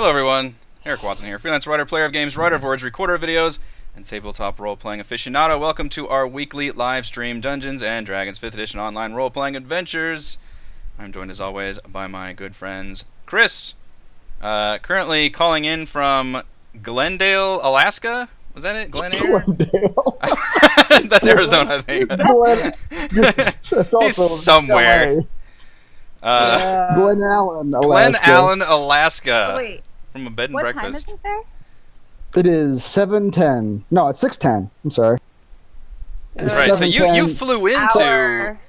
Hello everyone, Eric Watson here, freelance writer, player of games, writer of words, recorder of videos, and tabletop role-playing aficionado. Welcome to our weekly live stream Dungeons & Dragons 5th edition online role-playing adventures. I'm joined as always by my good friends Chris, currently calling in from Glendale, Alaska. Was that it? Glen Air? Glendale. That's Arizona, I think. He's somewhere. Glen Allen, Alaska. Glen Allen, Alaska. Oh, wait. From a bed and What breakfast. time is it there? It is 7:10. No, it's 6:10. I'm sorry. That's right. So you 7:10. flew into Hour.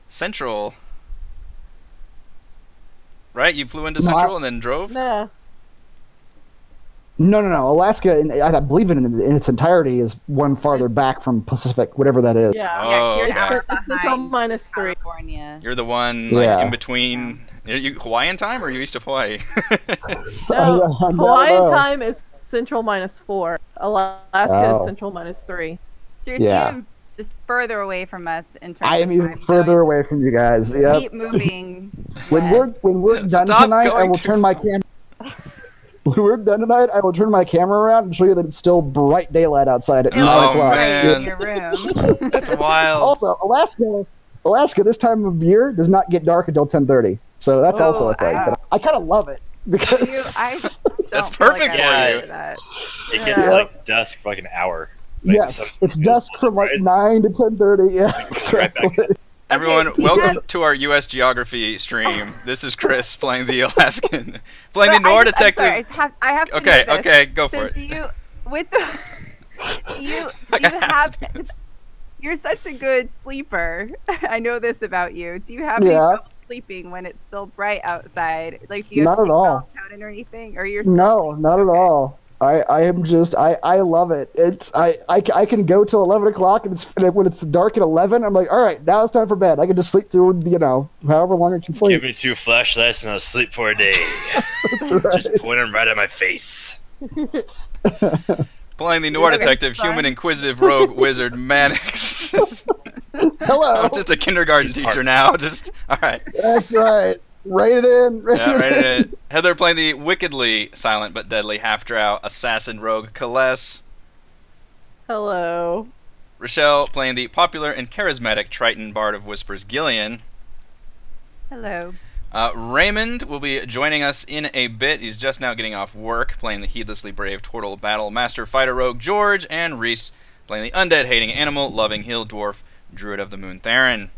Central, right? You flew into No, Central and then drove? No. No. Alaska, I believe in its entirety, is one farther back from Pacific, whatever that is. Yeah. Oh, you're an okay. hour It's behind until -3. California. You're the one Yeah. in between. Are you Hawaiian time or are you east of Hawaii? No, I don't Hawaiian know. time is Central -4. Alaska Oh. is Central -3. So you're Yeah. even just further away from us in terms I am of even time further zone. away from you guys. Yep. Keep moving. When we're done Stop tonight, I going will too turn my camera. When we're done tonight, I will turn my camera around and show you that it's still bright daylight outside at 9 Oh, o'clock. man. in your room. That's wild. Also, Alaska, this time of year does not get dark until 10:30. So that's Oh, also a thing. But I kind of love it because I That's don't feel like perfect I for like you. that. It gets Yeah. like dusk for like an hour. Like, yes, it's dusk from like 9 to 10:30. Yeah, Right exactly. back. Everyone, Okay, welcome to our U.S. geography stream. This is Chris playing the Alaskan, playing the But Nord I'm sorry, detective. I have to Okay, know this. okay, go for So it. do you, with the, you I have have, to do this. you're such a good sleeper. I know this about you. Do you have any Yeah. trouble sleeping when it's still bright outside? Like, do you have Not to at take all. melatonin or anything? Or you're still No, not at all. I am just I love it. It's I can go till 11 o'clock and when it's dark at 11, I'm like, all right, now it's time for bed. I can just sleep through however long I can Give sleep. me 2 flashlights and I'll sleep for a day. That's right. Just point them right at my face. Playing the Nord Okay, detective, fine. human inquisitive rogue wizard Mannix. Hello. I'm just a kindergarten He's teacher hard. now. Just all right. That's right. Write it in. Yeah, right. Heather playing the wickedly silent but deadly half-drow assassin rogue Kaless. Hello. Rochelle playing the popular and charismatic Triton Bard of Whispers Gillian. Hello. Raymond will be joining us in a bit. He's just now getting off work, playing the heedlessly brave Turtle Battle Master Fighter Rogue George, and Reese playing the undead-hating animal-loving hill dwarf Druid of the Moon Theron.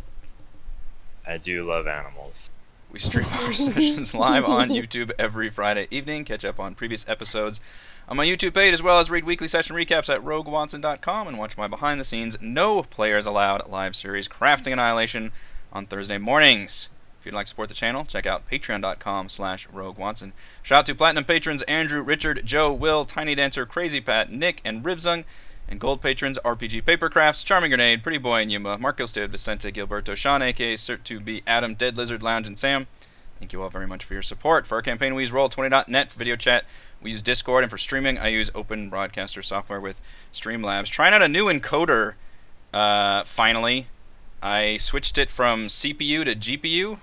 I do love animals. We stream our sessions live on YouTube every Friday evening. Catch up on previous episodes on my YouTube page, as well as read weekly session recaps at roguewatson.com and watch my behind-the-scenes No Players Allowed live series Crafting Annihilation on Thursday mornings. If you'd like to support the channel, check out patreon.com/roguewatson. Shout out to platinum patrons Andrew, Richard, Joe, Will, Tiny Dancer, Crazy Pat, Nick, and Rivzung, and gold patrons RPG Papercrafts, Charming Grenade, Pretty Boy and Yuma, Marco Stead, Vicente, Gilberto, Sean, aka Cert2B, Adam, Dead Lizard, Lounge, and Sam. Thank you all very much for your support. For our campaign, we use Roll20.net for video chat. We use Discord, and for streaming, I use Open Broadcaster software with Streamlabs. Trying out a new encoder, finally. I switched it from CPU to GPU,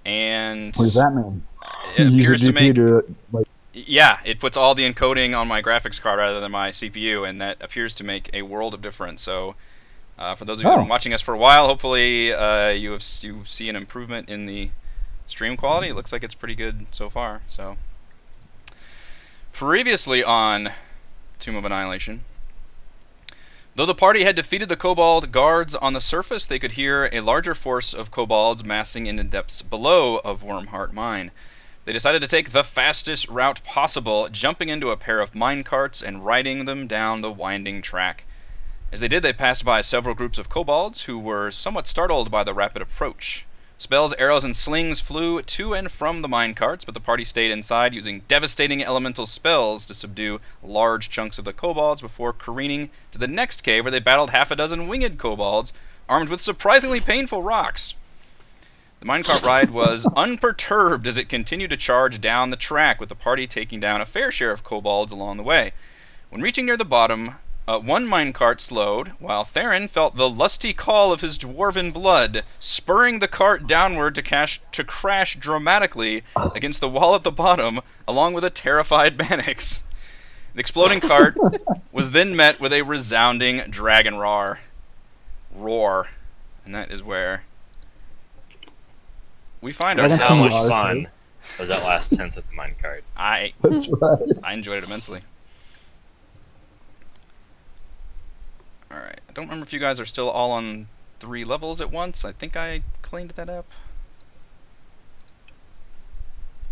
and What does that mean? it You appears use a to make... GPU like, Yeah, it puts all the encoding on my graphics card rather than my CPU, and that appears to make a world of difference. So, for those of you that have been watching us for a while, hopefully you see an improvement in the stream quality. It looks like it's pretty good so far. So, previously on Tomb of Annihilation, though the party had defeated the kobold guards on the surface, they could hear a larger force of kobolds massing in the depths below of Wyrmheart Mine. They decided to take the fastest route possible, jumping into a pair of mine carts and riding them down the winding track. As they did, they passed by several groups of kobolds who were somewhat startled by the rapid approach. Spells, arrows, and slings flew to and from the mine carts, but the party stayed inside, using devastating elemental spells to subdue large chunks of the kobolds before careening to the next cave where they battled half a dozen winged kobolds, armed with surprisingly painful rocks. The minecart ride was unperturbed as it continued to charge down the track, with the party taking down a fair share of kobolds along the way. When reaching near the bottom, One minecart slowed, while Theron felt the lusty call of his dwarven blood, spurring the cart downward to crash dramatically against the wall at the bottom, along with a terrified Mannix. The exploding cart was then met with a resounding dragon roar. And that is where we find Dragon How ourselves. much roar. fun was that last tenth of the minecart? That's right. I enjoyed it immensely. Alright, I don't remember if you guys are still all on 3 levels at once. I think I cleaned that up.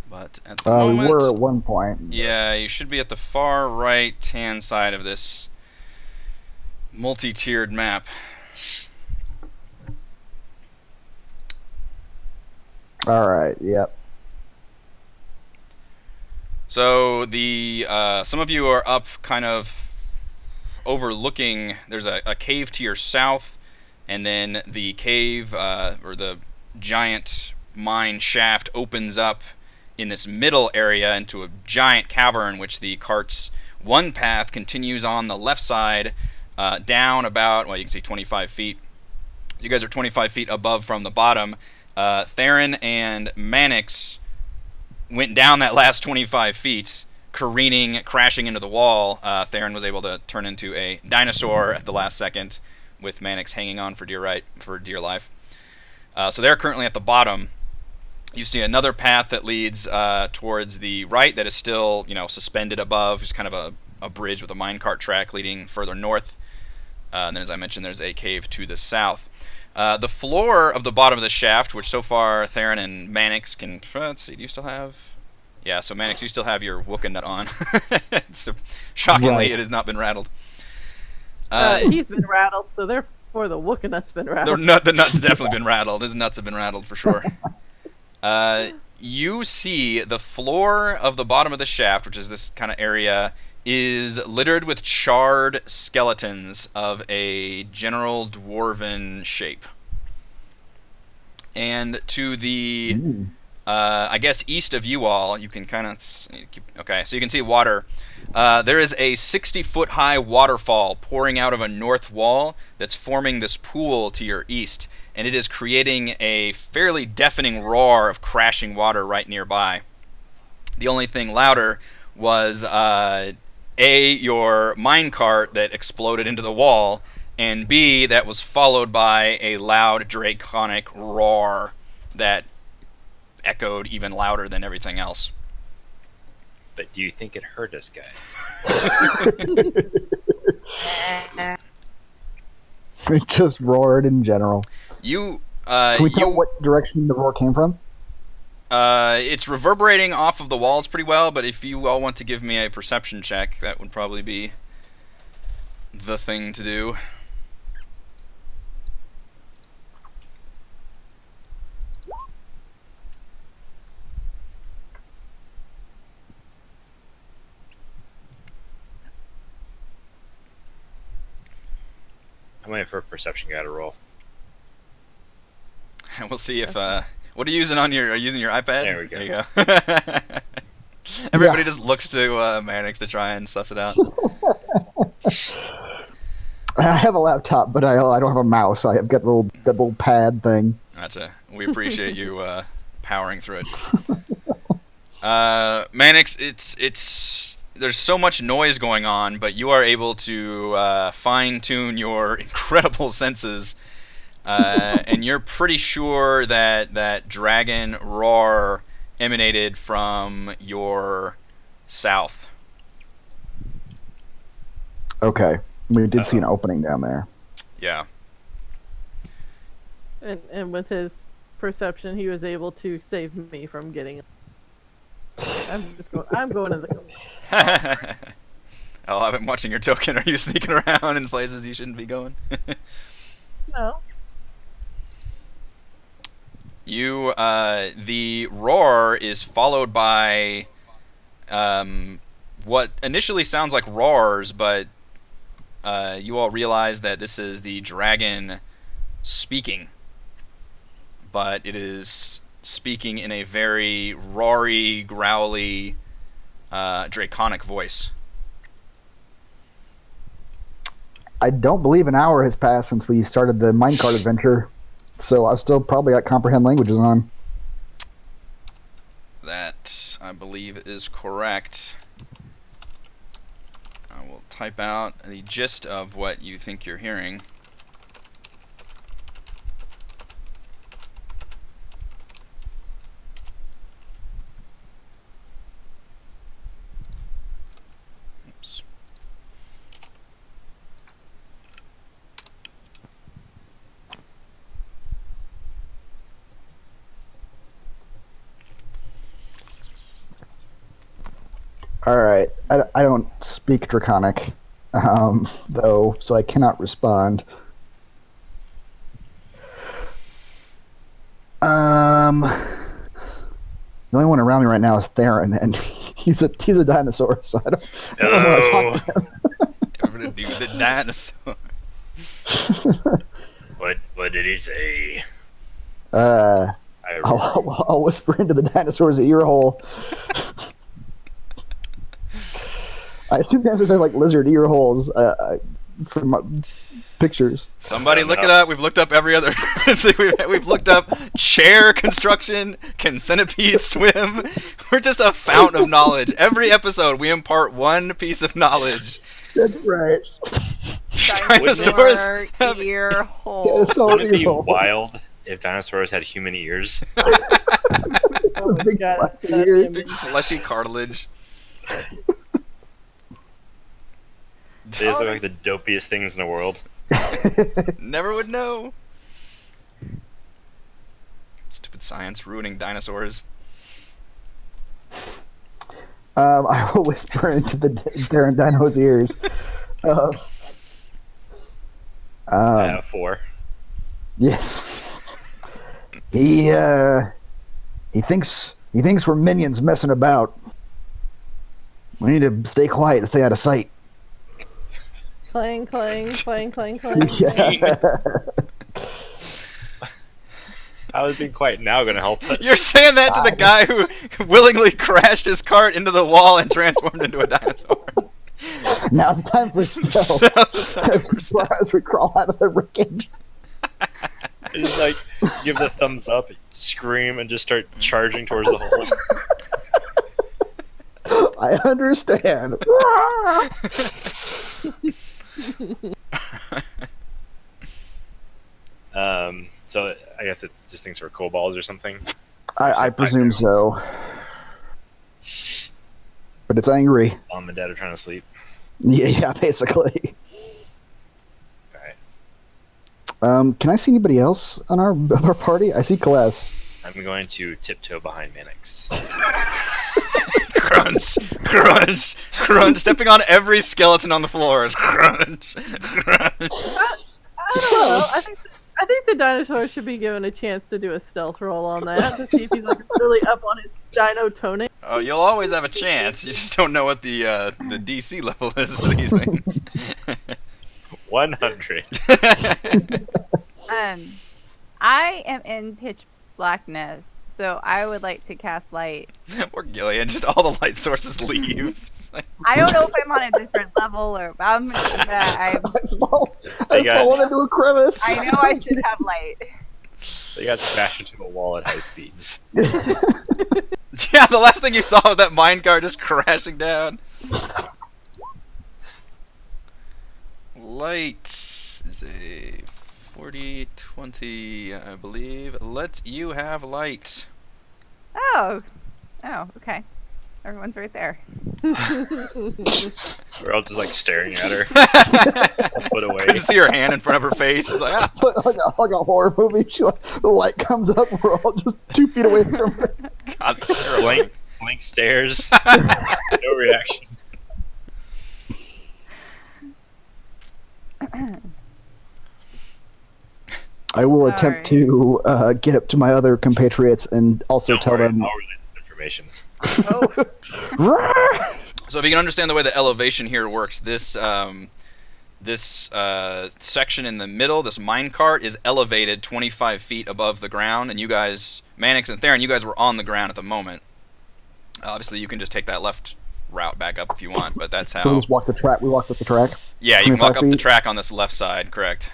But at the We moment, were at one point. yeah, you should be at the far right-hand side of this multi-tiered map. All right. Yep. So the some of you are up kind of overlooking. There's a cave to your south, and then the cave or the giant mine shaft opens up in this middle area into a giant cavern, which the cart's one path continues on the left side down about, well, you can see 25 feet. You guys are 25 feet above from the bottom. Theron and Mannix went down that last 25 feet, careening, crashing into the wall. Theron was able to turn into a dinosaur at the last second, with Mannix hanging on for dear life. So they're currently at the bottom. You see another path that leads towards the right that is still, suspended above, just kind of a bridge with a minecart track leading further north. And then, as I mentioned, there's a cave to the south. The floor of the bottom of the shaft, which so far Theron and Mannix can... Let's see, do you still have... Yeah, so Mannix, you still have your Wookiee nut on. So, shockingly, Right. it has not been rattled. He's been rattled, so therefore the Wookiee-nut's been rattled. The nut's definitely been rattled. His nuts have been rattled for sure. You see the floor of the bottom of the shaft, which is this kind of area, is littered with charred skeletons of a general dwarven shape. And to the, I guess, east of you all, you can kind of... Okay, so you can see water. There is a 60-foot high waterfall pouring out of a north wall that's forming this pool to your east, and it is creating a fairly deafening roar of crashing water right nearby. The only thing louder was your minecart that exploded into the wall, and B, that was followed by a loud draconic roar that echoed even louder than everything else. But do you think it hurt us, guys? It just roared in general. You, Can we tell what direction the roar came from? it's reverberating off of the walls pretty well, but if you all want to give me a perception check, that would probably be the thing to do. I'm waiting for a perception guy to roll. We'll see if what are you using on your? Are you using your iPad? There we go. There you go. Everybody just looks to Mannix to try and suss it out. I have a laptop, but I don't have a mouse. I've got that little pad thing. Gotcha. We appreciate you powering through it. Mannix, it's there's so much noise going on, but you are able to fine-tune your incredible senses, and you're pretty sure that dragon roar emanated from your south. Okay. We did see an opening down there. Yeah. And with his perception, he was able to save me from getting. I'm going to the. Oh, I've been watching your token. Are you sneaking around in places you shouldn't be going? No. The roar is followed by what initially sounds like roars, but you all realize that this is the dragon speaking. But it is speaking in a very roary, growly, draconic voice. I don't believe an hour has passed since we started the minecart adventure, so I've still probably got comprehend languages on. That, I believe, is correct. I will type out the gist of what you think you're hearing. Oops. All right. I don't speak Draconic, though, so I cannot respond. The only one around me right now is Theron, and he's a dinosaur, so I don't want to talk to him. I'm gonna do the dinosaur. What did he say? I'll whisper into the dinosaur's ear hole. I assume dinosaurs have like lizard ear holes from pictures. Somebody look it up. We've looked up every other. We've looked up chair construction. Can centipedes swim? We're just a fountain of knowledge. Every episode, we impart one piece of knowledge. That's right. Dinosaurs have ear hole. Wouldn't it be wild if dinosaurs had human ears? Big God, black ears. big fleshy cartilage. They look like the dopiest things in the world. Never would know. Stupid science ruining dinosaurs. I will whisper into the Darren Dino's ears. I have 4. Yes. He thinks we're minions messing about. We need to stay quiet and stay out of sight. Clang, clang, clang, clang, clang. Yeah. How is being quiet now going to help us? You're saying that to the guy who willingly crashed his cart into the wall and transformed into a dinosaur. Now's the time for stealth. Now's the time for stealth. As we crawl out of the wreckage. Just like give the thumbs up, scream, and just start charging towards the hole. I understand. So I guess it just thinks we're kobolds or something. I presume so. But it's angry. Mom and Dad are trying to sleep. Yeah, basically. Alright. Can I see anybody else on our party? I see Celeste. I'm going to tiptoe behind Mannix. Crunch, crunch, crunch. Stepping on every skeleton on the floor. Crunch, crunch. I don't know. I think the dinosaur should be given a chance to do a stealth roll on that to see if he's like really up on his dino toenail. Oh, you'll always have a chance. You just don't know what the DC level is for these things. 100. I am in pitch blackness, so I would like to cast light. Or Gillian, just all the light sources leave. It's like, I don't know if I'm on a different level or I'm. I've They got- fallen into a crevice. I know I should have light. They got smashed into a wall at high speeds. yeah, the last thing you saw was that minecart just crashing down. Light is a 40-20, I believe. Let you have light. Oh, okay. Everyone's right there. We're all just like staring at her. Put away. You see her hand in front of her face. She's like, ah. like a horror movie. The light comes up. We're all just 2 feet away from her. God, that's terrible. Blank stares. No reaction. I will attempt to get up to my other compatriots and also Don't tell worry, them. I'll relay this information. So if you can understand the way the elevation here works, this section in the middle, this minecart, is elevated 25 feet above the ground, and you guys, Mannix and Theron, you guys were on the ground at the moment. Obviously, you can just take that left route back up if you want, but that's So we how. just walk the track. We walked up the track. Yeah, you can 25 walk up the feet? track on this left side, correct.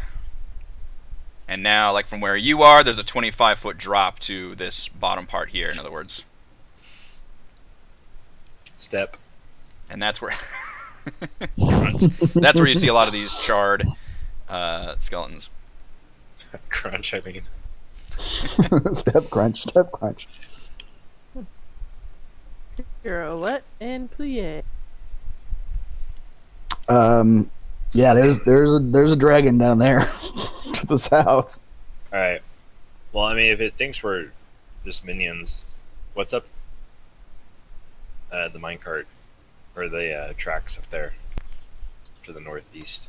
And now, like from where you are, there's a 25-foot drop to this bottom part here, in other words. Step. And that's where Crunch. That's where you see a lot of these charred skeletons. Crunch, I mean. Step crunch. Step crunch. Pirouette and plie. Yeah, there's a dragon down there to the south. Alright. Well, I mean, if it thinks we're just minions, what's up? The minecart. Or the tracks up there. To the northeast.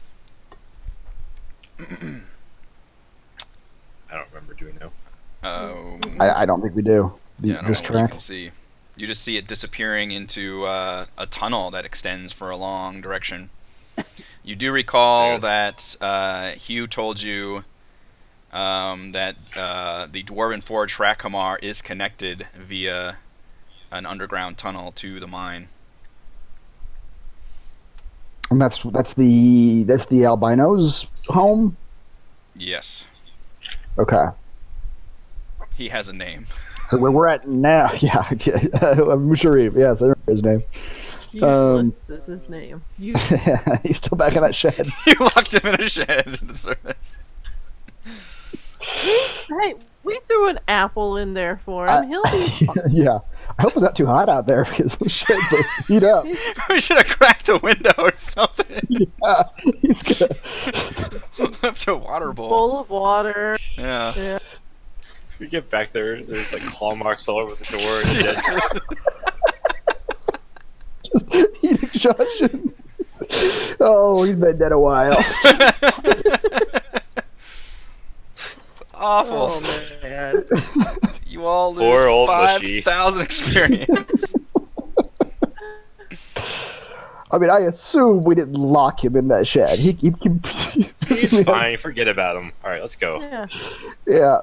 I don't remember. Do we know? I don't think we do. Yeah, I don't This know what you track. can see. You just see it disappearing into a tunnel that extends for a long direction. You do recall that Hugh told you that the Dwarven Forge Hrakamar is connected via an underground tunnel to the mine. And that's the albino's home. Yes, Okay. he has a name. So where we're at now, yeah, Musharif, yes, I remember his name. Useless is his name. He's still back in that shed. You locked him in a shed in the service. Hey, we threw an apple in there for him. He'll be fine. Yeah. I hope it's not too hot out there because those sheds will heat up. We should have cracked a window or something. Yeah, he's gonna. Left a water bowl. Full of water. Yeah. Yeah. We get back there, there's like claw marks all over the door. And Just eat exhaustion. Oh, he's been dead a while. It's awful. Oh man. You all Poor lose old Mushy. 5,000 experience. I mean, I assume we didn't lock him in that shed. He's fine. Forget about him. All right, let's go. Yeah. Yeah.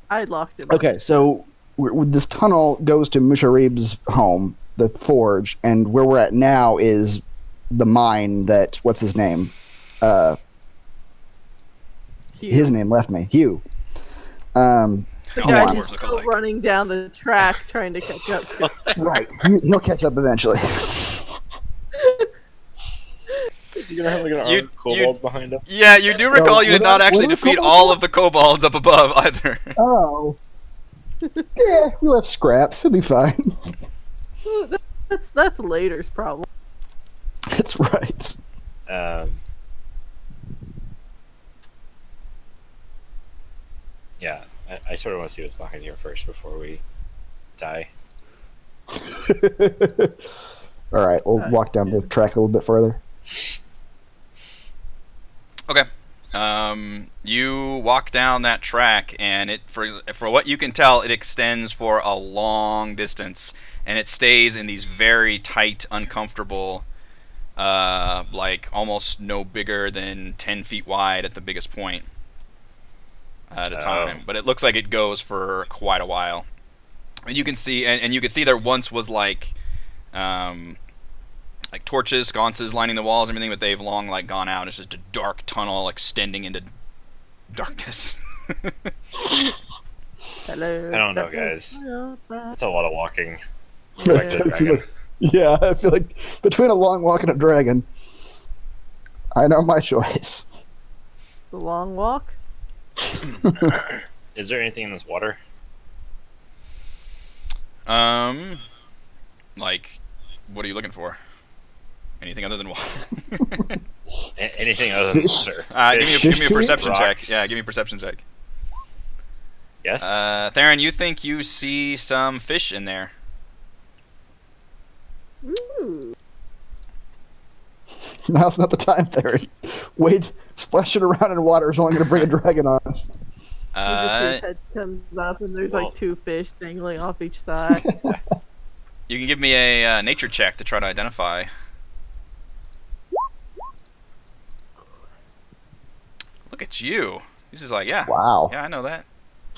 I locked him. Okay, so this tunnel goes to Musharib's home, the forge, and where we're at now is the mine that, what's his name? His name left me. Hugh. The All guy dwarves who's look still alike. running down the track trying to catch up to. Right. He'll catch up eventually. Is he gonna have like an You- arm of kobolds behind him? Yeah, you do recall you did we're not not- actually we're not defeat kobolds? all of the kobolds up above either. Oh. Yeah, we left scraps. He'll be fine. That's later's problem. That's right. Yeah, I sort of want to see what's behind here first before we die. All right, we'll walk down the track a little bit further. Okay. You walk down that track, and it for what you can tell, it extends for a long distance, and it stays in these very tight, uncomfortable, like almost no bigger than 10 feet wide at the biggest point at a time. But it looks like it goes for quite a while. And you can see, and you can see there once was like torches, sconces lining the walls and everything, but they've long like gone out. It's just a dark tunnel extending into darkness. Hello. I don't know, darkness. guys. That's a lot of walking. Yeah. Back to the dragon. Yeah, I feel like between a long walk and a dragon, I know my choice. The long walk. Is there anything in this water? Like, what are you looking for? Anything other than water? Anything other than Fish. water? Give me a Fish perception check. rocks. Yeah, give me a perception check. Yes. Theron, you think you see some fish in there? Ooh. Now's not the time, Theron. Wait, splashing around in water is only going to bring a dragon on us. His head comes up and there's like two fish dangling off each side. You can give me a nature check to try to identify. Look at you. He's just like, yeah. Wow. Yeah, I know that.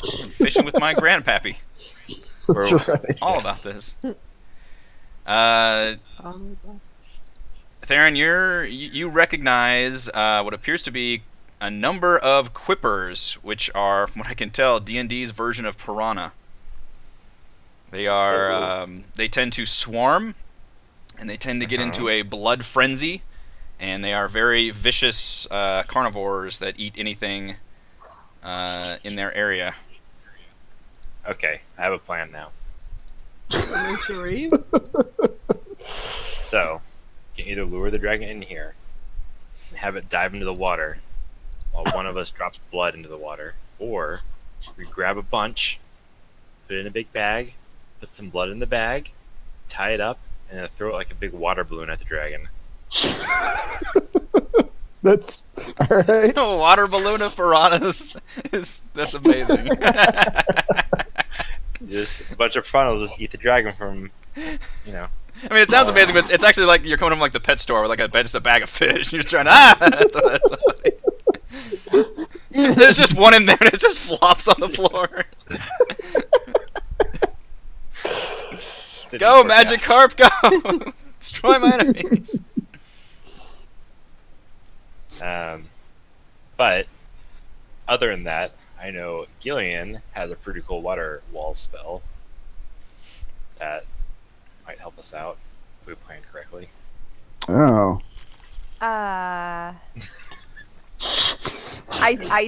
I've been fishing with my grandpappy. That's Bro. right. All about this. Oh, Theron, you recognize what appears to be a number of quippers, which are, from what I can tell, D&D's version of piranha. They are they tend to swarm, and they tend to get into a blood frenzy, and they are very vicious carnivores that eat anything in their area. Okay, I have a plan now. Sharif? So, you can either lure the dragon in here and have it dive into the water while one of us drops blood into the water, or we grab a bunch, put it in a big bag, put some blood in the bag, tie it up, and then throw it like a big water balloon at the dragon. That's all right. A water balloon of piranhas that's amazing. Just a bunch of piranhas will just eat the dragon from, you know. I mean, it sounds amazing, but it's actually like you're coming from like the pet store with like just a bag of fish. You're just trying to throw that at somebody. There's just one in there, and it just flops on the floor. Go, magic carp, go! Destroy my enemies. But other than that, I know Gillian has a pretty cool water wall spell that might help us out if we plan correctly. Oh. I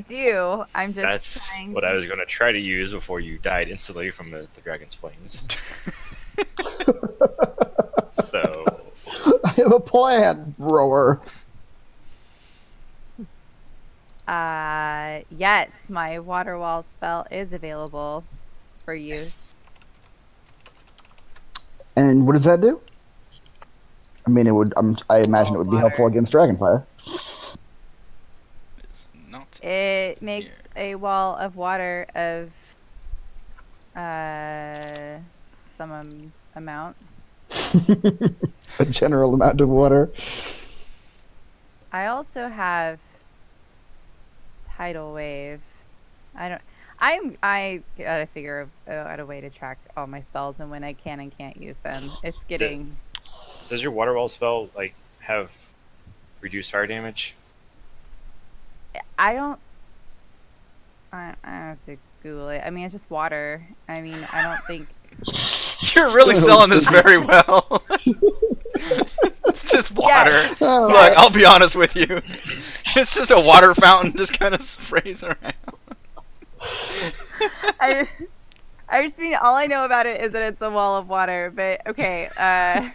do. I'm just That's trying what to... I was going to try to use before you died instantly from the dragon's flames. So, I have a plan, rower. Yes, my water wall spell is available for use. And what does that do? I mean, it would. I imagine it would be helpful against dragonfire. It's not. It makes a wall of water of some amount. A general amount of water. I also have tidal wave. I gotta figure out a way to track all my spells and when I can and can't use them. It's getting. does your water wall spell like have reduced fire damage? I have to Google it. I mean, it's just water. I mean, I don't think. You're really selling this very well. It's just water. Yeah. Look, I'll be honest with you. It's just a water fountain just kind of sprays around. I just mean all I know about it is that it's a wall of water. But okay, I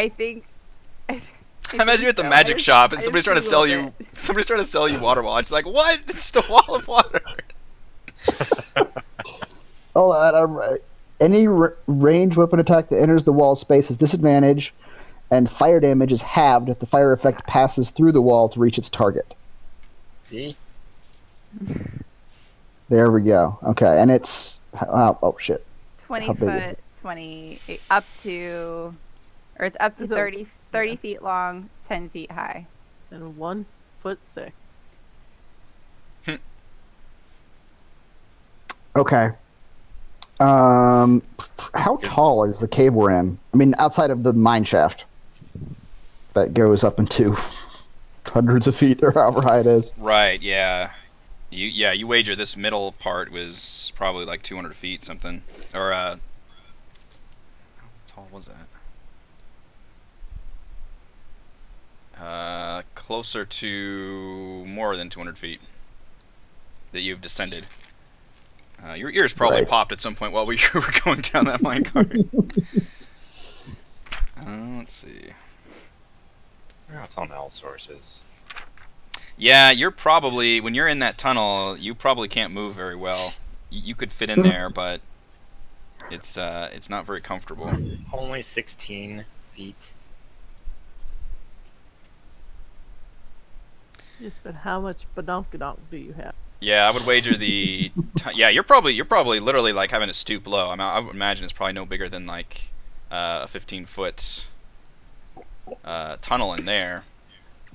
think. I imagine you're at the magic shop and I somebody's just trying to sell Googled you. Somebody's trying to sell you water wall. It's like, what? It's just a wall of water. Hold on. Any ranged weapon attack that enters the wall space has disadvantage, and fire damage is halved if the fire effect passes through the wall to reach its target. See? There we go. Okay, and it's oh shit. 20 How big is foot, 20 up to, or it's up to Is it- 30 feet long, 10 feet high. And 1 foot thick. Okay. How tall is the cave we're in? I mean, outside of the mine shaft that goes up into hundreds of feet or however high it is. Right. Yeah. You wager this middle part was probably like 200 feet something, or how tall was that? Closer to more than 200 feet that you've descended. Your ears probably Right. popped at some point while we were going down that minecart. Let's see. I'll tell all sources. Yeah, you're probably, when you're in that tunnel, you probably can't move very well. You could fit in there, but it's not very comfortable. Only 16 feet. Yes, but how much badonkadonk do you have? Yeah, I would wager yeah, you're probably literally like having to stoop low. I mean, I would imagine it's probably no bigger than like a 15-foot tunnel in there.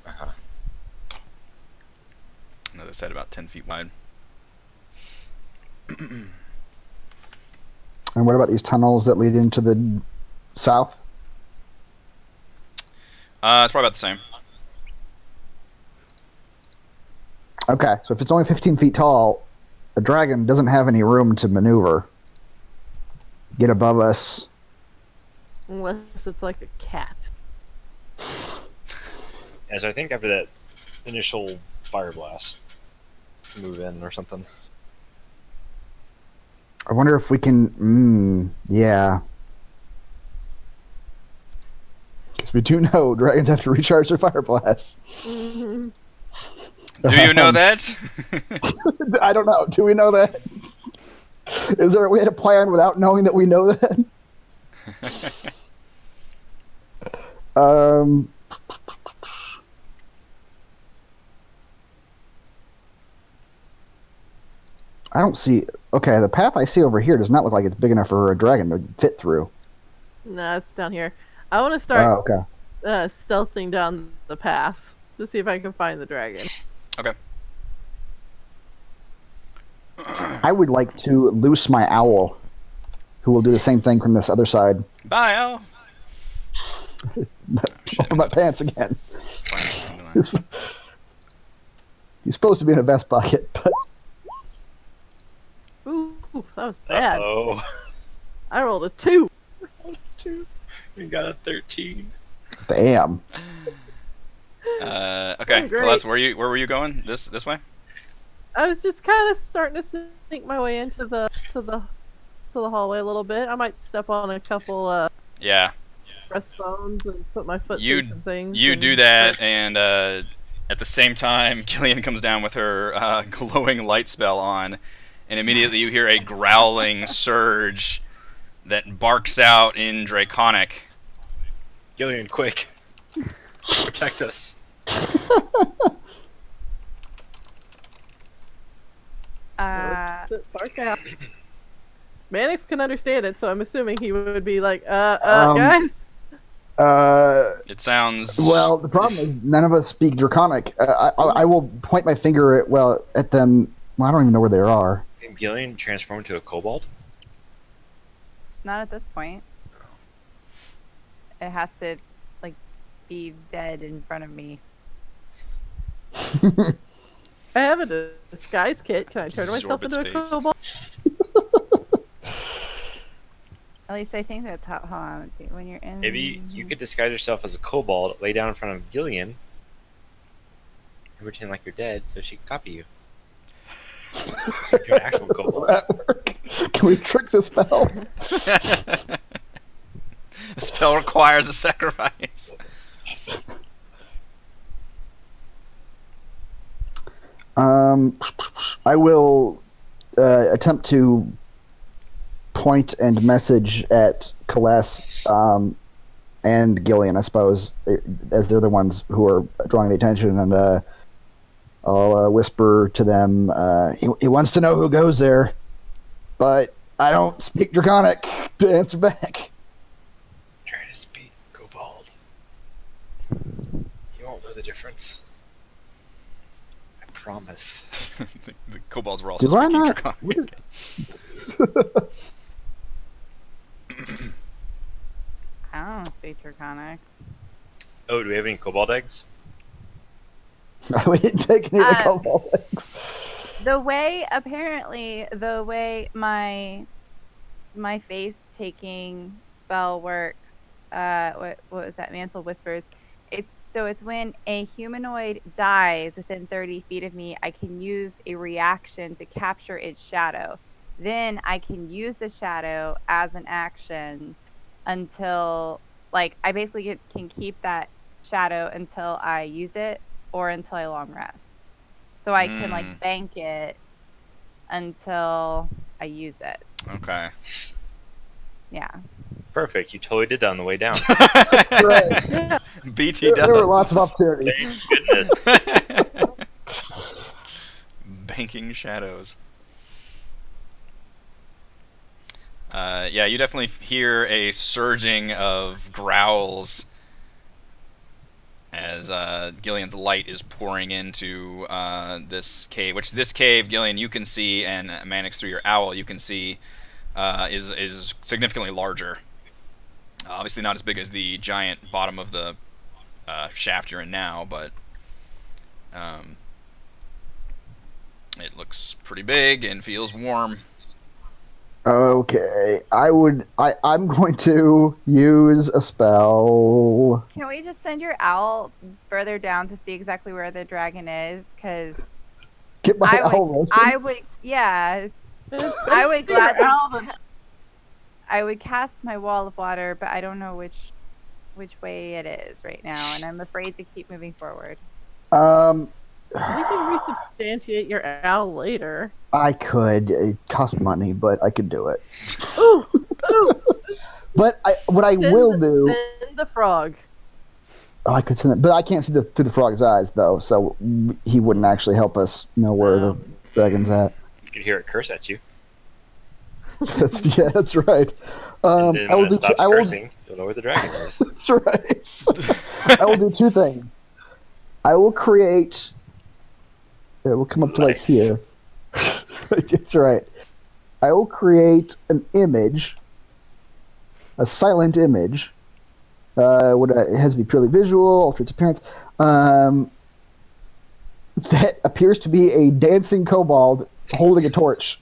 Uh-huh. As I said, about 10 feet wide. And what about these tunnels that lead into the south? It's probably about the same. Okay, so if it's only 15 feet tall, the dragon doesn't have any room to maneuver. Get above us. Unless it's like a cat. Yeah, so I think after that initial fire blast, move in or something. I wonder if we can. Yeah. Because we do know dragons have to recharge their fire blasts. Mm-hmm. Do you know that? I don't know. Do we know that? Is there a way to plan without knowing that we know that? I don't see. Okay, the path I see over here does not look like it's big enough for a dragon to fit through. Nah, it's down here. I want to Oh, start okay. stealthing down the path to see if I can find the dragon. Okay. I would like to loose my owl, who will do the same thing from this other side. Bye, Al. Open my pants again. Francis into that. He's supposed to be in a vest pocket, but Ooh, that was bad. Oh, I rolled a 2. 2. We got a 13. damn. Okay, Oh, great. Celeste, where were you going? This way? I was just kind of starting to sneak my way into the hallway a little bit. I might step on a couple Yeah. breastbones and put my foot You- through some things. You and- do that, and at the same time, Gillian comes down with her glowing light spell on, and immediately you hear a growling surge that barks out in Draconic. Gillian, quick! Protect us. That's it, bark out. Mannix can understand it, so I'm assuming he would be like, guys. It sounds... Well, the problem is none of us speak Draconic. I will point my finger at them. Well, I don't even know where they are. Can Gillian transform into a kobold? Not at this point. It has to, be dead in front of me. I have a disguise kit. Can I turn myself Absorb into a its face. kobold? At least I think that's how. Hold on, let's see. When you're in. Maybe you could disguise yourself as a kobold, lay down in front of Gillian, and pretend like you're dead so she can copy you. You're an actual Will kobold. that work? Can we trick the spell? The spell requires a sacrifice. I will attempt to point and message at Kaless and Gillian, I suppose, as they're the ones who are drawing the attention, and I'll whisper to them, he wants to know who goes there, but I don't speak Draconic to answer back. Trying to speak kobold. You won't know the difference. I promise. the kobolds were also Do I speaking not? Draconic. I don't speak Draconic. Oh, do we have any kobold eggs? We didn't take any of the Uh, cobalt eggs. Apparently, the way my face taking spell works, what was that? Mantle Whispers. It's when a humanoid dies within 30 feet of me, I can use a reaction to capture its shadow. Then I can use the shadow as an action until, I basically can keep that shadow until I use it or until I long rest. So I can bank it until I use it. Okay. Yeah. Perfect. You totally did that on the way down. Right. Yeah. BT There were lots of opportunities. Thank goodness. Banking shadows. Yeah, you definitely hear a surging of growls as Gillian's light is pouring into this cave. Which this cave, Gillian, you can see, and Mannix through your owl, you can see is significantly larger. Obviously not as big as the giant bottom of the shaft you're in now, but it looks pretty big and feels warm. Okay, I'm going to use a spell. Can we just send your owl further down to see exactly where the dragon is? Because Get my owl roasted. yeah, It's I would bigger gladly. owl than- I would cast my wall of water, but I don't know which way it is right now, and I'm afraid to keep moving forward. We can resubstantiate your owl later. I could. It costs money, but I could do it. Ooh, ooh. But what I will do. Send the frog. Oh, I could send it, but I can't see through the frog's eyes though, so he wouldn't actually help us know where the dragon's at. You could hear it curse at you. That's right. And then when it stops cursing, you'll know where the dragon is. That's right. I will do two things. I will create. It will come up to like here. That's right. I will create an image, a silent image. It has to be purely visual, alter its appearance. That appears to be a dancing kobold holding a torch.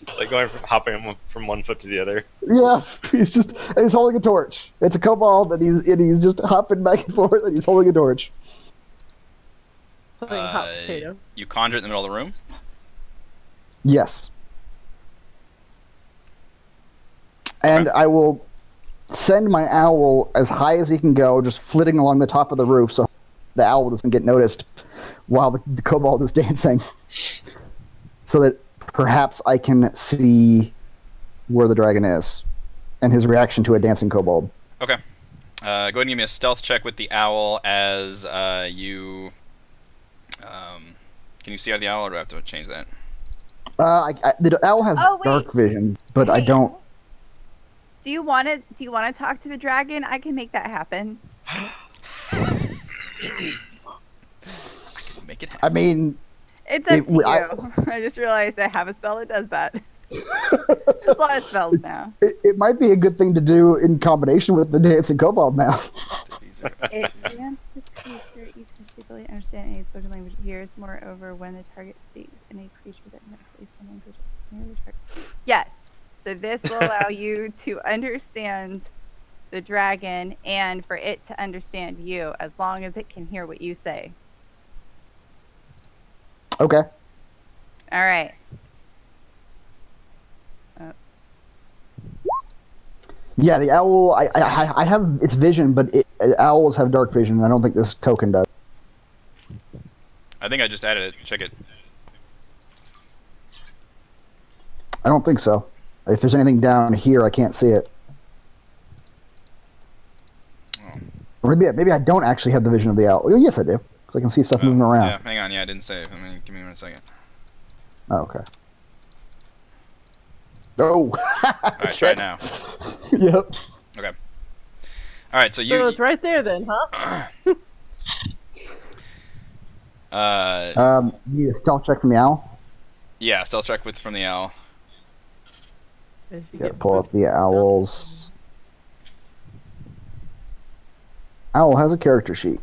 It's like hopping from one foot to the other. Yeah, he's holding a torch. It's a kobold, and he's just hopping back and forth, and he's holding a torch. Something hot potato. You conjure it in the middle of the room. Yes. And I will send my owl as high as he can go, just flitting along the top of the roof, so the owl doesn't get noticed while the kobold is dancing, so that perhaps I can see where the dragon is and his reaction to a dancing kobold. Okay. Go ahead and give me a stealth check with the owl as you... can you see out of the owl, or do I have to change that? The owl has dark vision, but I don't... Do you want to talk to the dragon? I can make that happen. I can make it happen. I mean... It's up to you. I just realized I have a spell that does that. There's a lot of spells now. It might be a good thing to do in combination with the dancing kobold now. It grants the creature each ability to understand any spoken language it hears. Moreover, when the target speaks in a creature that knows at least one language, near the target. Yes. So this will allow you to understand the dragon and for it to understand you, as long as it can hear what you say. Okay. All right. Yeah, the owl. I have its vision, but owls have dark vision. And I don't think this token does. I think I just added it. Check it. I don't think so. If there's anything down here, I can't see it. Oh. Or maybe I don't actually have the vision of the owl. Oh, yes, I do. Because I can see stuff moving around. Yeah, hang on. Yeah, I didn't save. Give me 1 second. Oh, okay. Oh. All right, try it now. Yep. Okay. All right, so it's right there then, huh? You need a stealth check from the owl? Yeah, stealth check from the owl. Yeah, pull up the owl's... Owl has a character sheet.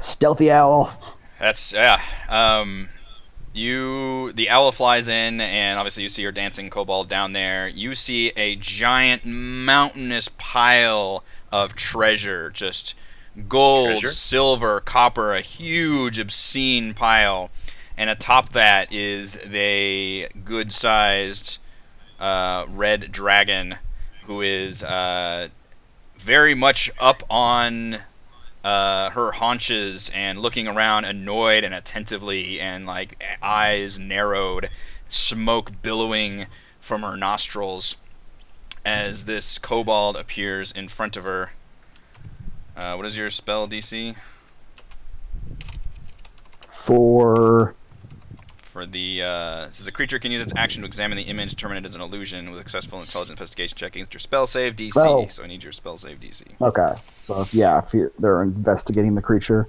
Stealthy owl. That's the owl flies in, and obviously you see your dancing kobold down there. You see a giant mountainous pile of treasure, just gold, silver, copper, a huge, obscene pile. And atop that is the good-sized red dragon, who is very much up on her haunches and looking around, annoyed and attentively, and like eyes narrowed, smoke billowing from her nostrils as this kobold appears in front of her. What is your spell DC? For for the says a creature can use its action to examine the image, determine it is an illusion with a successful intelligence investigation check against your spell save DC. Oh. So I need your spell save DC. Okay. So if they're investigating the creature.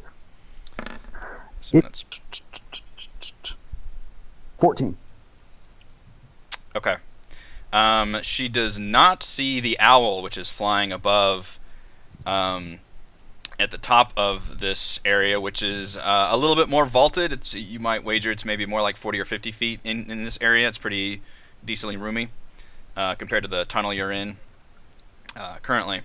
So that's 14. okay. She does not see the owl, which is flying above at the top of this area, which is a little bit more vaulted. You might wager it's maybe more like 40 or 50 feet in this area. It's pretty decently roomy compared to the tunnel you're in currently.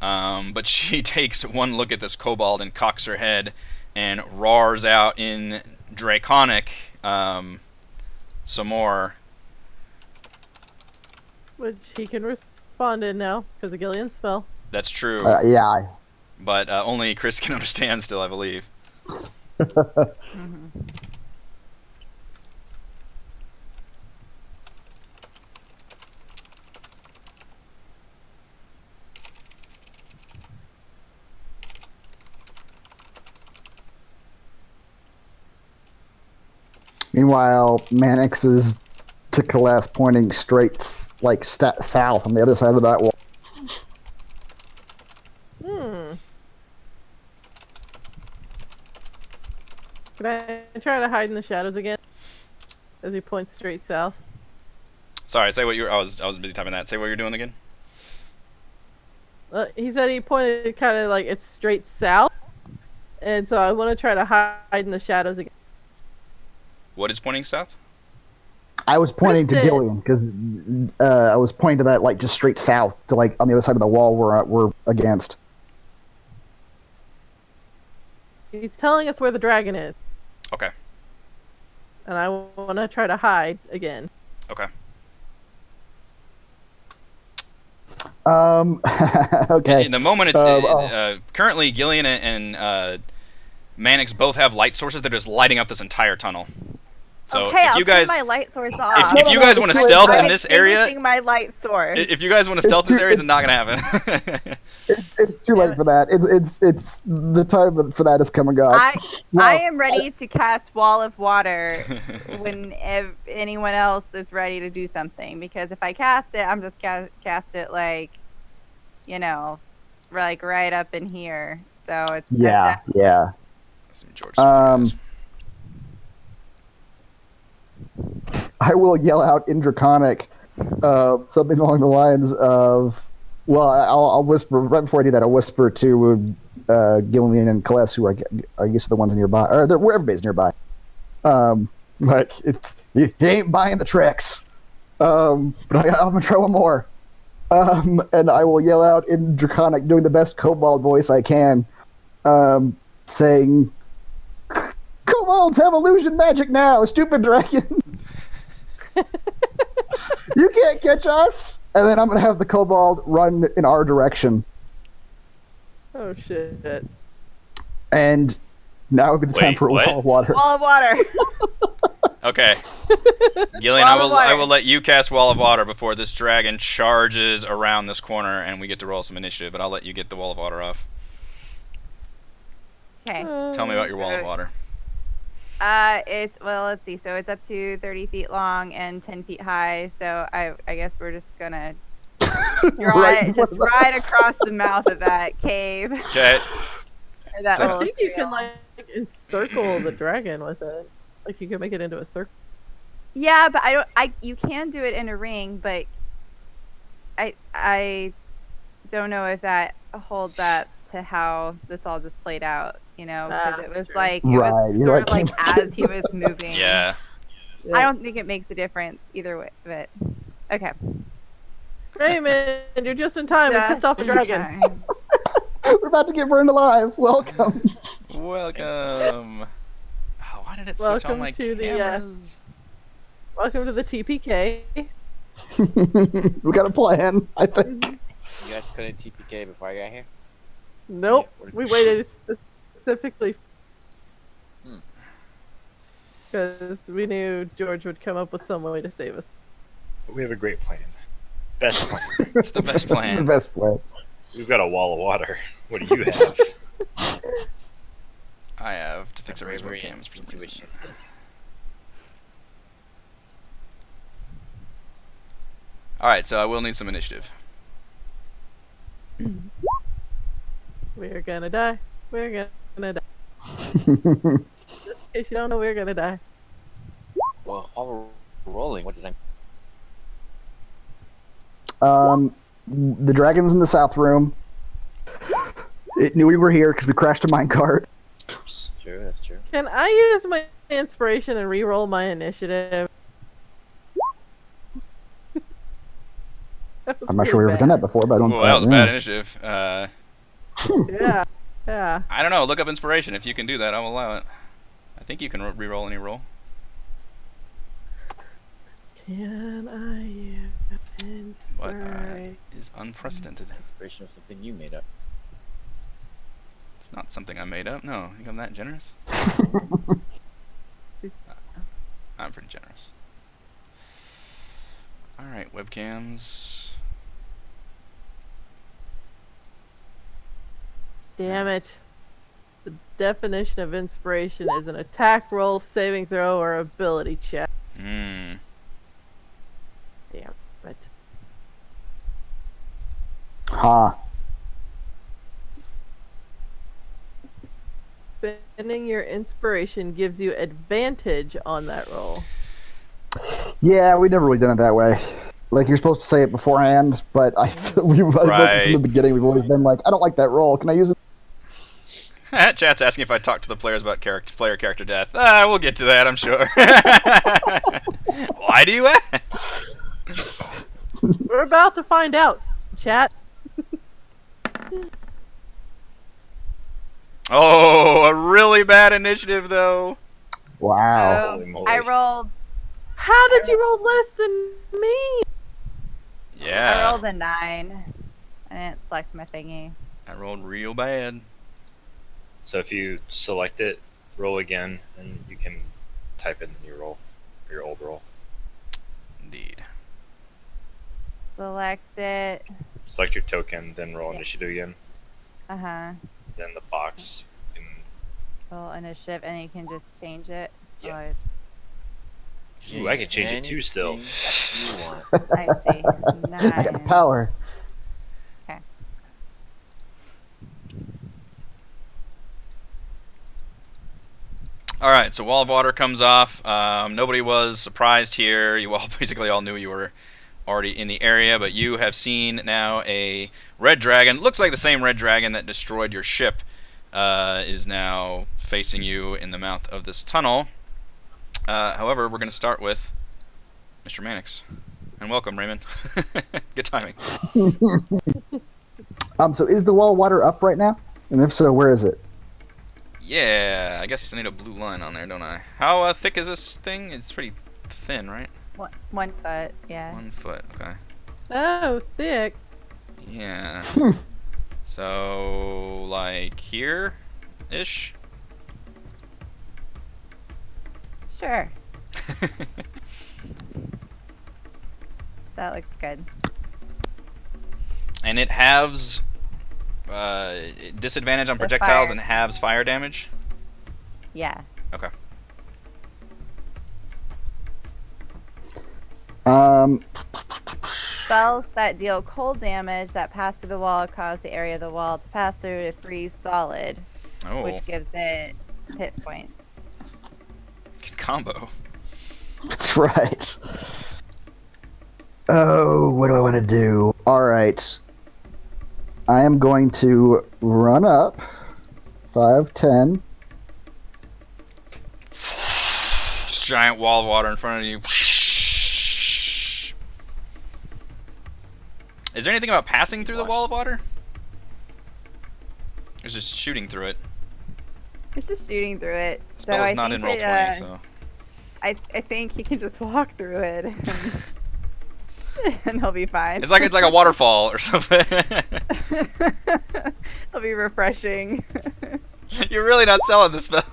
But she takes one look at this kobold and cocks her head and roars out in Draconic some more. Which he can respond in now because of Gillian's spell. That's true. Yeah. But only Chris can understand still, I believe. Mhm. Meanwhile, Mannix is to Celeste, pointing straight south on the other side of that wall. Can I try to hide in the shadows again? As he points straight south. Sorry, say what you were. I was busy typing that. Say what you're doing again. He said he pointed kind of like it's straight south, and so I want to try to hide in the shadows again. What is pointing south? I was pointing to Kristen. Gillian because I was pointing to that just straight south to on the other side of the wall we're against. He's telling us where the dragon is, Okay. and I want to try to hide again. Okay. Okay. In the moment, it's currently Gillian and Mannix both have light sources that are just lighting up this entire tunnel. So okay, if I'll you guys, turn my light source off. if you guys want to stealth in this area, extinguishing my light source. if you guys want to stealth this area, it's not gonna happen. It's too late for that. It's the time for that is coming up. I am ready to cast Wall of Water when anyone else is ready to do something. Because if I cast it, I'm just cast it right up in here. So it's Yeah. Some George I will yell out in Draconic something along the lines of, well, I'll whisper, right before I do that, I'll whisper to Gillian and Celeste, who I guess are the ones nearby, or they're everybody's nearby. Like, he ain't buying the tricks. But I'm going to try one more. And I will yell out in Draconic, doing the best kobold voice I can, saying, "Kobolds have illusion magic now, stupid dragon. You can't catch us." And then I'm going to have the kobold run in our direction. Oh shit! And now would be the time for a wall of water. Wall of Water. Okay. Gillian, Wall of I Water. will let you cast Wall of Water before this dragon charges around this corner, and we get to roll some initiative. But I'll let you get the Wall of Water off. Okay. Tell me about your Wall of Water. Let's see. So it's up to 30 feet long and 10 feet high. So I guess we're just gonna draw Right it just for right us. across the mouth of that cave. Okay. Or that So- I little think you can trail. encircle the dragon with it. Like you can make it into a circle. Yeah, but you can do it in a ring, but I don't know if that holds up to how this all just played out. Because it was True. like Right, you sort of like- like as he was moving. Yeah. I don't think it makes a difference either way. But okay. Raymond, you're just in time. We pissed off the Just in dragon. time. We're about to get burned alive. Welcome. Welcome. Oh, why did it switch on Welcome my to the, cameras? Welcome to the TPK. We got a plan, I think. You guys couldn't TPK before I got here? Nope, Yeah, what if- we waited specifically Hmm. because we knew George would come up with some way to save us. We have a great plan. Best plan. It's the best The plan. best plan. We've got a wall of water. What do you have? I have to fix a raise Bravery webcams and for some reason. intuition. All right, so I will need some initiative. We're gonna die. We're gonna die. Just in case you don't know, we're gonna die. Well, while we're rolling, what did I? The dragon's in the south room. It knew we were here because we crashed a minecart. True, that's true. Can I use my inspiration and re-roll my initiative? That was I'm not sure pretty we've ever done bad. that before, but I don't. Well, that was a yeah. bad initiative. Yeah, yeah. I don't know. Look up inspiration. If you can do that, I'll allow it. I think you can re-roll any roll. Can I use What inspiration? is unprecedented? Inspiration of something you made up. It's not something I made up. No, you think I'm that generous? I'm pretty generous. All right, webcams. Damn it. The definition of inspiration is an attack roll, saving throw, or ability check. Hmm. Damn it. Ha. Spending your inspiration gives you advantage on that roll. Yeah, we never really done it that way. Like you're supposed to say it beforehand, but Right. from the beginning we've always been like, I don't like that roll. Can I use it? Chat's asking if I talk to the players about player character death. We'll get to that, I'm sure. Why do you ask? We're about to find out, chat. Oh, a really bad initiative, though. Wow. Holy moly. I rolled. How did you roll less than me? I Yeah. rolled a 9. I didn't select my thingy. I rolled real bad. So if you select it, roll again, and you can type in the new roll, or your old roll. Indeed. Select it. Select your token, then roll initiative again. Uh-huh. Then the box. You can, Roll initiative, and you can just change it. Yeah. Oh, Ooh, I can change it too still. Anything you want. I see. I got the 9. power. All right, so Wall of Water comes off. Nobody was surprised here. You all basically all knew you were already in the area, but you have seen now a red dragon. Looks like the same red dragon that destroyed your ship is now facing you in the mouth of this tunnel. However, we're going to start with Mr. Mannix. And welcome, Raymond. Good timing. So is the wall of water up right now? And if so, where is it? Yeah, I guess I need a blue line on there, don't I? How thick is this thing? It's pretty thin, right? 1 foot, yeah. 1 foot, okay. So thick. Yeah. So, like here-ish? Sure. That looks good. And it halves disadvantage on The projectiles fire. and halves fire damage? Yeah. Okay. Spells that deal cold damage that pass through the wall cause the area of the wall to pass through to freeze solid, Oh, which gives it hit points. good combo. That's right. Oh, what do I want to do? All right. I am going to run up 5, 10. This giant wall of water in front of you. Is there anything about passing through the wall of water? It's just shooting through it. It's just shooting through it. Spell is not in think Roll20, that, so. I think he can just walk through it, and he'll be fine. It's like a waterfall or something. It'll be refreshing. You're really not selling this spell.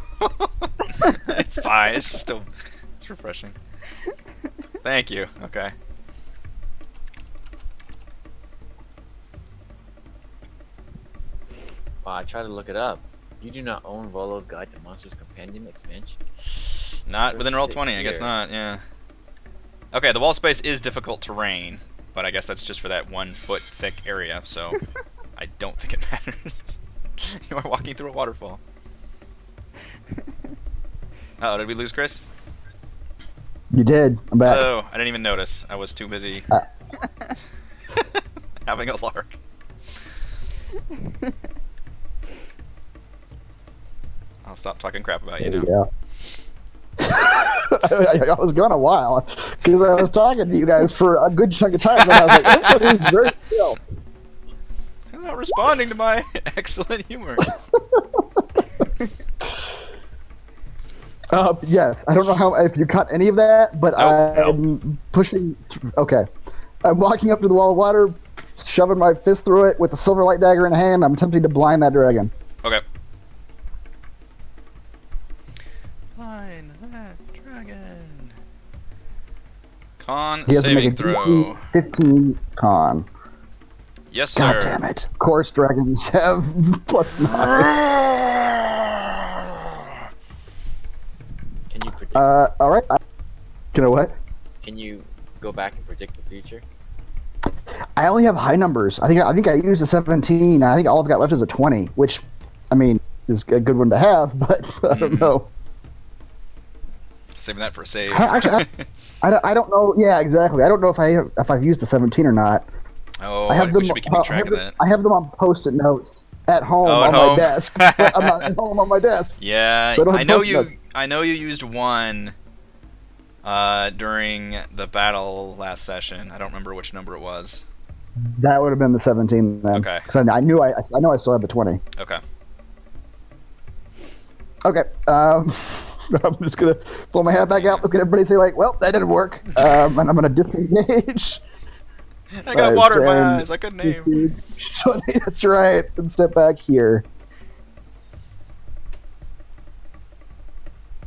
It's fine. It's just still, it's refreshing. Thank you. Okay. Wow, I tried to look it up. You do not own Volo's Guide to Monsters Companion expansion? Not within Let's see Roll20, I guess here. not. Yeah. Okay, the wall space is difficult terrain. but I guess that's just for that 1 foot thick area, so I don't think it matters. You are walking through a waterfall. Oh, did we lose Chris? You did. I'm back. Oh, I didn't even notice. I was too busy having a lark. I'll stop talking crap about you now. Yeah. I was gone a while because I was talking to you guys for a good chunk of time, and I was like, everybody's very still. You're not responding to my excellent humor. Yes, I don't know if you caught any of that, but Nope. I'm pushing. Okay, I'm walking up to the wall of water, shoving my fist through it with the silver light dagger in hand. I'm attempting to blind that dragon. Okay. Blind that dragon. Con He has to make saving a throw. DC 15 con. Yes, sir. God damn it! Of course, dragons have +9. Can you predict? All right. You know what? Can you go back and predict the future? I only have high numbers. I think I used a 17. I think all I've got left is a 20, which, I mean, is a good one to have, but I don't know. Saving that for a save. I don't know. Yeah, exactly. I don't know if I've used the 17 or not. Oh, I have them. we should be keeping track of that. I have them on post-it notes at home Oh, at on home. my desk. But I'm not at home on my desk. Yeah, So I don't have I know post-it you. notes. I know you used one during the battle last session. I don't remember which number it was. That would have been the 17 then. Okay. Because I know I still had the 20. Okay. Okay. I'm just gonna pull my hat back out, look at everybody, and say like, "Well, that didn't work," and I'm gonna disengage. I got water in my eyes. I couldn't aim. 20, that's right. And step back here.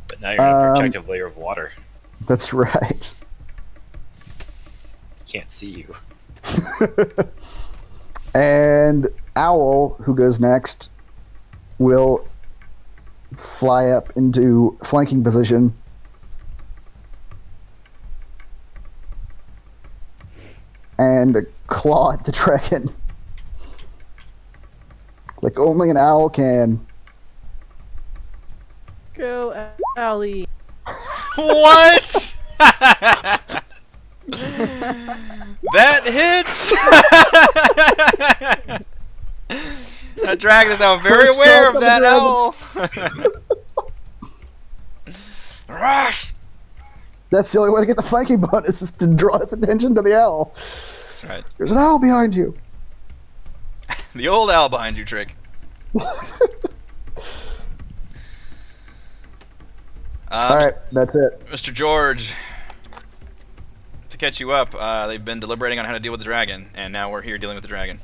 But now you're in a protective layer of water. That's right. Can't see you. And Owl, who goes next, will fly up into flanking position. And claw at the dragon. Like only an owl can. Go, Allie. What? That hits. That dragon is now very First aware strike of of that the owl. Rush. That's the only way to get the flanking bonus is to draw its attention to the owl. That's right. There's an owl behind you. The old owl behind you trick. Alright, that's it. Mr. George, to catch you up, they've been deliberating on how to deal with the dragon, and now we're here dealing with the dragon.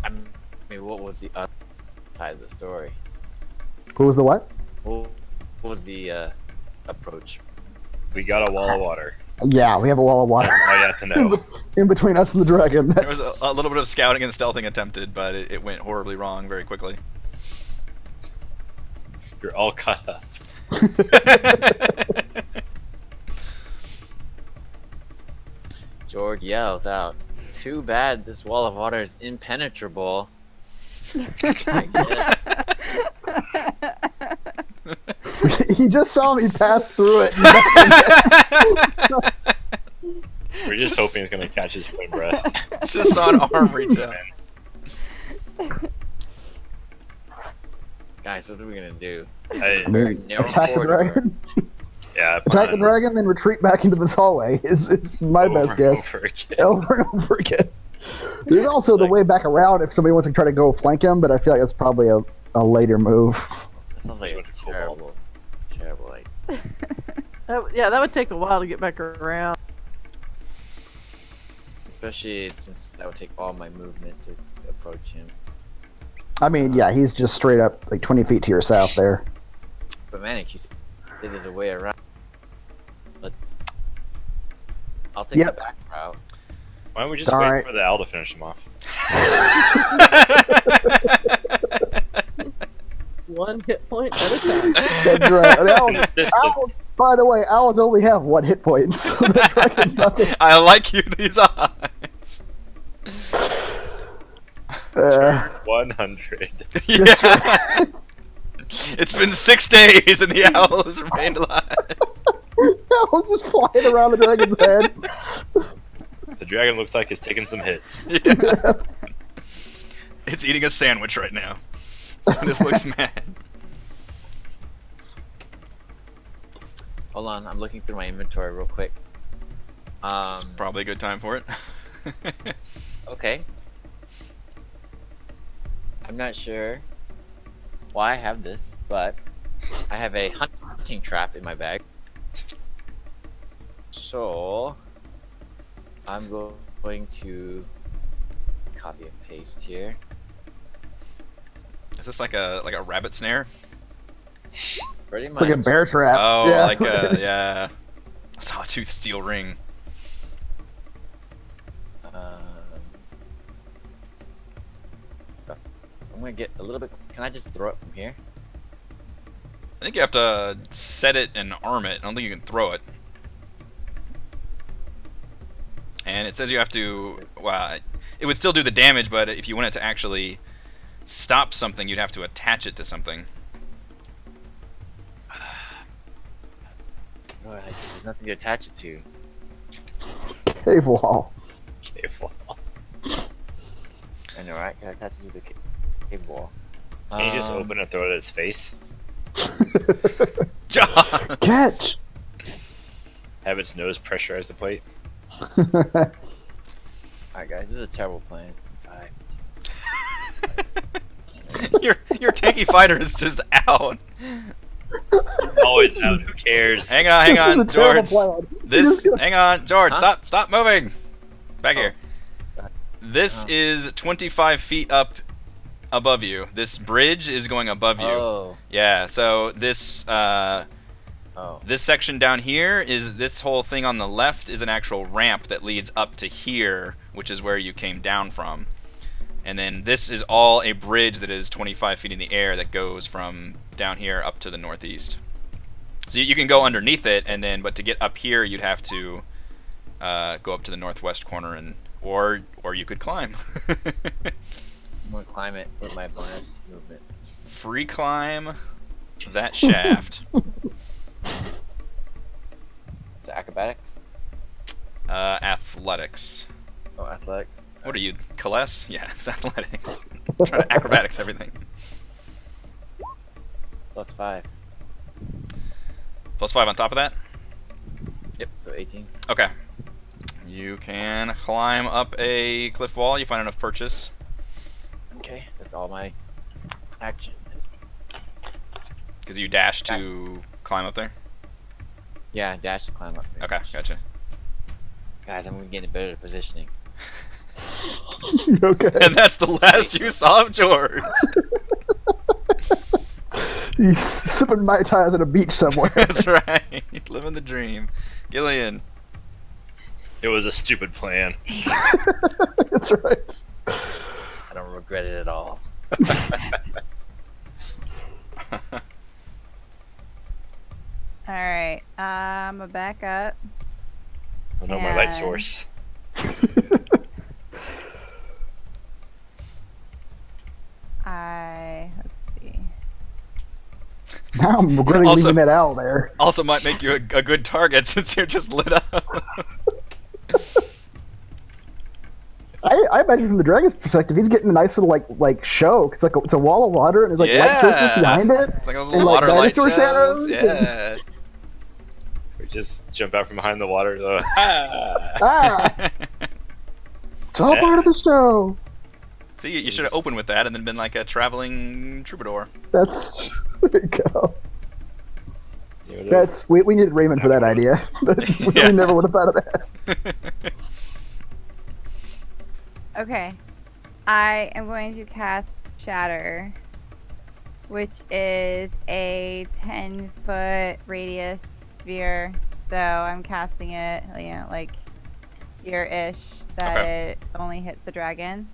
I mean, what was the other side of the story? Who was the what? What was the approach? We got a wall of water. Yeah, we have a wall of water That's all you have to know. in between us and the dragon. There was a little bit of scouting and stealthing attempted, but it went horribly wrong very quickly. You're all caught up. George yells out, "Too bad this wall of water is impenetrable." I guess. He just saw me pass through it. We're just hoping it's gonna catch his twin breath. Just saw an arm reach out. Guys, what are we gonna do? This Hey. is a very narrow Attack the corridor. dragon. Yeah, Attack the dragon, then retreat back into this hallway. Is my best guess. Over and over again. There's also the way back around if somebody wants to try to go flank him, but I feel like that's probably a later move. That sounds like a Went to terrible, terrible idea. Yeah, that would take a while to get back around. Especially since that would take all my movement to approach him. I mean, yeah, he's just straight up like 20 feet to your south there. But Manic, you said there's a way around. I'll take Yep. the back route. Why don't we just All wait right. for the owl to finish him off? One hit point at a time. That's right. The owl's, This- owl's, By the way, owls only have 1 hit point, so the dragon's not gonna- I like you these odds. Uh, 100. that's Yeah. right. It's been 6 days and the owl has remained alive. Owl's just flying around the dragon's head. The dragon looks like it's taking some hits. Yeah. It's eating a sandwich right now. And it looks mad. Hold on, I'm looking through my inventory real quick. It's probably a good time for it. Okay. I'm not sure why I have this, but I have a hunting trap in my bag. So I'm going to copy and paste here. Is this like a rabbit snare? Pretty It's much. like a bear trap. Oh, yeah. like a yeah. Sawtooth steel ring. So I'm gonna get a little bit. Can I just throw it from here? I think you have to set it and arm it. I don't think you can throw it. And it says you have to. Well, it would still do the damage, but if you wanted to actually stop something, you'd have to attach it to something. No, there's nothing to attach it to. Cave wall. Cave wall. I know, right? Can I attach it to the cave wall? Can you just open and throw it at its face? John! Catch! Have its nose pressurize the plate? Alright, guys, this is a terrible plan. Your tanky fighter is just out. Always out. Who cares? Hang This on, is a terrible George. plan. This, You're just hang on, George. Huh? Stop moving. Back Oh. here. This Oh. is 25 feet up above you. This bridge is going above you. Oh. Yeah. So this Oh. this section down here is this whole thing on the left is an actual ramp that leads up to here, which is where you came down from. And then this is all a bridge that is 25 feet in the air that goes from down here up to the northeast. So you can go underneath it, and then but to get up here, you'd have to go up to the northwest corner, and or you could climb. I'm gonna climb it with my bonus movement. Free climb that shaft. It's acrobatics? Athletics. Oh, athletics. What are you, Kaless? Yeah, it's athletics. Trying to acrobatics everything. +5. +5 on top of that? Yep, so 18. Okay. You can climb up a cliff wall. You find enough purchase. Okay, that's all my action. Because you dash to climb up there? Yeah, dash to climb up. Okay, gotcha. Guys, I'm gonna get in a better positioning. Okay. And that's the last you saw of George. He's sipping Mai Tais at a beach somewhere. That's right. Living the dream. Gillian. It was a stupid plan. That's right. I don't regret it at all. Alright, I'm a back up. I know my light Yeah. source. Let's see. Now I'm regretting Also- leaving that owl there. Also might make you a good target since you're just lit up. I imagine from the dragon's perspective, he's getting a nice little like show. It's like it's a wall of water and there's like light sources behind it. It's like those And, little like, water light dinosaur shows. shadows. Yeah. We just jump out from behind the water. Ah! Ah, it's all part of the show. See, you should have opened with that and then been like a traveling troubadour. That's there you go. You know, That's we needed Raymond for that idea. Yeah. We never would have thought of that. Okay. I am going to cast Shatter, which is a 10-foot radius sphere. So I'm casting it, like here-ish, that it only hits the dragon.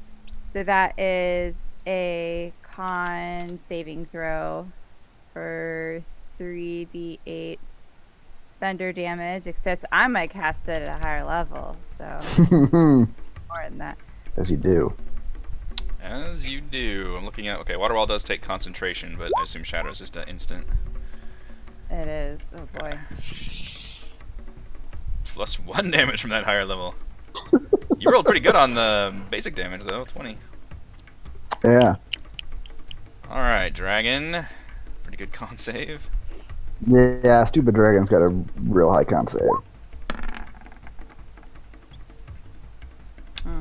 So that is a con saving throw for 3d8 thunder damage, except I might cast it at a higher level, so more than that. As you do. As you do. I'm looking at. Okay, Water Wall does take concentration, but I assume Shadow is just an instant. It is. Oh boy. Plus 1 damage from that higher level. You rolled pretty good on the basic damage, though. 20. Yeah. Alright, Dragon. Pretty good con save. Yeah, stupid dragon's got a real high con save.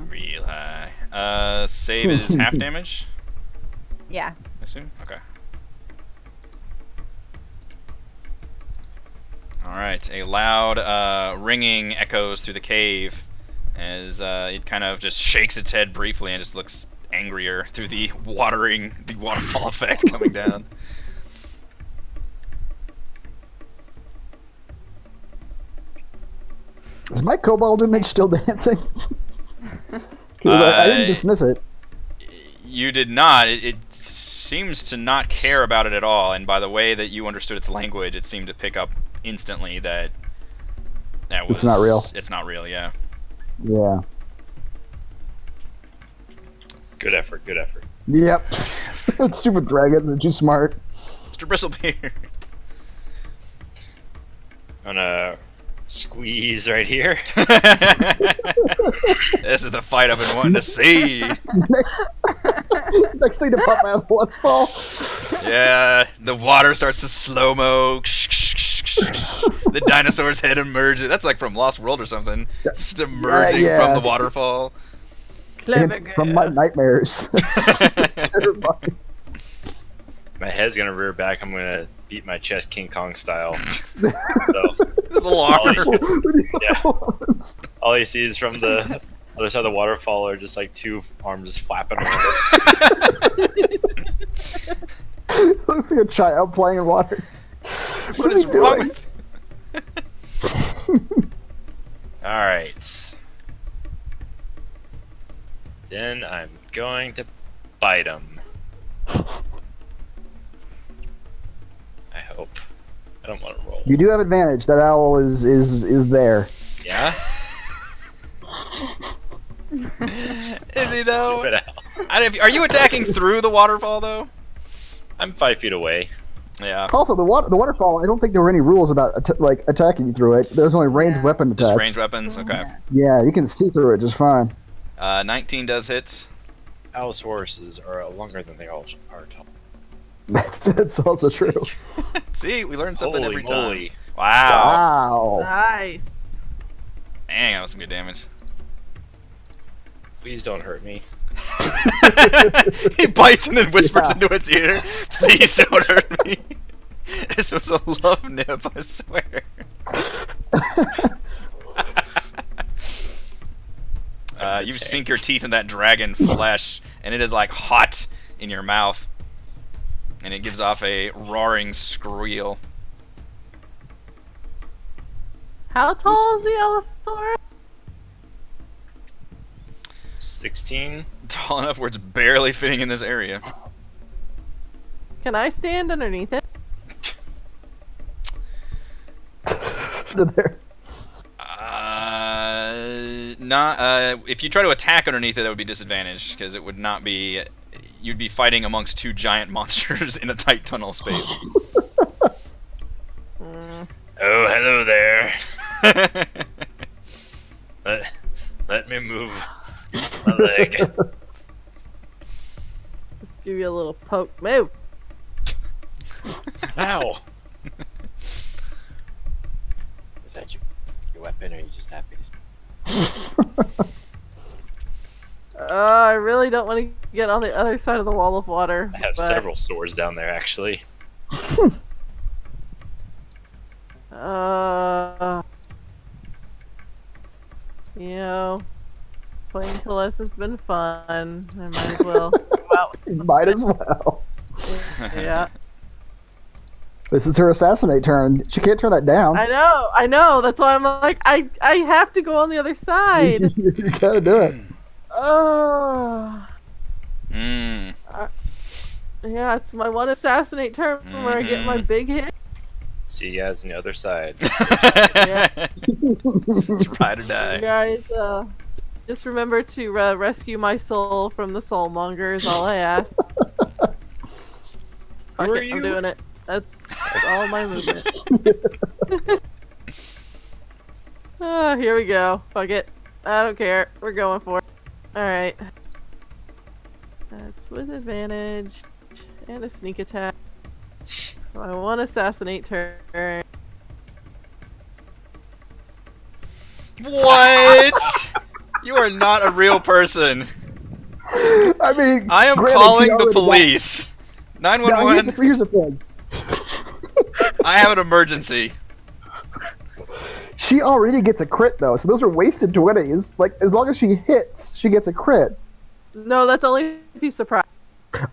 Real high. Save is half damage, Yeah. I assume? Okay. Alright, a loud ringing echoes through the cave as it kind of just shakes its head briefly and just looks angrier through the waterfall effect coming down. Is my kobold image still dancing? 'Cause I didn't dismiss it. You did not. It seems to not care about it at all, and by the way that you understood its language, it seemed to pick up instantly that was... It's not real. It's not real, yeah. Yeah. Good effort. Good effort. Yep. Stupid dragon, they're too smart. Mr. Bristlebeard. I'm gonna squeeze right here. This is the fight I've been wanting to see. Next thing to pop out of the waterfall. Yeah, the water starts to slow-mo. The dinosaur's head emerges. That's like from Lost World or something. Just emerging Yeah. from the waterfall. Clever And from my nightmares. Terrifying. My head's gonna rear back. I'm gonna beat my chest King Kong style. So, His little arms. yeah. All you see is from the other side of the waterfall are just like two arms just flapping around. Looks like a child playing in water. What is he wrong doing? with... Alright. Then I'm going to bite him. I hope. I don't want to roll. You do have advantage. That owl is there. Yeah? Is he though? Stupid owl. Are you attacking through the waterfall though? I'm 5 feet away. Yeah. Also, the waterfall. I don't think there were any rules about attacking you through it. There's only ranged weapon attacks. Just ranged weapons? Okay. Yeah, you can see through it just fine. 19 does hit. Allosauruses are longer than they all are tall. That's also true. See, we learn something Holy every time. moly. Wow. Wow. Nice. Dang, that was some good damage. Please don't hurt me. He bites and then whispers Yeah. into its ear, "Please don't hurt me." This was a love nip, I swear. You sink your teeth in that dragon flesh, and it is like hot in your mouth, and it gives off a roaring squeal. How tall is the Allosaurus? 16? Tall enough where it's barely fitting in this area. Can I stand underneath it? There. If you try to attack underneath it, that would be disadvantaged because it would not be. You'd be fighting amongst two giant monsters in a tight tunnel space. Oh, hello there. Let me move my leg. Just give you a little poke. Move. Ow. Is that your weapon, or are you just happy to see? I really don't want to get on the other side of the wall of water. I have but, several swords down there, actually. You know, playing Celeste has been fun. I might as well go out. Might as well. Yeah. This is her assassinate turn. She can't turn that down. I know. That's why I'm like, I have to go on the other side. You gotta do it. Oh. Mm. Yeah, it's my one assassinate turn where I get my big hit. See you guys on the other side. It's ride or You die. guys, just remember to rescue my soul from the soulmonger is all I ask. Fuck Who are it, I'm you? doing it. That's all my movement. Here we go. Fuck it. I don't care. We're going for it. Alright. That's with advantage. And a sneak attack. I want assassinate turn. What? You are not a real person. I mean, I am granted, calling she the already got- police. Now, 911. here's the thing. I have an emergency. She already gets a crit though, so those are wasted 20s. Like, as long as she hits, she gets a crit. No, that's only if he's surprised.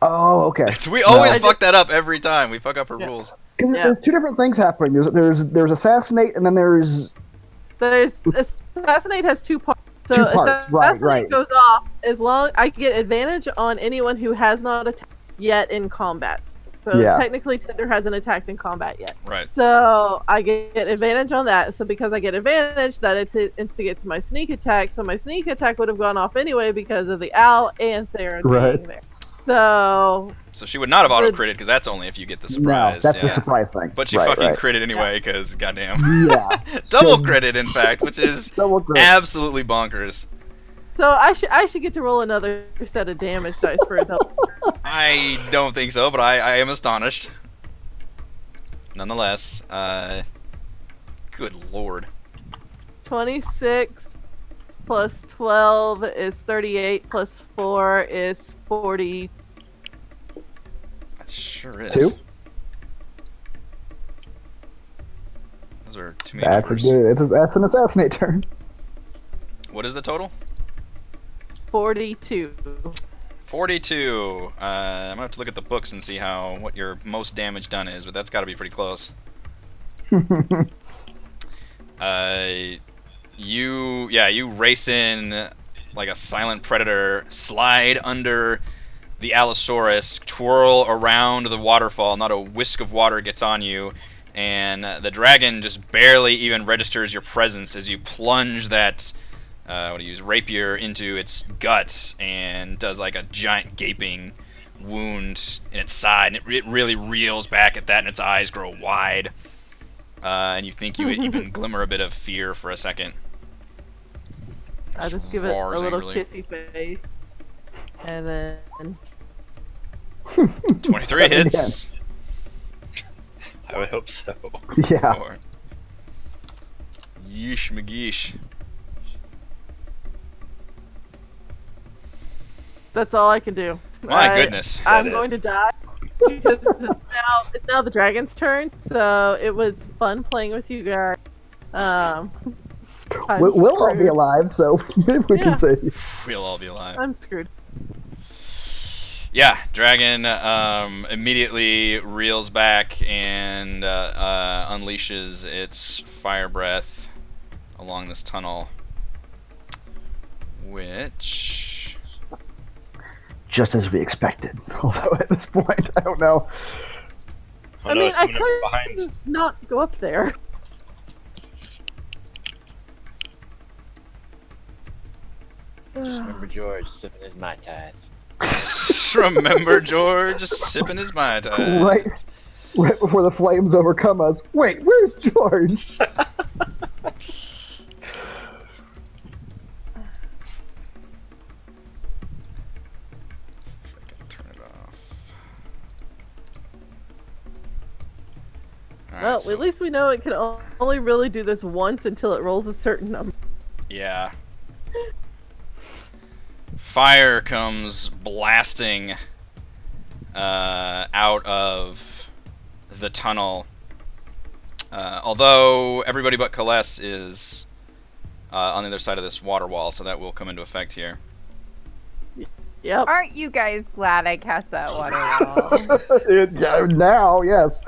Oh, okay. We always No. fuck that up every time. We fuck up her Yeah. rules. Because Yeah. there's two different things happening. There's assassinate, and then there's There's assassinate has two parts. So Two parts, right, assassinate right. goes off as long I get advantage on anyone who has not attacked yet in combat. So Yeah. technically Tinder hasn't attacked in combat yet. Right. So I get advantage on that. So because I get advantage, that instigates my sneak attack. So my sneak attack would have gone off anyway because of the owl and Theron Right. being there. So So she would not have auto The- critted because that's only if you get the no, surprise. that's yeah. the surprise thing. But she right, fucking right. critted anyway because goddamn. Yeah, Double critted, in fact, which is double crit. absolutely bonkers. so I should get to roll another set of damage dice for a double. I don't think so, but I am astonished. Nonetheless, good lord. 26 plus 12 is 38 plus 4 is 40. That sure is. 2? Those are too many That's a numbers. good. That's an assassinate turn. What is the total? 42. 42. I'm gonna have to look at the books and see what your most damage done is, but that's got to be pretty close. You race in like a silent predator, slide under the Allosaurus, twirl around the waterfall. Not a whisk of water gets on you, and the dragon just barely even registers your presence as you plunge that. What do you use? Rapier into its gut and does like a giant gaping wound in its side, and it really reels back at that, and its eyes grow wide. And you think you even glimmer a bit of fear for a second. I just give it a roars little angrily. kissy face. And then 23 hits. I would hope so. Yeah. Four. Yeesh McGeesh. that's all I can do. My goodness. I'm That going to die because it's now the dragon's turn. So it was fun playing with you guys. I'm We'll all be screwed. alive, so we Yeah. can say. We'll all be alive. I'm screwed. Yeah, dragon immediately reels back and unleashes its fire breath along this tunnel, which Just as we expected. Although at this point, I don't know. Oh, I no, mean, it's I coming up could behind. not go up there. Just remember George sipping his Mai Tais. remember George sipping his Mai Tai. Right before the flames overcome us. Wait, where's George? See if I can turn it off. Alright, Well, so- at least we know it can only really do this once until it rolls a certain number. Yeah. Fire comes blasting out of the tunnel. Although everybody but Kaless is on the other side of this water wall, so that will come into effect here. Yep. Aren't you guys glad I cast that water wall? Yeah, now, yes.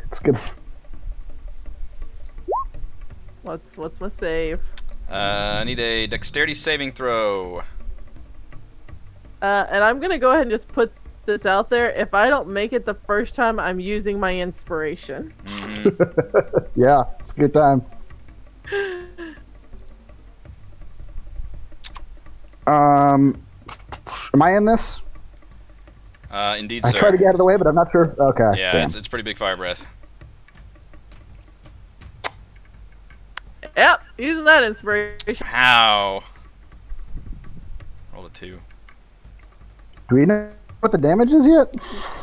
It's good. What's my save? I need a dexterity saving throw. And I'm gonna go ahead and just put this out there. If I don't make it the first time, I'm using my inspiration. Yeah, it's a good time. Am I in this? Indeed, I sir. tried to get out of the way, but I'm not sure. Okay. Yeah, damn. it's pretty big fire breath. Yep, using that inspiration. How? Rolled a 2. Do we know what the damage is yet?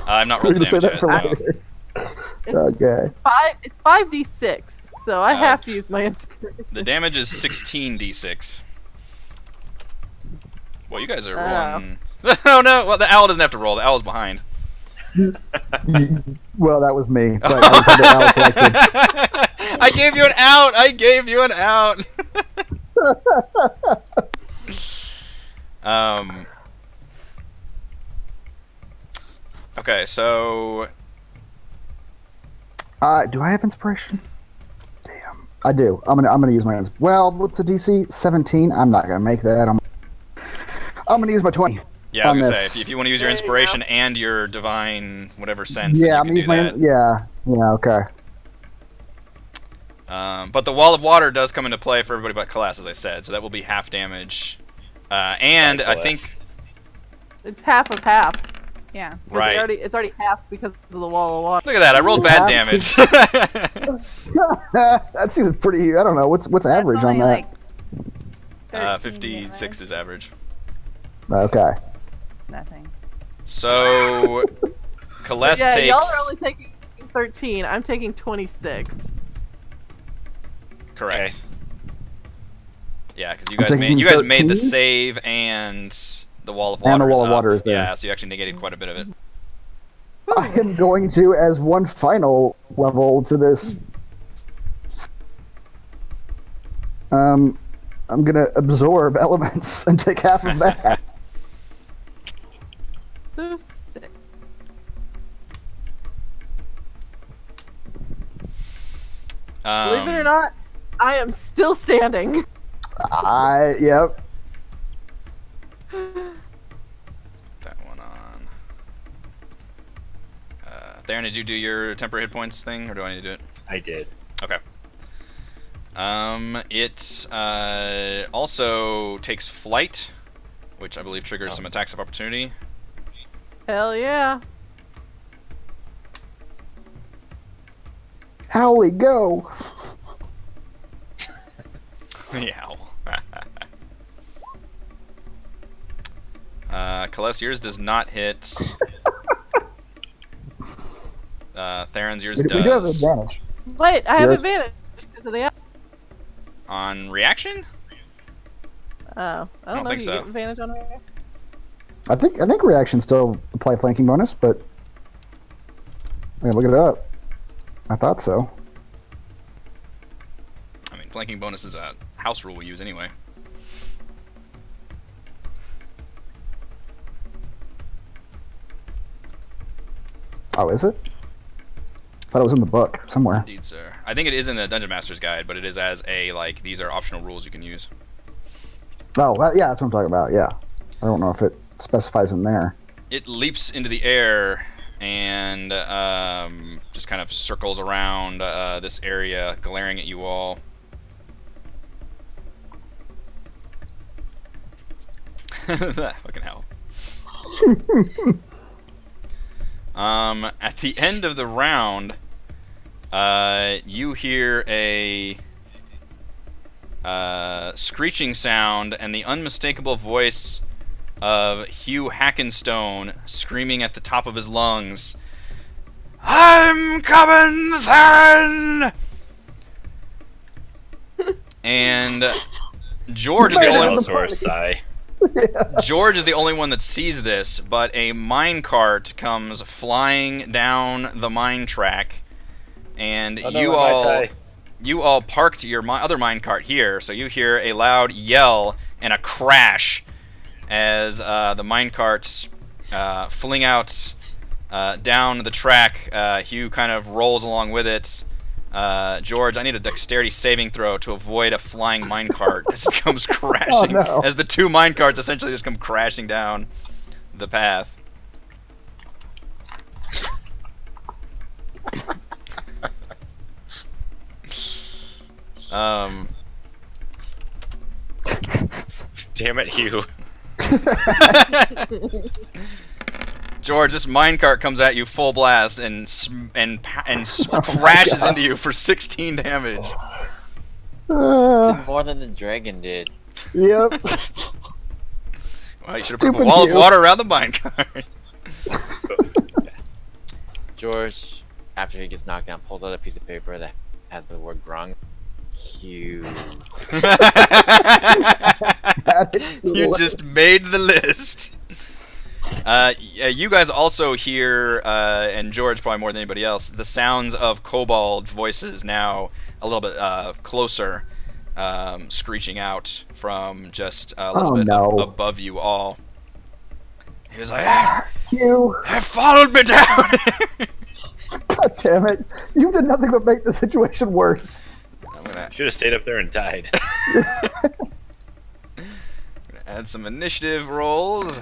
I've not We're rolled the gonna say damage that yet. for No. later. Okay. It's 5d6, so I have to use my inspiration. The damage is 16d6. Well, you guys are Oh. rolling. Oh no! Well, the owl doesn't have to roll. The owl's behind. Well, that was me, but I was under owl selected. I gave you an out. I gave you an out. Okay, so Do I have inspiration? Damn, I do. I'm gonna use my well. What's the DC? 17. I'm not gonna make that. I'm gonna use my 20. yeah, I was on gonna this. say if you want to use your There you inspiration and your divine whatever sense, Yeah, then I'm you gonna can use do my that. yeah. Okay. But the wall of water does come into play for everybody but Kalas, as I said, so that will be half damage. And I think It's half of half. Yeah. 'Cause right. It's already half because of the wall of water. Look at that! I rolled bad damage. That seems pretty. I don't know. What's That's average on only that? like 56 is average. Okay. nothing. So Kalas Yeah, takes y'all are only taking 13. I'm taking 26. correct. Yeah, because I'm taking you guys made the 13? save and the wall of water. And the wall is of up. water is there. Yeah, so you actually negated quite a bit of it. I am going to, as one final level to this. I'm gonna absorb elements and take half of that. So sick. Believe it or not, I am still standing. Yep. That one on. Theron, did you do your temporary hit points thing, or do I need to do it? I did. Okay. It also takes flight, which I believe triggers some attacks of opportunity. Hell yeah. Howley, go! Yeah. Kalas, yours does not hit. Theron's yours We do have does. advantage. Wait, I have Yours? advantage because of the. On reaction? Oh, I don't don't know. think You so. get advantage on reaction. I think reactions still apply flanking bonus, but I look it up. I thought so. I mean, flanking bonus is a house rule we use anyway. Oh, is it? Thought it was in the book somewhere. Indeed, sir. I think it is in the Dungeon Master's Guide, but it is as a, like, these are optional rules you can use. Oh, yeah, that's what I'm talking about. Yeah, I don't know if it specifies in there. It leaps into the air and just kind of circles around this area, glaring at you all. Fucking hell. At the end of the round, you hear a screeching sound and the unmistakable voice of Hugh Hackenstone screaming at the top of his lungs, "I'm coming, Theron!" And George is the only Allosaurus sigh. George is the only one that sees this, but a minecart comes flying down the mine track, and Oh, no, you my all tie. you all parked your other minecart here, so you hear a loud yell and a crash as the minecarts fling out down the track. Hugh kind of rolls along with it. George, I need a dexterity saving throw to avoid a flying minecart as it comes crashing. Oh, no. As the two minecarts essentially just come crashing down the path. Damn it, Hugh. George, this minecart comes at you full blast and crashes into you for 16 damage. Did more than the dragon did. Yep. Well, you should have put a Stupid wall of you. water around the minecart. George, after he gets knocked down, pulls out a piece of paper that has the word grung. Hugh. You just made the list. Yeah, you guys also hear, and George probably more than anybody else, the sounds of kobold voices now a little bit closer, screeching out from just a little bit above you all. He was like, You. have followed me down! God damn it! You did nothing but make the situation worse. I'm gonna Should have stayed up there and died. add some initiative rolls.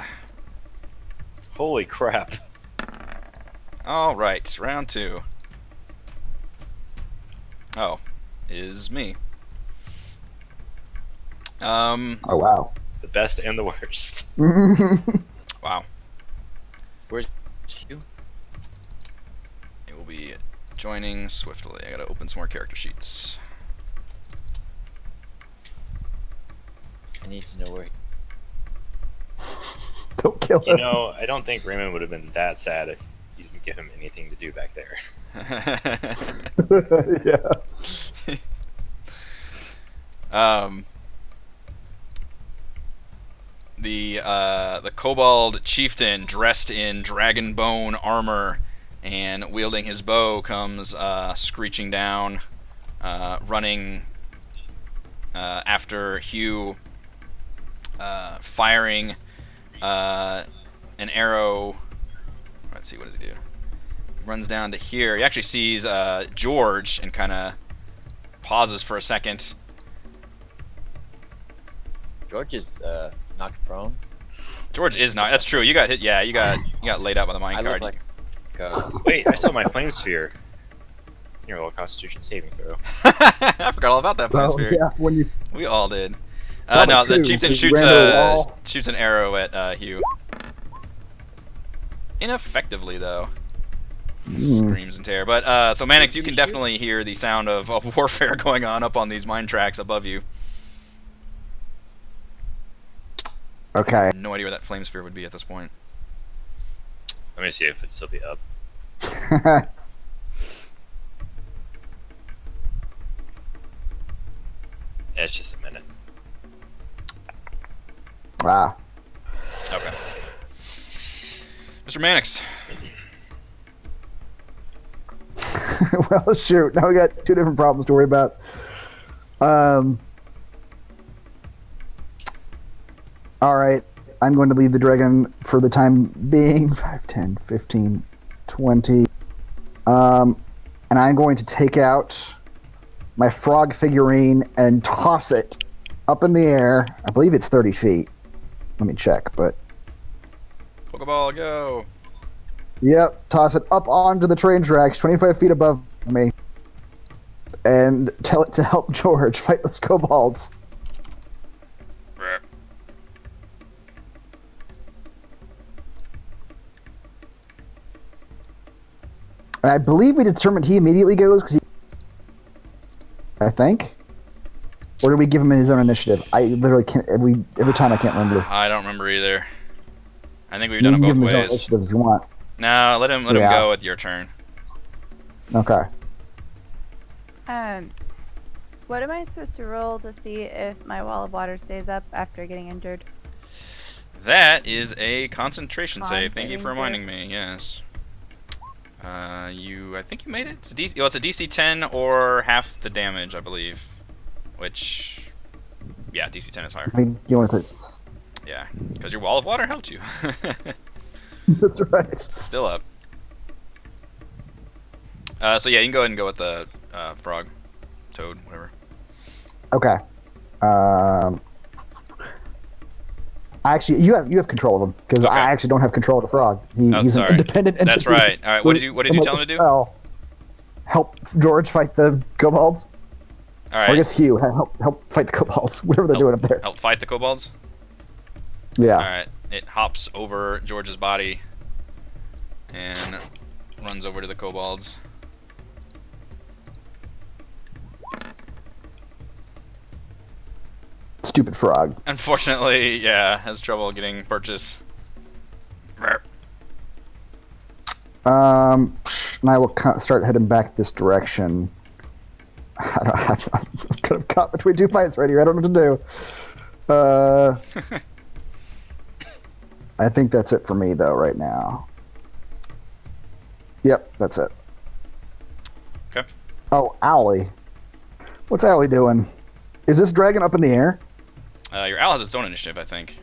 Holy crap. Alright, round 2. Oh, is me. Oh wow. The best and the worst. Wow. Where's Hugh? It will be joining swiftly. I gotta open some more character sheets. I need to know where. Don't kill You him. know, I don't think Raymond would have been that sad if you didn't give him anything to do back there. Yeah. The kobold chieftain, dressed in dragon bone armor and wielding his bow, comes screeching down, running after Hugh, firing an arrow. Let's see, what does he do? He runs down to here. He actually sees George and kind of pauses for a second. George is knocked prone. George is not. That's true. You got hit. Yeah, you got laid out by the I look minecart. like Wait, I saw my flame sphere. Your little Constitution saving throw. I forgot all about that flame Oh, spirit. yeah. When you We all did. Probably No, the two, chieftain 'cause you shoots ran to the wall. shoots an arrow at Hugh. Ineffectively, though. Screams in terror. But so Mannix, you can definitely hear the sound of warfare going on up on these mine tracks above you. okay. No idea where that flame sphere would be at this point. Let me see if it'll still be up. Yeah, it's just a minute. Wow. Okay. Mr. Mannix. Well, shoot. Now we got two different problems to worry about. All right. I'm going to leave the dragon for the time being. 5, 10, 15, 20. And I'm going to take out my frog figurine and toss it up in the air. I believe it's 30 feet. Let me check, but... Pokeball, go. Yep, toss it up onto the train tracks, 25 feet above me. And tell it to help George fight those kobolds. And I believe we determined he immediately goes, because he... I think? Or do we give him his own initiative? I literally can't... Every time I can't remember. I don't remember either. I think we've You done can it give both him his own ways. initiative if you want. No, let him Yeah. go with your turn. Okay. What am I supposed to roll to see if my wall of water stays up after getting injured? That is a concentration Con save. Thank you saving for reminding me. Yes. I think you made it. It's a DC 10 or half the damage, I believe. Which, yeah, DC 10 is higher. I think you want to... Yeah, because your wall of water helped you. That's right. Still up. So yeah, you can go ahead and go with the frog, toad, whatever. Okay. Actually, you have control of him because Okay. I actually don't have control of the frog. He's sorry. an independent entity. That's right. All right. What did you tell him to do? Well, help George fight the kobolds. All Or I right. guess Hugh, help fight the kobolds, whatever they're doing up there. Help fight the kobolds. Yeah. All right. It hops over George's body and runs over to the kobolds. Stupid frog. Unfortunately, yeah, has trouble getting purchase. And I will start heading back this direction. I'm kind of caught between two fights right here. I don't know what to do. I think that's it for me, though, right now. Yep, that's it. Okay. Oh, Owlie. What's Owlie doing? Is this dragon up in the air? Your owl has its own initiative, I think.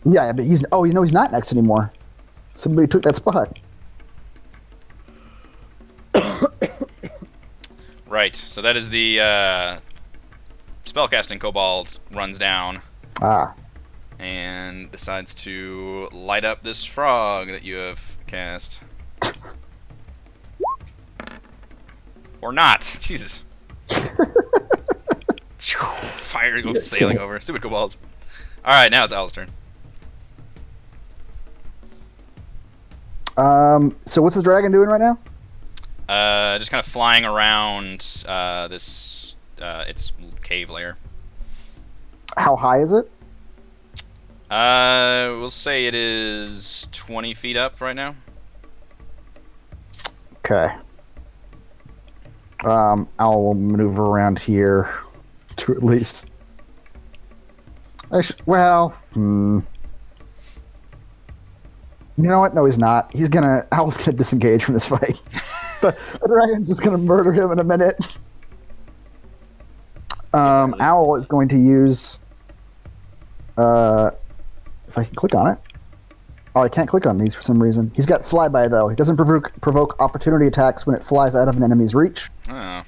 Yeah, but he's... Oh, he's not next anymore. Somebody took that spot. Right, so that is the spellcasting kobold runs down Ah. and decides to light up this frog that you have cast. Or not. Jesus. Fire goes sailing over. Stupid kobolds. Alright, now it's Owl's turn. So what's this dragon doing right now? Just kind of flying around this its cave lair. How high is it? We'll say it is 20 feet up right now. Okay. I'll maneuver around here to at least. You know what? No, he's not. Owl's gonna disengage from this fight. the dragon's just gonna murder him in a minute. Owl is going to use. If I can click on it. Oh, I can't click on these for some reason. He's got flyby though. He doesn't provoke opportunity attacks when it flies out of an enemy's reach. Oh.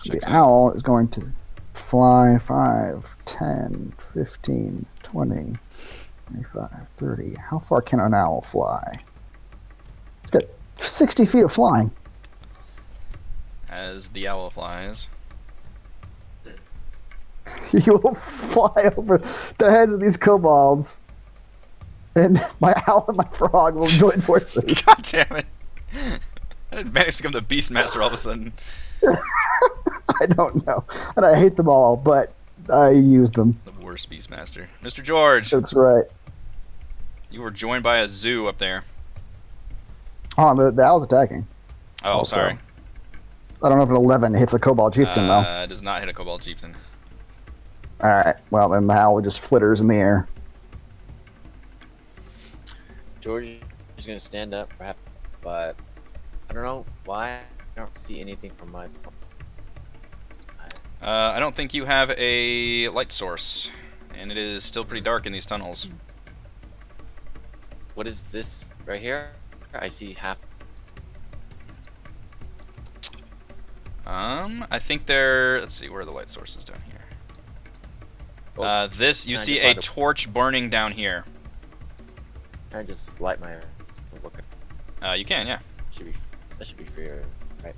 The owl is going to fly 5, 10, 15, 20, 25, 30. How far can an owl fly? It's got 60 feet of flying. As the owl flies. He will fly over the heads of these kobolds, and my owl and my frog will join forces. God damn it. I didn't manage to become the Beastmaster all of a sudden. I don't know. And I hate them all, but I use them. The worst Beastmaster. Mr. George, That's right. you were joined by a zoo up there. Oh, the owl's attacking. Oh, Also. sorry. I don't know if an 11 hits a kobold chieftain, though. It does not hit a kobold chieftain. Alright, well, then the owl just flitters in the air. George is gonna stand up, perhaps, but I don't know why I don't see anything from my. I don't think you have a light source, and it is still pretty dark in these tunnels. What is this right here? I see half. I think they're. Let's see, where are the light sources down here? Oh, This, you can I see just a light a- torch burning down here. Can I just light my? You can, yeah. Should be. That should be free, right?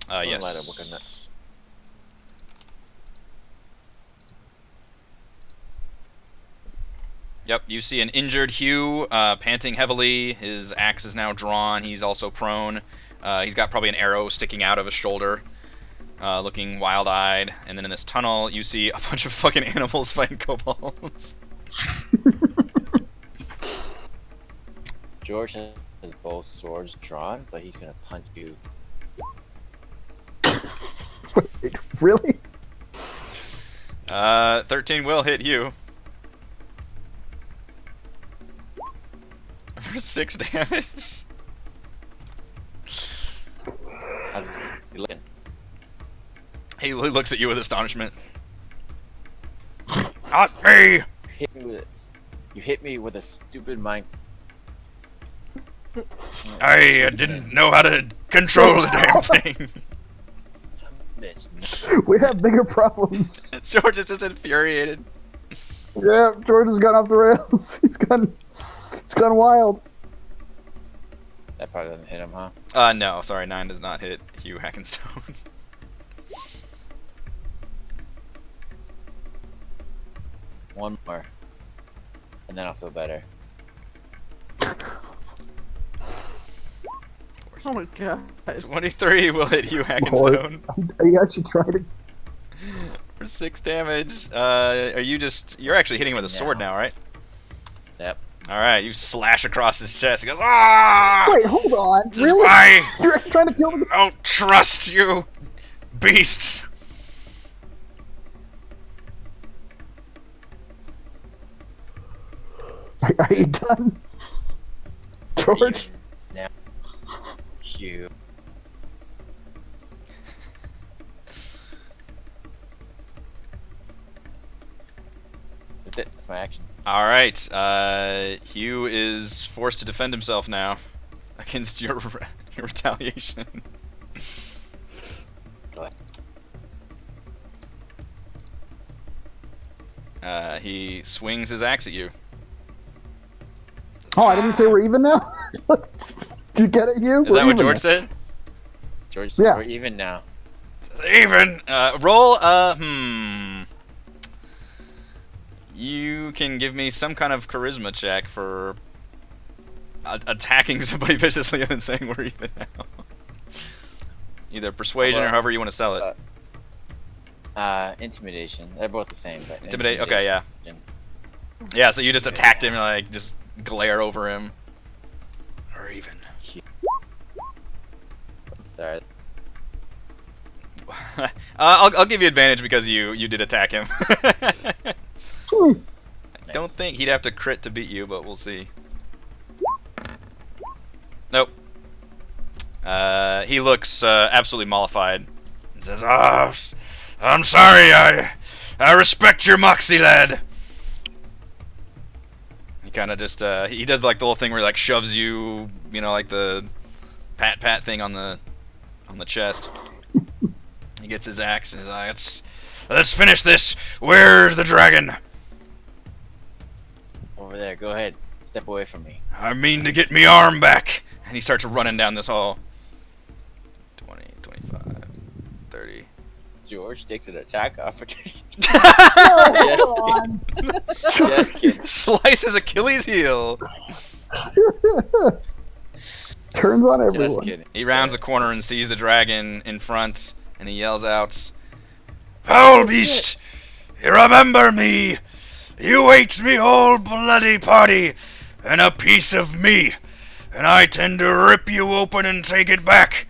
Light a Yes. wicker nut. Yep, you see an injured Hugh panting heavily. His axe is now drawn. He's also prone. He's got probably an arrow sticking out of his shoulder, looking wild-eyed. And then in this tunnel, you see a bunch of fucking animals fighting kobolds. George has both swords drawn, but he's gonna punch you. Wait, really? 13 will hit you. For 6 damage. How's he looking? He looks at you with astonishment. Not me! You hit me with a stupid mine. I didn't know how to control the damn thing. Son of a bitch. We have bigger problems. George is just infuriated. Yeah, George has gone off the rails. He's gone wild. That probably doesn't hit him, huh? No, sorry, 9 does not hit Hugh Hackenstone. One more. And then I'll feel better. Oh my god. 23 will hit Hugh Hackenstone Are you actually trying to? for 6 damage. You're actually hitting him with a sword now, right? Yep. Alright, you slash across his chest. He goes, ah! Wait, hold on. This is Really? why You're actually trying to kill him? I don't trust you, beasts! Are you done, George? Now, Hugh. That's it. That's my actions. Alright, Hugh is forced to defend himself now against your retaliation. Go ahead. He swings his axe at you. Oh, I didn't say we're even now. Did you get it, Hugh? Is that what George said? George, Yeah. we're even now. Even. Roll. You can give me some kind of charisma check for attacking somebody viciously and then saying we're even now. Either persuasion or however you want to sell it. Intimidation. They're both the same, but Intimidate. Okay, yeah. intimidation. Yeah. So you just attacked him, like just glare over him. Or even. I'm sorry. I'll give you advantage because you did attack him. I don't think he'd have to crit to beat you, but we'll see. Nope. He looks absolutely mollified and says, "Ah, I'm sorry. I respect your moxie, lad." He kind of just he does like the little thing where he like shoves you, you know, like the pat thing on the chest. He gets his axe and he's like, let's finish this. Where's the dragon? Over there. Go ahead. Step away from me. I mean to get me arm back. And he starts running down this hall. 20, 25, 30. George takes an attack opportunity. Oh, Yes, kid. Slices Achilles' heel. Turns on Just everyone. kidding. He rounds the corner and sees the dragon in front, and he yells out, "Foul beast! You remember me! You ate me whole bloody party, and a piece of me, and I tend to rip you open and take it back,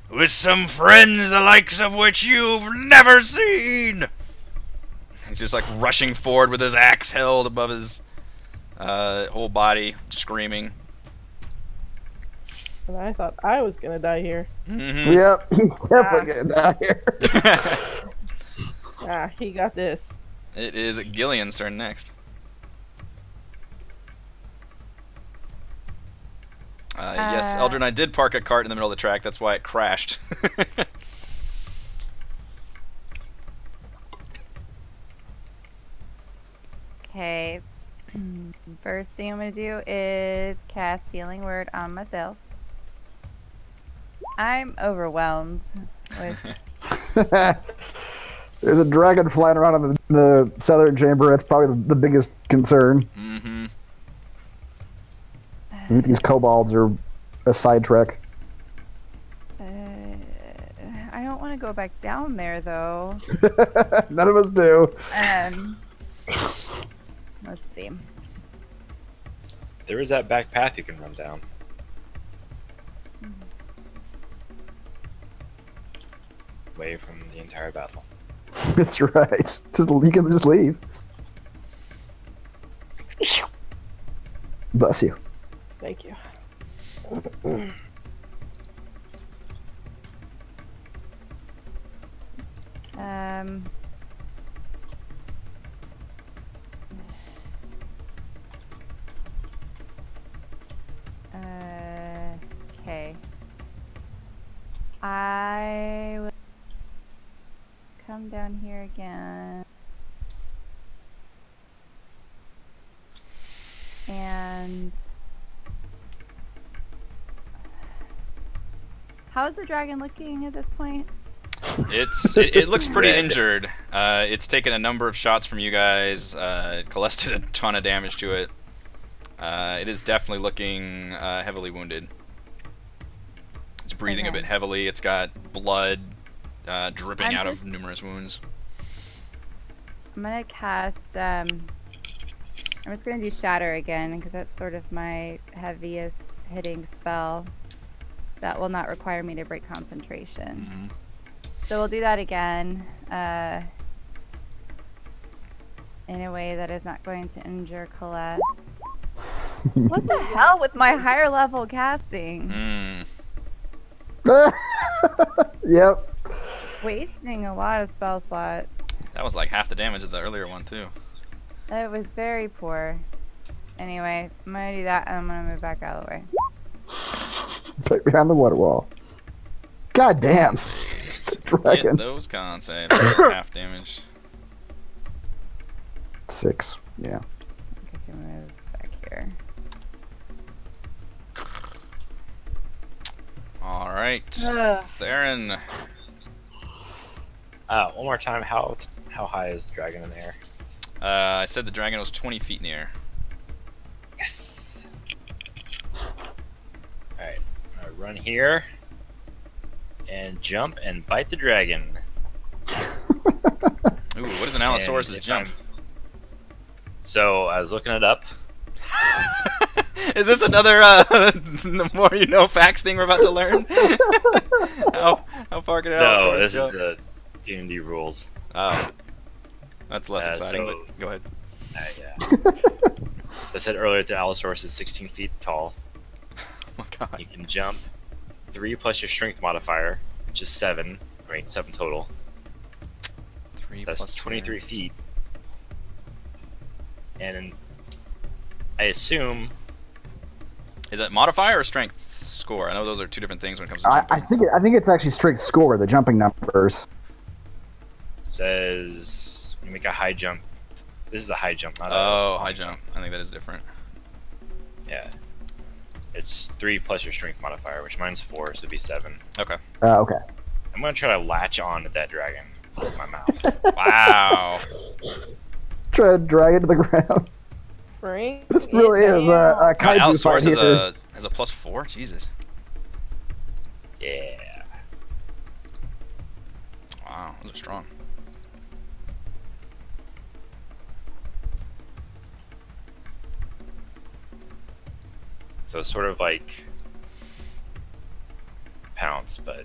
with some friends the likes of which you've never seen!" He's just like rushing forward with his axe held above his whole body, screaming. And I thought I was gonna die here. Mm-hmm. Yep, he's definitely gonna die here. Ah, he got this. It is Gillian's turn next. Yes, Eldrin, I did park a cart in the middle of the track. That's why it crashed. Okay. First thing I'm gonna do is cast Healing Word on myself. I'm overwhelmed with There's a dragon flying around in the southern chamber. That's probably the biggest concern. Mm-hmm. I think these kobolds are a sidetrack. I don't want to go back down there though. None of us do. Let's see. There is that back path you can run down. Away from the entire battle. That's right. You can just leave. Bless you. Thank you. Um. Okay. I will come down here again. And How's the dragon looking at this point? It looks pretty Red. injured. It's taken a number of shots from you guys. Celeste did a ton of damage to it. It is definitely looking heavily wounded. It's breathing a Okay. bit heavily. It's got blood dripping I'm out just- of numerous wounds. I'm gonna cast. I'm just gonna do Shatter again because that's sort of my heaviest hitting spell. That will not require me to break concentration. So we'll do that again in a way that is not going to injure Celeste. What the hell with my higher level casting? Yep. Wasting a lot of spell slots. That was like half the damage of the earlier one too. It was very poor. Anyway, I'm gonna do that and I'm gonna move back out of the way. Right behind the water wall. God damn. Get Dragon. those con saves. Half damage. 6. Yeah. I can move back here. All right, Ugh. Theron. One more time. How high is the dragon in the air? I said the dragon was 20 feet in the air. Yes. Alright, I'm gonna run here and jump and bite the dragon. Ooh, what is an Allosaurus's if jump? So I was looking it up. Is this another the more you know facts thing we're about to learn? how far can an No, Allosaurus this jump? is the D&D rules. Oh, that's less exciting. so- But go ahead. Yeah. I said earlier that the Allosaurus is 16 feet tall. Oh my god. You can jump 3 plus your strength modifier, which is 7. I mean, 7 total. 3 That's plus 23 feet. And I assume Is it modifier or strength score? I know those are two different things when it comes to jumping. I think it's actually straight score, the jumping numbers. says when you make a high jump. This is a high jump, not Oh, high jump. I think that is different. Yeah. It's 3 plus your strength modifier, which mine's 4, so it'd be 7. Okay. Okay. I'm gonna try to latch on to that dragon with my mouth. Wow. Try to drag it to the ground. Bring This it really is down. a God, kaiju Allosaurus fight here. has a +4? Jesus. Yeah. Wow, those are strong. So it's sort of like Pounce, but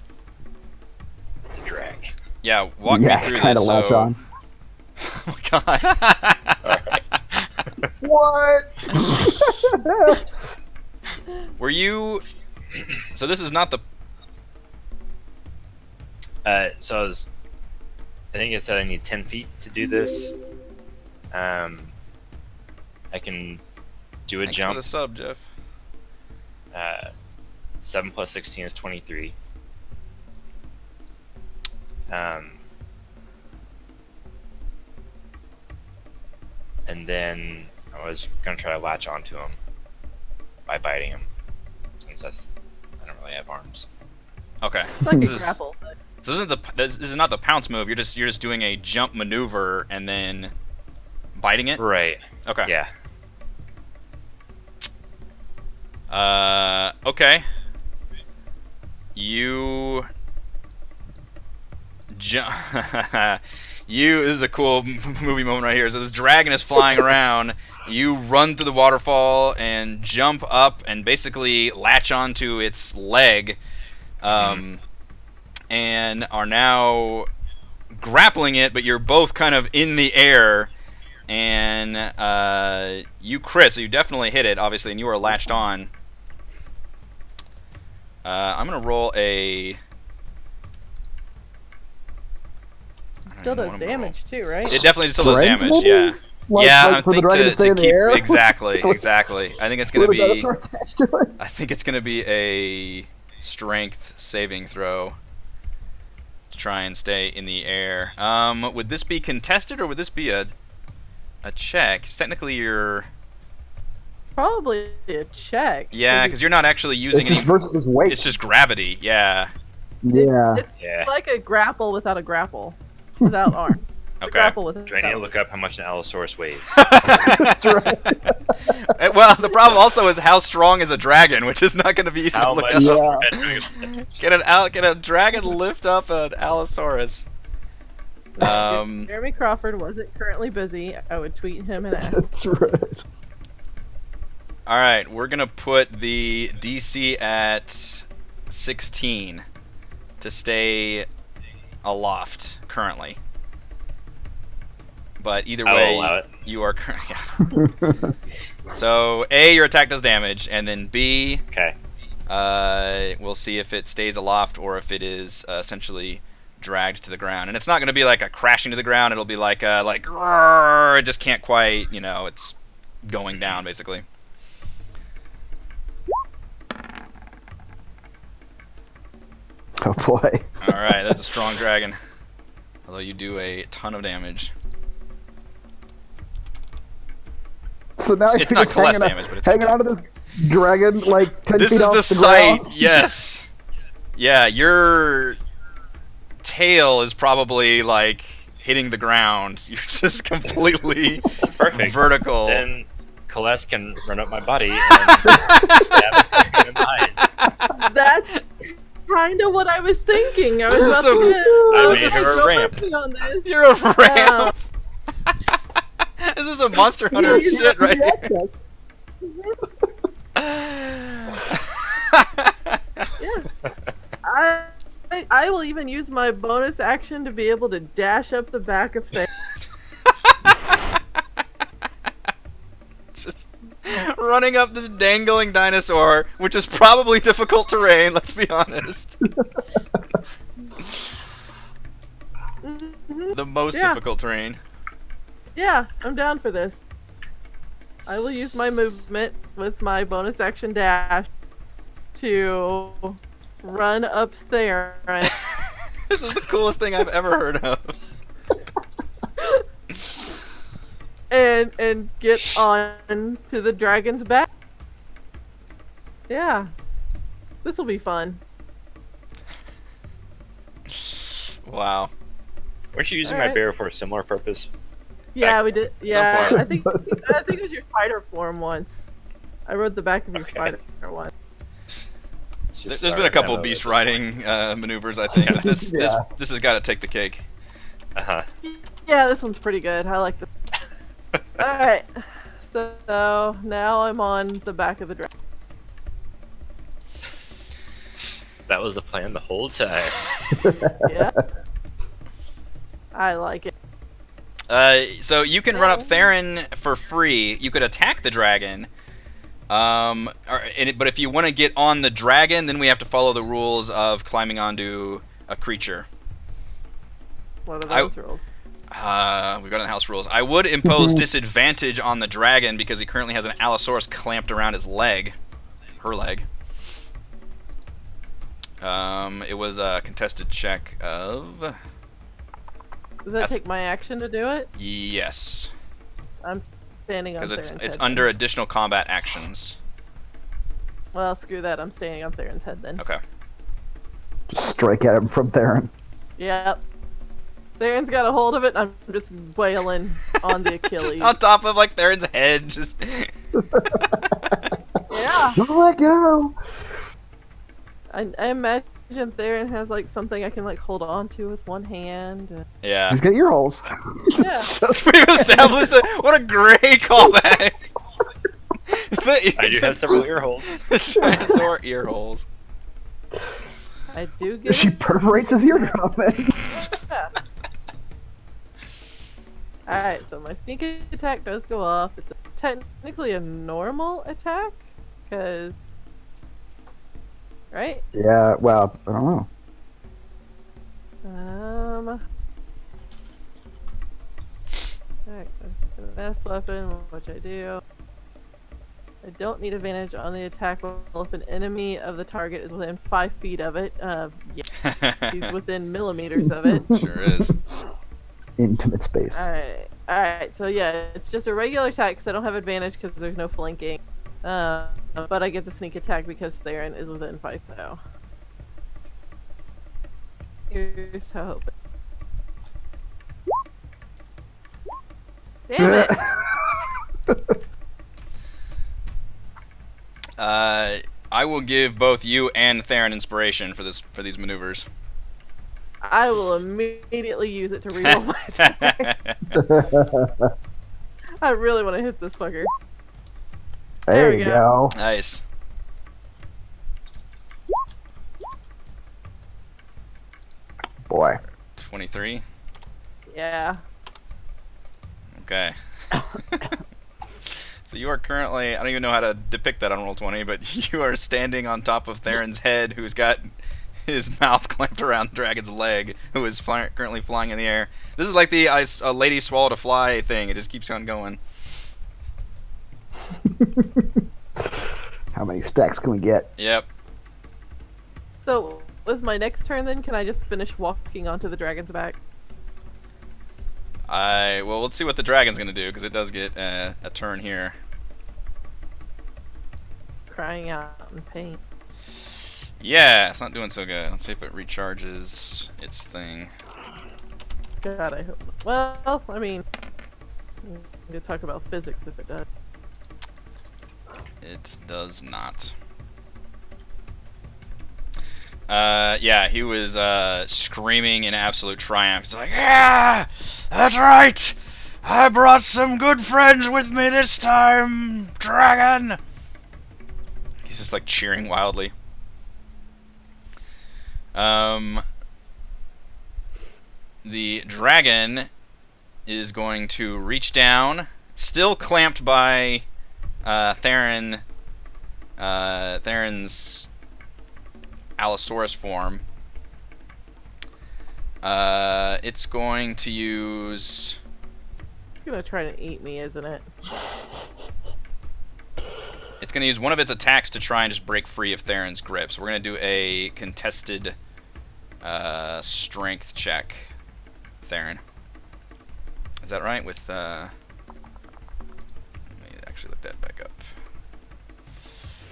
it's a drag. Yeah, walk Yeah, me through try to this. latch So, on. oh my god. Alright. What? Were you? So this is not the. So I think it said I need 10 feet to do this. I can do a Thanks for jump. the sub, Jeff. 7 plus 16 is 23. And then I was gonna try to latch onto him by biting him, since I don't really have arms. Okay. It's like This a is- grapple. So this is not the pounce move. You're just doing a jump maneuver and then biting it. Right. Okay. Yeah. Okay. You jump. This is a cool movie moment right here. So this dragon is flying around. You run through the waterfall and jump up and basically latch onto its leg, and are now grappling it. But you're both kind of in the air, and you crit. So you definitely hit it, obviously, and you are latched on. I'm gonna roll a. Still does damage too, right? It definitely still does Strength, damage, maybe? yeah. Like, Yeah, like I for the think dragon to stay in the air? exactly. I think it's gonna With a be. dinosaur attached to it? I think it's gonna be a strength saving throw to try and stay in the air. Would this be contested or would this be a check? 'Cause technically, you're Probably a check. because you're not actually using It's just any. versus his weight. It's just gravity. Yeah. Yeah. It's Yeah. like a grapple without a grapple. Without arm. A Okay. grapple with Do I need to look up how much an Allosaurus weighs? That's right. Well, the problem also is how strong is a dragon, which is not going to be easy to How look much? up. Yeah. Get a dragon lift up an Allosaurus. If Jeremy Crawford wasn't currently busy, I would tweet him and ask. That's right. All right, we're gonna put the DC at 16 to stay aloft currently. But either I will way, allow it. you are yeah. So A, your attack does damage, and then B, Okay. we'll see if it stays aloft or if it is essentially dragged to the ground. And it's not going to be like a crashing to the ground. It'll be like "Grrr," it just can't quite, it's going down basically. Oh boy. All right, that's a strong dragon. Although you do a ton of damage. So now It's you're not just less hanging, damage, but it's hanging onto this dragon like 10 This feet is off the the site. ground. Yes. Yeah, your tail is probably like hitting the ground. You're just completely Perfect. vertical. Then Celeste can run up my body and stab it in the eyes. That's kind of what I was thinking. I was This is about so- to. I This made is her a ramp. working on this. You're a ramp. This is a Monster Hunter shit right here. I will even use my bonus action to be able to dash up the back of things. Just running up this dangling dinosaur, which is probably difficult terrain, let's be honest. The most Yeah. difficult terrain. Yeah, I'm down for this. I will use my movement with my bonus action dash to run up there. This is the coolest thing I've ever heard of. and get on to the dragon's back. Yeah. This will be fun. Wow. Weren't you using my Alright. bear for a similar purpose? Yeah, we did. Yeah, point. I think it was your spider form once. I rode the back of your Okay. spider once. It's just There's been a couple demo beast that- riding maneuvers, I think, but this Yeah. this has got to take the cake. Uh-huh. Yeah, this one's pretty good. I like this. Alright. So now I'm on the back of the dragon. That was the plan the whole time. Yeah. I like it. So you can run up Theron for free. You could attack the dragon. But if you want to get on the dragon, then we have to follow the rules of climbing onto a creature. What are those rules? We've got in the house rules. I would impose disadvantage on the dragon because he currently has an Allosaurus clamped around his leg. Her leg. It was a contested check of... Does that take my action to do it? Yes. I'm standing on Because Theron's it's head under then. additional combat actions. Well, screw that. I'm standing on Theron's head then. Okay. Just strike at him from Theron. Yep. Theron's got a hold of it, and I'm just wailing on the Achilles. Just on top of like Theron's head, just Yeah. Don't let go. I imagine Theron has like something I can like hold on to with one hand. yeah. He's got ear holes. Yeah. We've established that. What a great callback. I do have several ear holes. Dinosaur ear holes. I do get She it. perforates his eardrum. Yeah. Alright, so my sneak attack does go off. It's technically a normal attack, because... Right? Yeah, well, I don't know. Alright, finesse weapon, which I do. I don't need advantage on the attack roll if an enemy of the target is within 5 feet of it. Yeah, he's within millimeters of it. Sure is. Intimate space. Alright, so yeah, it's just a regular attack because I don't have advantage because there's no flanking. But I get the sneak attack because Theron is within 5, so. Here's to hope. Damn it! I will give both you and Theron inspiration for these maneuvers. I will immediately use it to reroll my attack. I really want to hit this fucker. There we you go. go. Nice. Boy. 23. Yeah. Okay. So you are currently, I don't even know how to depict that on Roll20, but you are standing on top of Theron's head, who's got his mouth clamped around the dragon's leg, who is currently flying in the air. This is like the a lady swallowed a fly thing. It just keeps on going. How many stacks can we get? Yep. So, with my next turn then, can I just finish walking onto the dragon's back? Well, let's see what the dragon's gonna do, because it does get a turn here. Crying out in pain. Yeah, it's not doing so good. Let's see if it recharges its thing. God, I hope not. Well, I mean, we could talk about physics if it does. It does not. Yeah, he was screaming in absolute triumph. He's like, "Yeah, that's right! I brought some good friends with me this time, dragon!" He's just like cheering wildly. The dragon is going to reach down, still clamped by Theron's Allosaurus form. It's going to use... It's gonna try to eat me, isn't it? It's going to use one of its attacks to try and just break free of Theron's grip. So we're going to do a contested strength check, Theron. Is that right? With let me actually look that back up.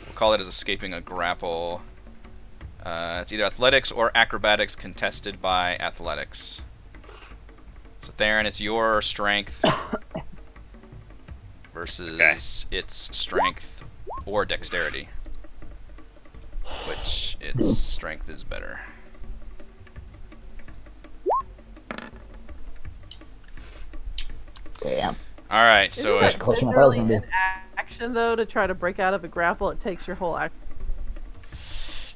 We'll call it as escaping a grapple. It's either athletics or acrobatics contested by athletics. So Theron, it's your strength versus its strength or dexterity, which its strength is better. Damn. All right, so Isn't it, that Close enough, generally I was gonna an action though to try to break out of a grapple? It takes your whole action.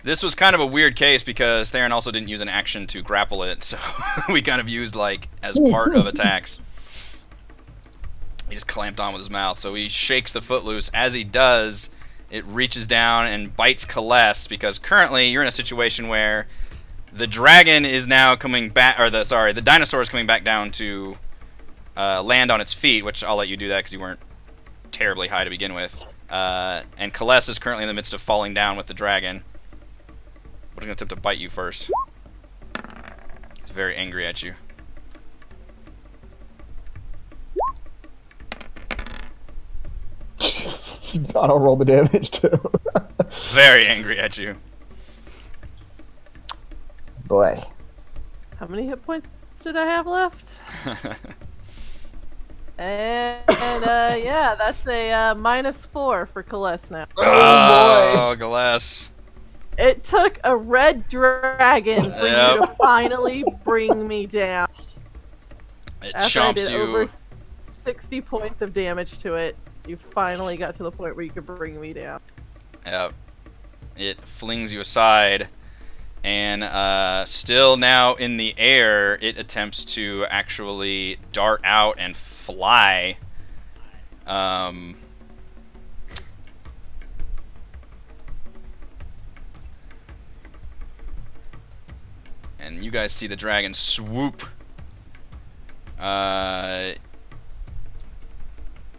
this was kind of a weird case because Theron also didn't use an action to grapple it, so we kind of used like as part of attacks. He just clamped on with his mouth, so he shakes the foot loose. As he does, it reaches down and bites Celeste, because currently you're in a situation where the dragon is now coming back, or the dinosaur is coming back down to land on its feet, which I'll let you do that because you weren't terribly high to begin with. And Celeste is currently in the midst of falling down with the dragon. But I'm going to attempt to bite you first. He's very angry at you. I'll roll the damage too. Very angry at you. Boy. How many hit points did I have left? And yeah, that's a -4 for Celeste now. Oh, Celeste. It took a red dragon for you to finally bring me down. It After I chomps did you. over 60 points of damage to it, you finally got to the point where you could bring me down. Yep. It flings you aside, and still now in the air, it attempts to actually dart out and fly. And you guys see the dragon swoop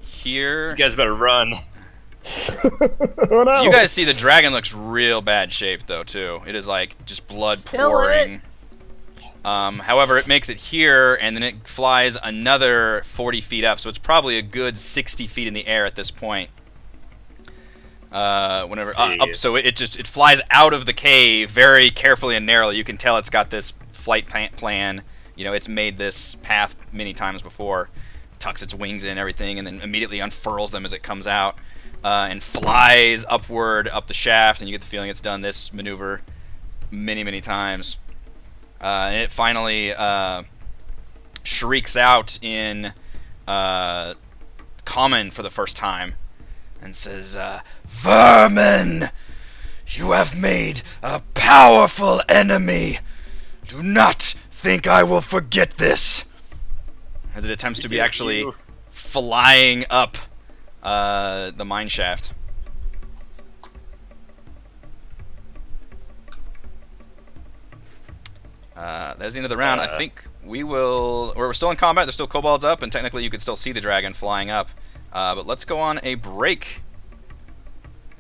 here. You guys better run. Oh no! You guys see the dragon looks real bad shape though too. It is like just blood Kill pouring. it! However, it makes it here, and then it flies another 40 feet up, so it's probably a good 60 feet in the air at this point. Whenever up, so it flies out of the cave very carefully and narrowly. You can tell it's got this flight plan. It's made this path many times before, tucks its wings in and everything, and then immediately unfurls them as it comes out, and flies upward up the shaft, and you get the feeling it's done this maneuver many, many times. And it finally shrieks out in common for the first time and says, "Vermin! You have made a powerful enemy! Do not think I will forget this!" As it attempts to be actually flying up the mine shaft. That's the end of the round. I think we're still in combat. There's still kobolds up, and technically you can still see the dragon flying up. But let's go on a break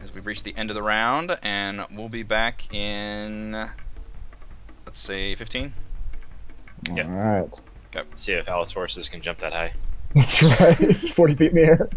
as we've reached the end of the round, and we'll be back in, let's say, 15. Yeah. All right. Okay. See if Alice horses can jump that high. That's right. 40 feet in the air.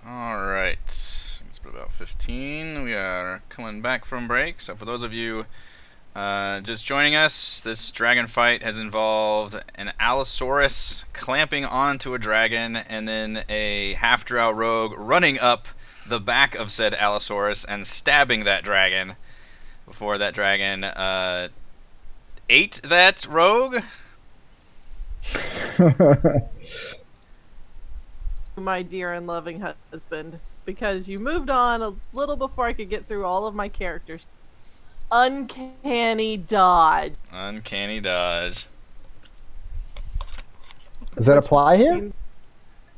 Alright, it's been about 15. We are coming back from break. So for those of you just joining us, this dragon fight has involved an Allosaurus clamping onto a dragon and then a half-drow rogue running up the back of said Allosaurus and stabbing that dragon before that dragon ate that rogue. My dear and loving husband, because you moved on a little before I could get through all of my characters. uncanny dodge. Uncanny dodge. Does that apply here?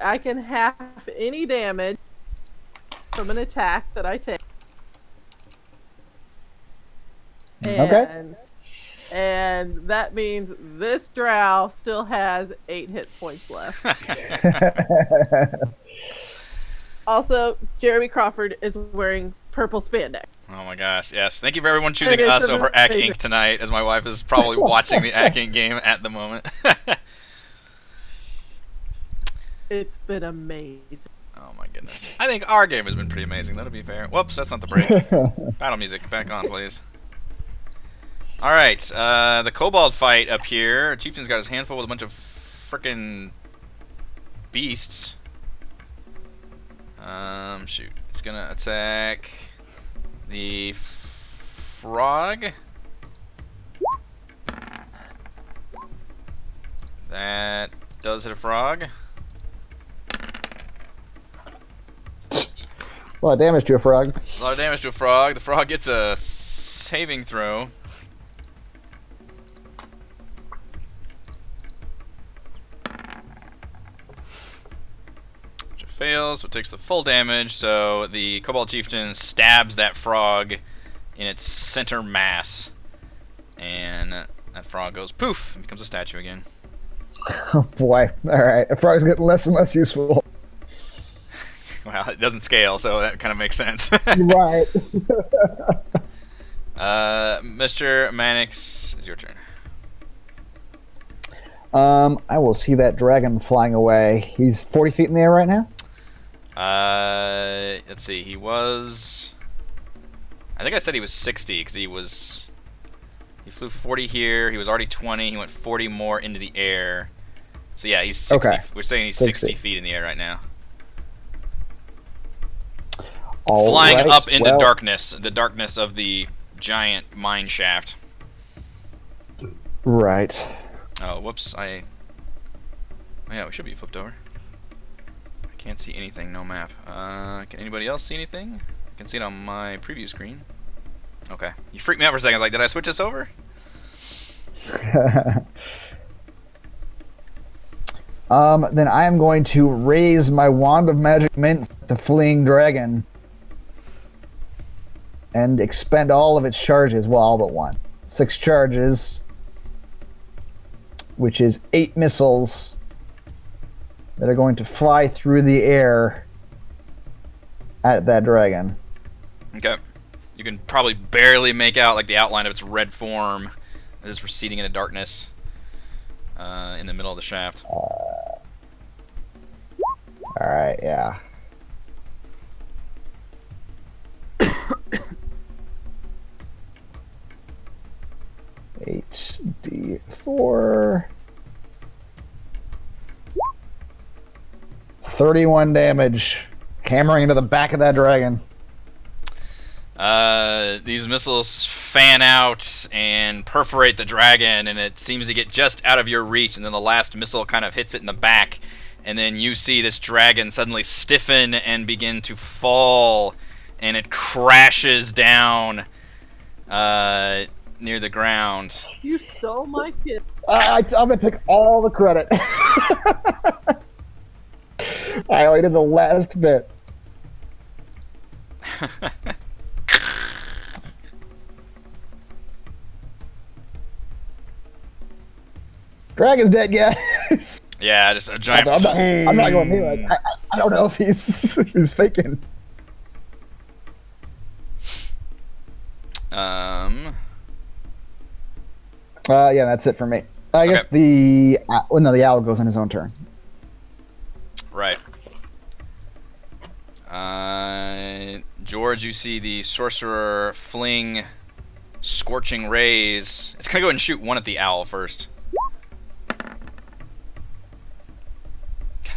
I can half any damage from an attack that I take. Okay. And that means this drow still has 8 hit points left. Also, Jeremy Crawford is wearing purple spandex. Oh my gosh, yes. Thank you for everyone choosing It's us over Ack amazing. Inc. tonight, as my wife is probably watching the Ack Inc. game at the moment. It's been amazing. Oh my goodness. I think our game has been pretty amazing, that'll be fair. Whoops, that's not the break. Battle music, back on, please. Alright, the kobold fight up here. Chieftain's got his handful with a bunch of frickin' beasts. Shoot. It's gonna attack the frog. That does hit a frog. A lot of damage to a frog. A lot of damage to a frog. The frog gets a saving throw. Which it fails, so it takes the full damage. So the Kobold Chieftain stabs that frog in its center mass. And that frog goes poof and becomes a statue again. Oh boy. Alright. A frog's getting less and less useful. Well, it doesn't scale, so that kind of makes sense. Right. Mr. Mannix, it's your turn. I will see that dragon flying away. He's 40 feet in the air right now? Let's see, he was... I think I said he was 60, because he flew 40 here, he was already 20, he went 40 more into the air. So yeah, he's 60, Okay. We're saying he's 60 feet in the air right now. All Flying right, up into well, darkness, the darkness of the giant mine shaft. Right. Oh, whoops, Oh yeah, we should be flipped over. I can't see anything, no map. Can anybody else see anything? I can see it on my preview screen. Okay. You freaked me out for a second. I was like, did I switch this over? Then I am going to raise my Wand of Magic Mints at the fleeing dragon and expend all of its charges, well, all but one. 6 charges, which is 8 missiles that are going to fly through the air at that dragon. Okay. You can probably barely make out like the outline of its red form as it's receding into darkness in the middle of the shaft. Alright, yeah. HD4. 31 damage. Hammering into the back of that dragon. These missiles fan out and perforate the dragon, and it seems to get just out of your reach, and then the last missile kind of hits it in the back, and then you see this dragon suddenly stiffen and begin to fall, and it crashes down near the ground. You stole my kid. I'm going to take all the credit. I only did the last bit. Dragon's dead, guys. Yeah, just a giant... I'm not going near it. I don't know if he's faking. Yeah, that's it for me. I guess the owl goes on his own turn. Right. George, you see the sorcerer fling scorching rays. It's gonna go ahead and shoot one at the owl first.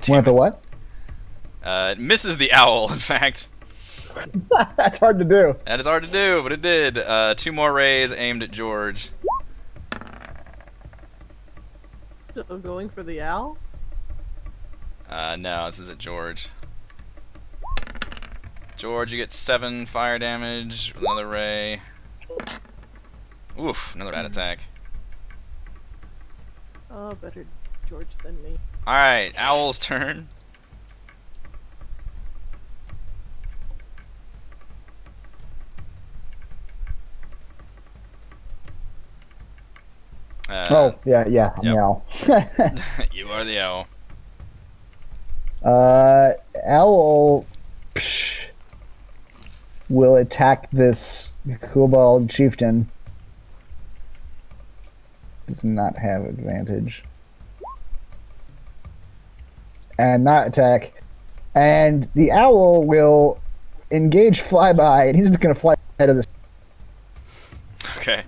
One at the what? It misses the owl, in fact. That's hard to do. That is hard to do, but it did. 2 more rays aimed at George. Still going for the owl? No, this is at George. George, you get 7 fire damage with another ray. Oof, another bad attack. Oh, better George than me. Alright, Owl's turn. Oh, yeah, yep. meow. You are the owl. Owl will attack this kobold chieftain. Does not have advantage. And not attack. And the owl will engage flyby, and he's just going to fly out of this. Okay.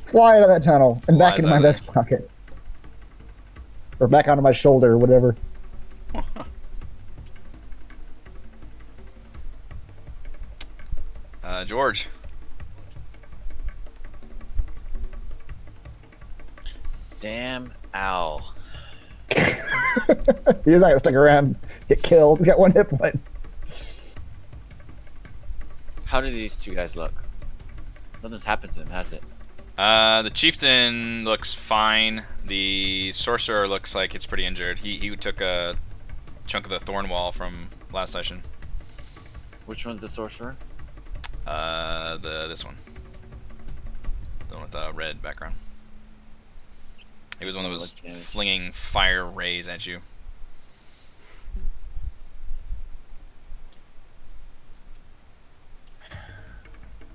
Fly out of that tunnel and back Flies into my out of vest pocket. Or back onto my shoulder, or whatever. George. Damn owl. He's not going to stick around, get killed. He's got 1 hit point. How do these two guys look? Nothing's happened to them, has it? The chieftain looks fine. The sorcerer looks like it's pretty injured. He took a chunk of the thorn wall from last session. Which one's the sorcerer? This one. The one with the red background. He was the one that was flinging fire rays at you.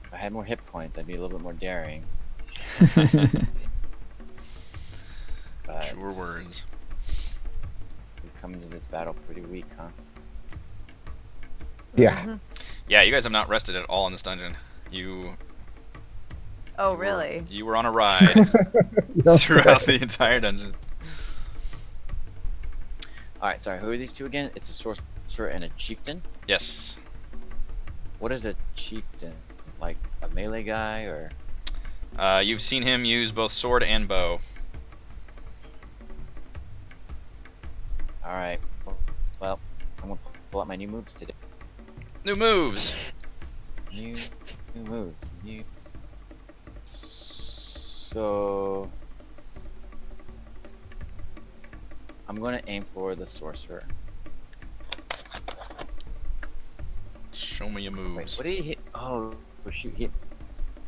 If I had more hit points, I'd be a little bit more daring. But Sure words. we come into this battle pretty weak, huh? Yeah. Yeah, you guys have not rested at all in this dungeon. Oh, really? You were on a ride throughout the entire dungeon. Alright, sorry, who are these two again? It's a sorcerer and a chieftain? Yes. What is a chieftain? Like a melee guy, or? You've seen him use both sword and bow. Alright, well, I'm gonna pull out my new moves today. New moves! New moves. So I'm gonna aim for the sorcerer. Show me your Wait, moves. what did he hit? Oh shoot, he.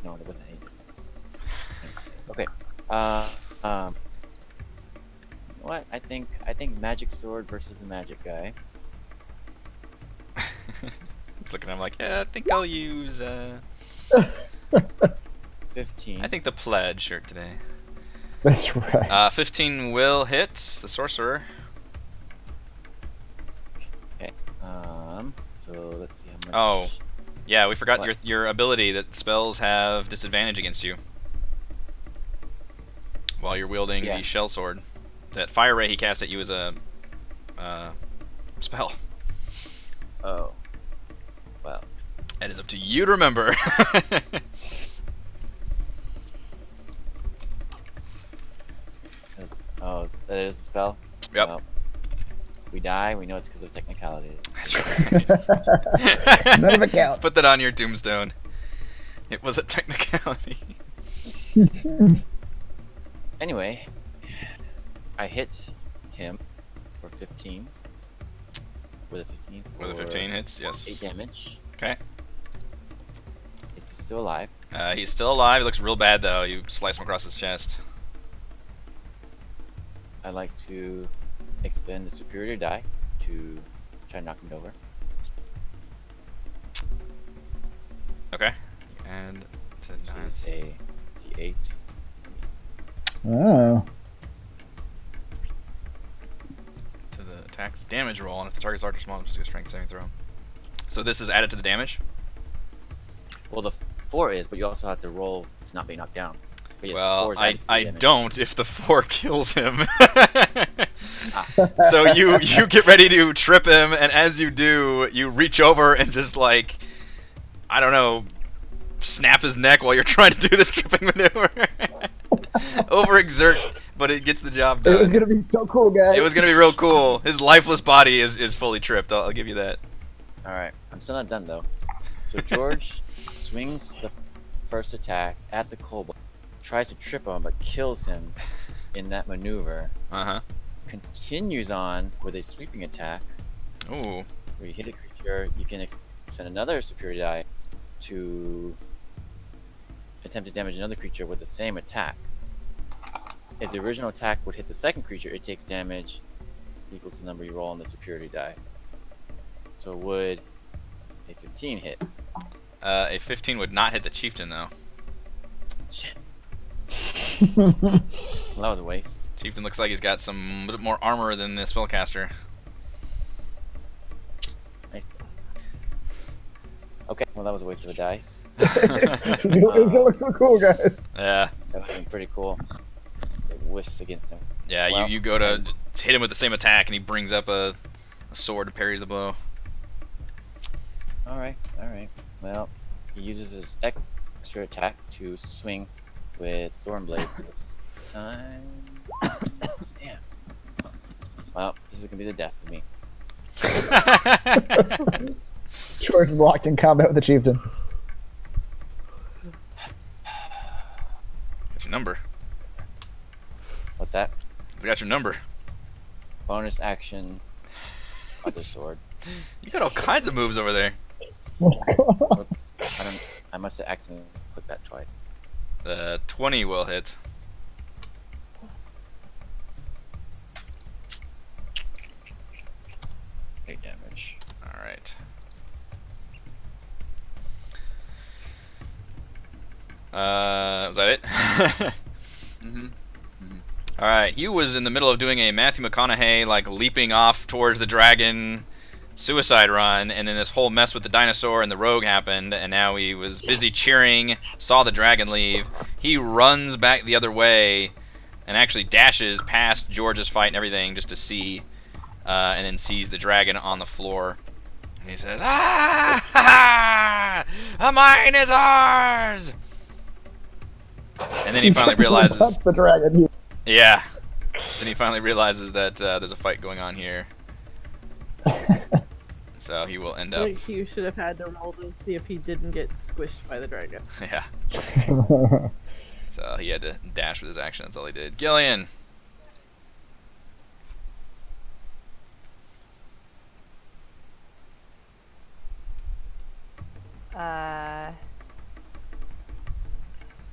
No, there wasn't anything. Okay. What? I think magic sword versus the magic guy. He's looking at him like, yeah, I think I'll use, 15. I think the plaid shirt today. That's right. 15 will hit the sorcerer. Okay. So let's see how much. Oh, yeah, we forgot What? your ability that spells have disadvantage against you while you're wielding Yeah. the shell sword. That fire ray he cast at you is a spell. Oh. Well. That is up to you to remember. Oh, that is a spell? Yep. Well, we die, we know it's because of technicality. That's right. None of it counts. Put that on your tombstone. It was a technicality. Anyway, I hit him for 15. With a 15. With a 15 hits, 8 yes. damage. Okay. Is he still alive? He's still alive. He looks real bad though. You slice him across his chest. I'd like to expend a superior die to try to knock him over. Okay. And to Which dice. is a d8. Oh. To the attack's damage roll, and if the target's large or small, just get a strength saving throw. So this is added to the damage? Well, the 4 is, but you also have to roll to not be knocked down. But yes, 4 Well, is added to the I damage. don't if the 4 kills him. So you get ready to trip him, and as you do, you reach over and just like, I don't know, snap his neck while you're trying to do this tripping maneuver. Overexert, but it gets the job done. It was gonna be so cool, guys. It was gonna be real cool. His lifeless body is fully tripped. I'll give you that. Alright, I'm still not done though. So George swings the first attack at the kobold, tries to trip him but kills him in that maneuver. Continues on with a sweeping attack. Ooh. Where you hit a creature, you can spend another superiority die to attempt to damage another creature with the same attack. If the original attack would hit the second creature, it takes damage equal to the number you roll on the superiority die. So would a 15 hit? A 15 would not hit the chieftain, though. Shit. Well, that was a waste. Chieftain looks like he's got some bit more armor than the spellcaster. Nice. Okay, well that was a waste of a dice. It's gonna look so cool, guys. Yeah. That would have been pretty cool. It whisks against him. Yeah, Well, you go to hit him with the same attack, and he brings up a sword and parries the blow. Alright. Well, he uses his extra attack to swing with Thornblade this time. Damn. Well, this is gonna be the death of me. George is locked in combat with the chieftain. Got your number. What's that? I got your number. Bonus action with the sword. You got all kinds of moves over there. What's going on? Whoops. I must have accidentally clicked that twice. 20 will hit. Big damage. All right. Was that it? Mm-hmm. All right. Hugh was in the middle of doing a Matthew McConaughey like leaping off towards the dragon suicide run, and then this whole mess with the dinosaur and the rogue happened, and now he was busy cheering, saw the dragon leave. He runs back the other way and actually dashes past George's fight and everything just to see, and then sees the dragon on the floor. And he says, "Ah! Ha, ha! A mine is ours!" And then he finally realizes, That's the dragon. yeah. Then he finally realizes that there's a fight going on here. So he will end I up, think Hugh should have had to roll to see if he didn't get squished by the dragon. yeah. So he had to dash with his action. That's all he did. Gillian.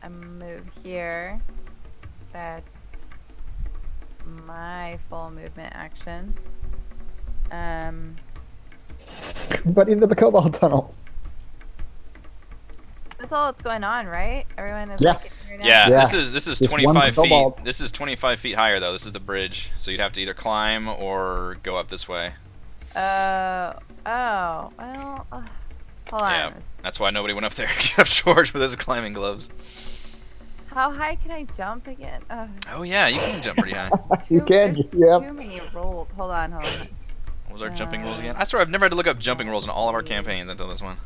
I move here. That's my full movement action. But into the cobalt tunnel. That's all that's going on, right? Everyone is Yeah. like in here now? Yeah, Yeah. this is Just 25 one feet. cobalt. This is 25 feet higher though. This is the bridge, so you'd have to either climb or go up this way. Well, hold on. Yeah, that's why nobody went up there except George with his climbing gloves. How high can I jump again? Oh yeah, you can jump pretty high. You can, There's yep. too many rolls. Hold on. What was our jumping rules again? I swear I've never had to look up jumping rules in all of our campaigns until this one.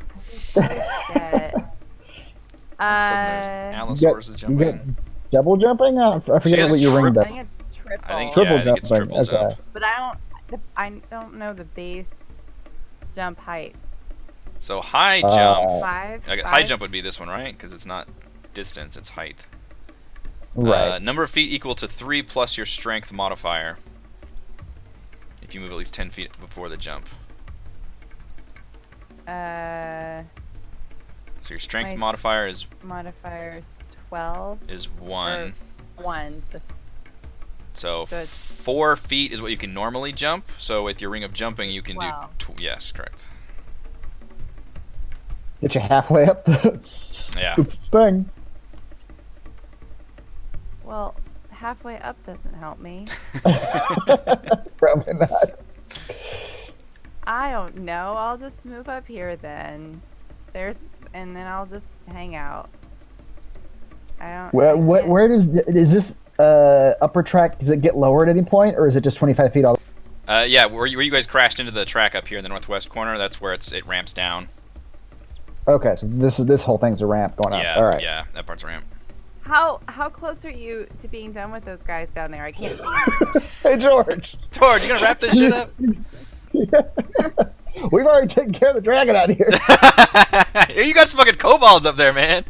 Get it. All of a sudden there's Alice You got- versus you jumping. got double jumping? I She forget has what you ringed I up. think it's triple. I think Triple yeah, I think it's jumping, triple okay. jump. But I don't know the base jump height. So high jump. Five. High Five? jump would be this one, right? Because it's not distance, it's height. Right. Number of feet equal to 3 plus your strength modifier. If you move at least 10 feet before the jump. So your strength my modifier is Modifiers 12 1. or 1. So so it's- 4 feet is what you can normally jump. So with your ring of jumping, you can Wow. do. Yes, correct. Get you halfway up the Yeah. thing. Well, halfway up doesn't help me. Probably not. I don't know. I'll just move up here then. And then I'll just hang out. I don't. Where, I can't- where is this upper track? Does it get lower at any point, or is it just 25 feet all? Yeah, where you guys crashed into the track up here in the northwest corner, that's where it ramps down. Okay, so this whole thing's a ramp going up. Yeah, All right. yeah, that part's a ramp. How close are you to being done with those guys down there? I can't see. Hey George, George, you gonna wrap this shit up? we've already taken care of the dragon out here. You got some fucking kobolds up there, man.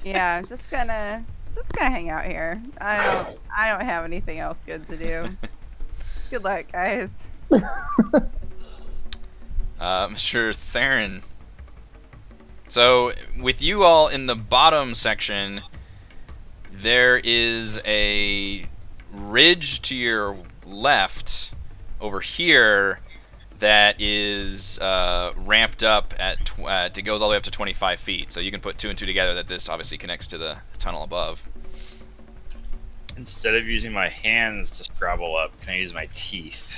Yeah, I'm just gonna hang out here. I don't have anything else good to do. Good luck, guys. Mr. Theron. So, with you all in the bottom section, there is a ridge to your left over here that is ramped up at it goes all the way up to 25 feet. So you can put 2 and 2 together that this obviously connects to the tunnel above. Instead of using my hands to scrabble up, can I use my teeth?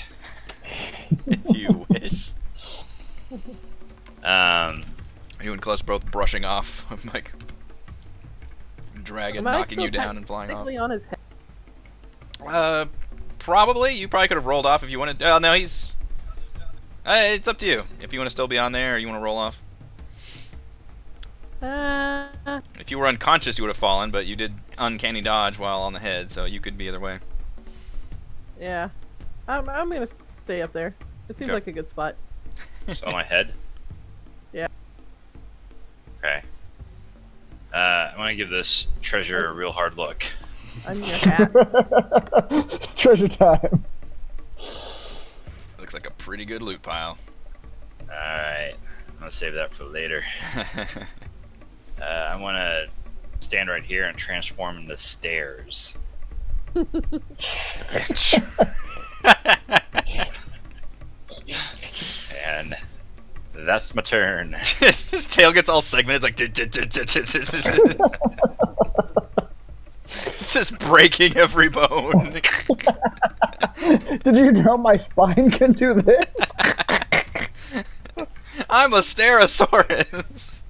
If you wish. You and Close both brushing off, like dragon Am I knocking still you down and flying off. technically on his head? Probably. You probably could have rolled off if you wanted. No, he's. It's up to you. If you want to still be on there, or you want to roll off. If you were unconscious, you would have fallen, but you did uncanny dodge while on the head, so you could be either way. Yeah. I'm gonna stay up there. It seems Okay. like a good spot. Just on my head? Yeah. Okay. I'm gonna give this treasure a real hard look. I'm your hat. Treasure time. Looks like a pretty good loot pile. Alright. I'm gonna save that for later. I wanna stand right here and transform into stairs. And that's my turn. His tail gets all segmented. It's like it's just breaking every bone. Did you know my spine can do this? I'm a Stegosaurus.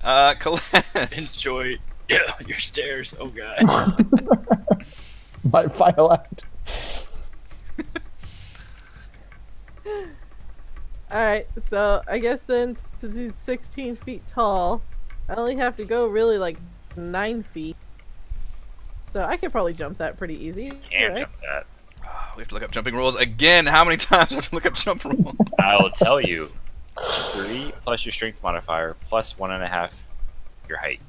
Celeste. Enjoy your stairs. Oh god. My file out. Alright, so I guess then, since he's 16 feet tall, I only have to go really like 9 feet. So I could probably jump that pretty easy. Can't right? jump that. We have to look up jumping rules again. How many times do we have to look up jump rules? I'll tell you. 3 plus your strength modifier plus 1.5 your height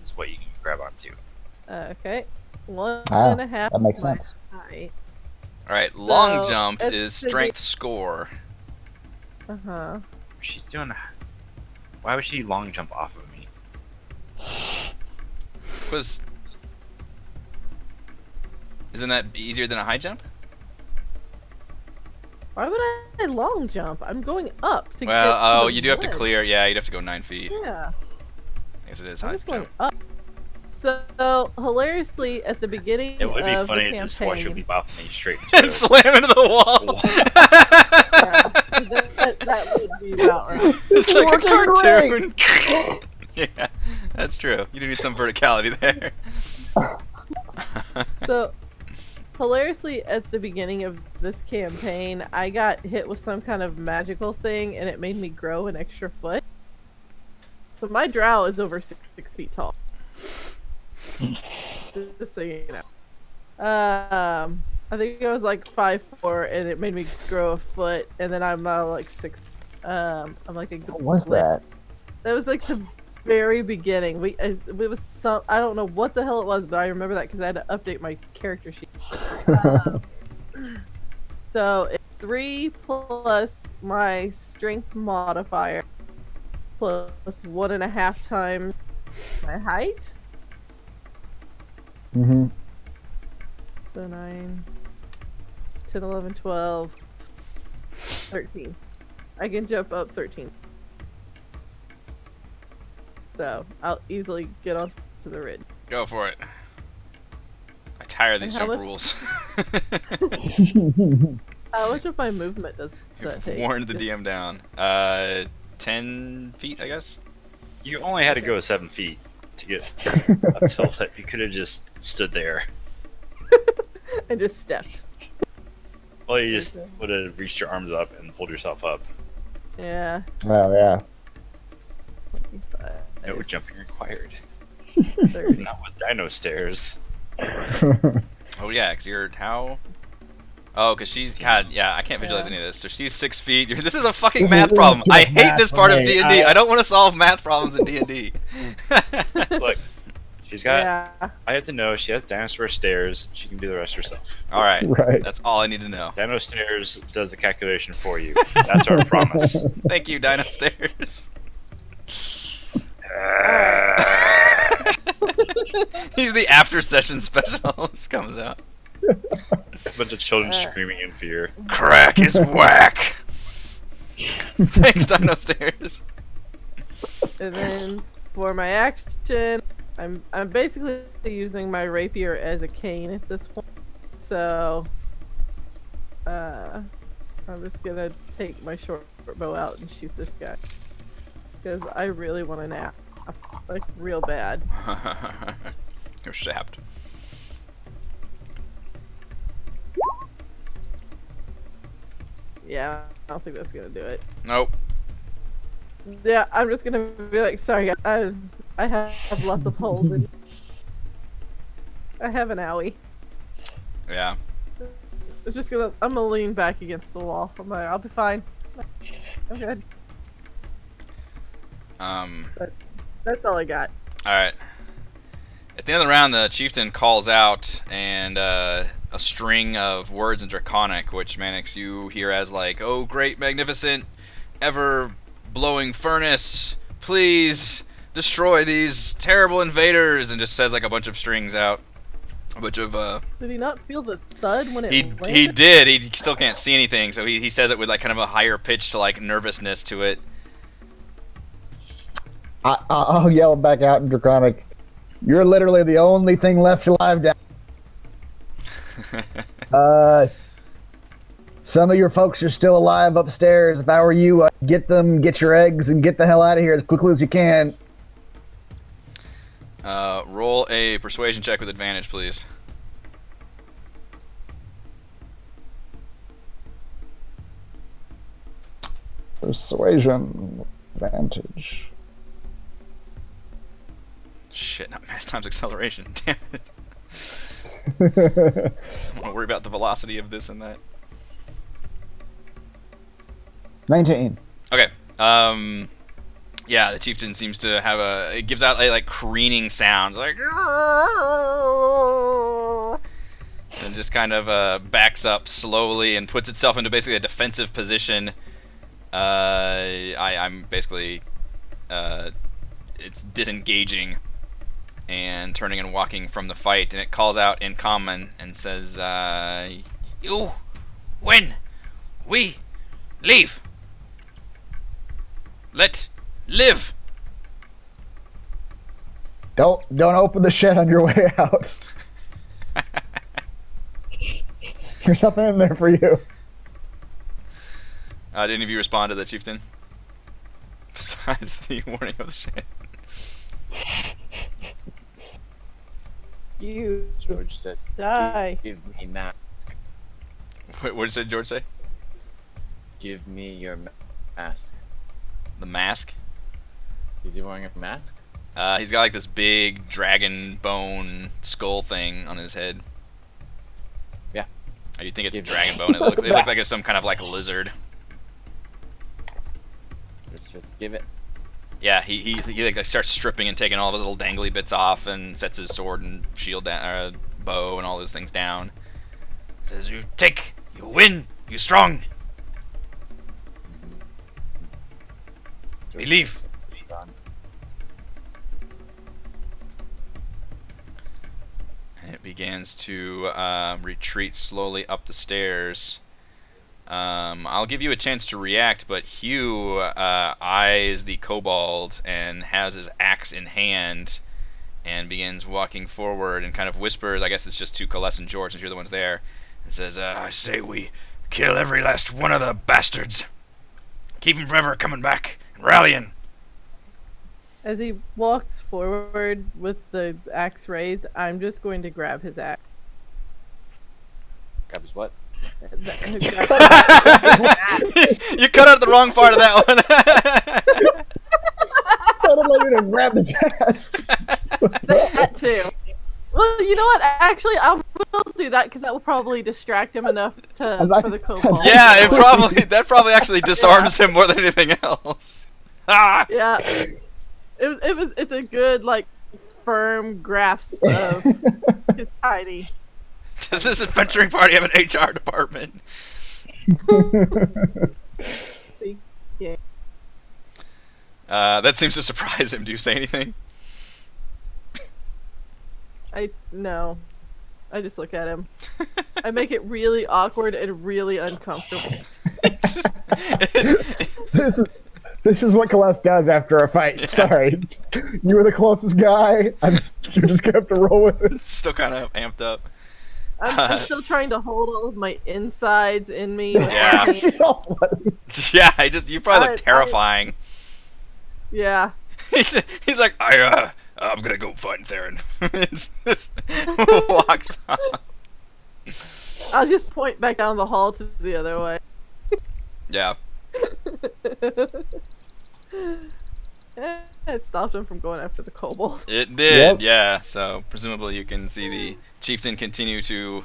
is what you can grab onto. Okay. One Ah, and a half. that makes my sense. height. All right, long So, jump it's is the- strength score. Uh-huh. She's doing. Why would she long jump off of me? Isn't that easier than a high jump? Why would I long jump? I'm going up to get Well, to oh, the you do have to ledge. clear. Yeah, you'd have to go 9 feet. Yeah. I guess it is I'm high just going jump. up. So, hilariously, at the beginning It would be of funny the to just watch you campaign, leap off me straight And into slam into the wall. that would be about right. It's like a working cartoon. Yeah, that's true. You do need some verticality there. So, hilariously, at the beginning of this campaign, I got hit with some kind of magical thing, and it made me grow an extra foot. So my drow is over 6 feet tall. Just so you know. I think I was like 5'4", and it made me grow a foot, and then I'm like 6. I'm like a. What was glitch. that? That was like the very beginning. It was some. I don't know what the hell it was, but I remember that because I had to update my character sheet. So it's 3 plus my strength modifier plus 1.5 times my height. Mm-hmm. So 9, 10, 11, 12, 13. I can jump up 13. So I'll easily get onto the ridge. Go for it. I tire of these And how jump much- rules. How much of my movement does that You've take? warned the DM down. 10 feet, I guess? You only had to go 7 feet to get up till that. You could have just stood there. And just stepped. Well, you just Okay. would have reached your arms up and pulled yourself up. Yeah. Oh yeah. 25, No jumping required. 30. Not with dino stairs. Oh, yeah, because you're how? Oh, because she's, God, yeah, I can't visualize Yeah. any of this. So she's 6 feet. This is a fucking math problem. I hate this part of D&D. I don't want to solve math problems in D&D. Look, she's got. Yeah. I have to know she has dinosaur stairs. She can do the rest herself. All right. Right. That's all I need to know. Dino stairs does the calculation for you. That's our promise. Thank you, Dino Stairs. He's the after session special. This comes out. A bunch of children screaming in fear. Crack is whack. Thanks, Dino Stairs. And then for my action, I'm basically using my rapier as a cane at this point. So I'm just gonna take my short bow out and shoot this guy. Because I really want to nap. Like, real bad. You're sapped. Yeah, I don't think that's gonna do it. Nope. Yeah, I'm just gonna be like, sorry guys, I have lots of holes in. I have an owie. Yeah. I'm gonna lean back against the wall. I'm like, I'll be fine. I'm good. That's all I got. Alright. At the end of the round, the chieftain calls out, and a string of words in Draconic, which Mannix you hear as like, "Oh, great, magnificent, ever-blowing furnace, please destroy these terrible invaders," and just says like a bunch of strings out. A bunch of, Did he not feel the thud when it He landed? did. He still can't see anything, so he says it with like kind of a higher pitch to like nervousness to it. I'll yell back out in Draconic. You're literally the only thing left alive down. Some of your folks are still alive upstairs. If I were you, get them, get your eggs, and get the hell out of here as quickly as you can. Roll a persuasion check with advantage, please. Persuasion advantage. Shit, not mass times acceleration. Damn it. I don't want to worry about the velocity of this and that. 19. Okay. Yeah, the chieftain seems to have it gives out a like crooning sound, like, and just kind of backs up slowly and puts itself into basically a defensive position. I'm basically, it's disengaging and turning and walking from the fight, and it calls out in common and says, "You win. We leave. Let live." Don't open the shed on your way out. There's nothing in there for you. Did any of you respond to the chieftain? Besides the warning of the shed. You George says, die. Give me mask. What did George say? Give me your mask. The mask? Is he wearing a mask? He's got like this big dragon bone skull thing on his head. Yeah. Oh, you think it's Give- dragon bone? It looks like it's some kind of like lizard. Let's just give it. Yeah, he like starts stripping and taking all of his little dangly bits off and sets his sword and shield down, bow and all those things down. Says, "You take, you win, you strong. We George leave." says, "Done." And it begins to retreat slowly up the stairs. I'll give you a chance to react, but Hugh eyes the kobold and has his axe in hand and begins walking forward and kind of whispers, I guess it's just to Coles and George since you're the ones there, and says, "I say we kill every last one of the bastards. Keep them from ever coming back and rallying." As he walks forward with the axe raised, I'm just going to grab his axe. Grab his what? You cut out the wrong part of that one. Sounded like you're gonna grab his ass. That too. Well, you know what? Actually, I'll do that because that will probably distract him enough I'm not- for the kobold. Yeah, that probably actually disarms him more than anything else. Ah! Yeah. It's a good like firm grasp of his tiny. Does this adventuring party have an HR department? Yeah. That seems to surprise him. Do you say anything? No. I just look at him. I make it really awkward and really uncomfortable. It's just- This is what Celeste does after a fight. Yeah. Sorry, you were the closest guy. You're just gonna have to roll with it. still kind of amped up. I'm still trying to hold all of my insides in me. but Yeah. I can't. She's all bloody. Yeah, you probably look I- terrifying. Yeah. He's like, I'm gonna go find Theron. Just walks off. I'll just point back down the hall to the other way. Yeah. It stopped him from going after the kobold. It did, Yep. yeah. So presumably you can see the chieftain continue to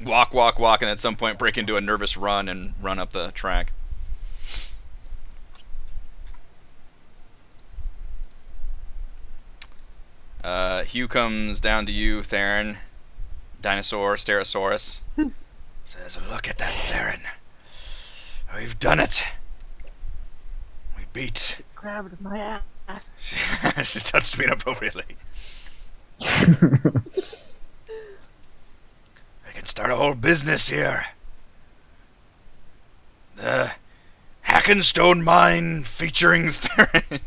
walk, and at some point break into a nervous run and run up the track. Hugh comes down to you, Theron. Dinosaur, Stegosaurus. Says, look at that, Theron. We've done it. We beat. Grabbed my ass. She touched me inappropriately. We can start a whole business here. The Hackenstone Mine featuring Theron.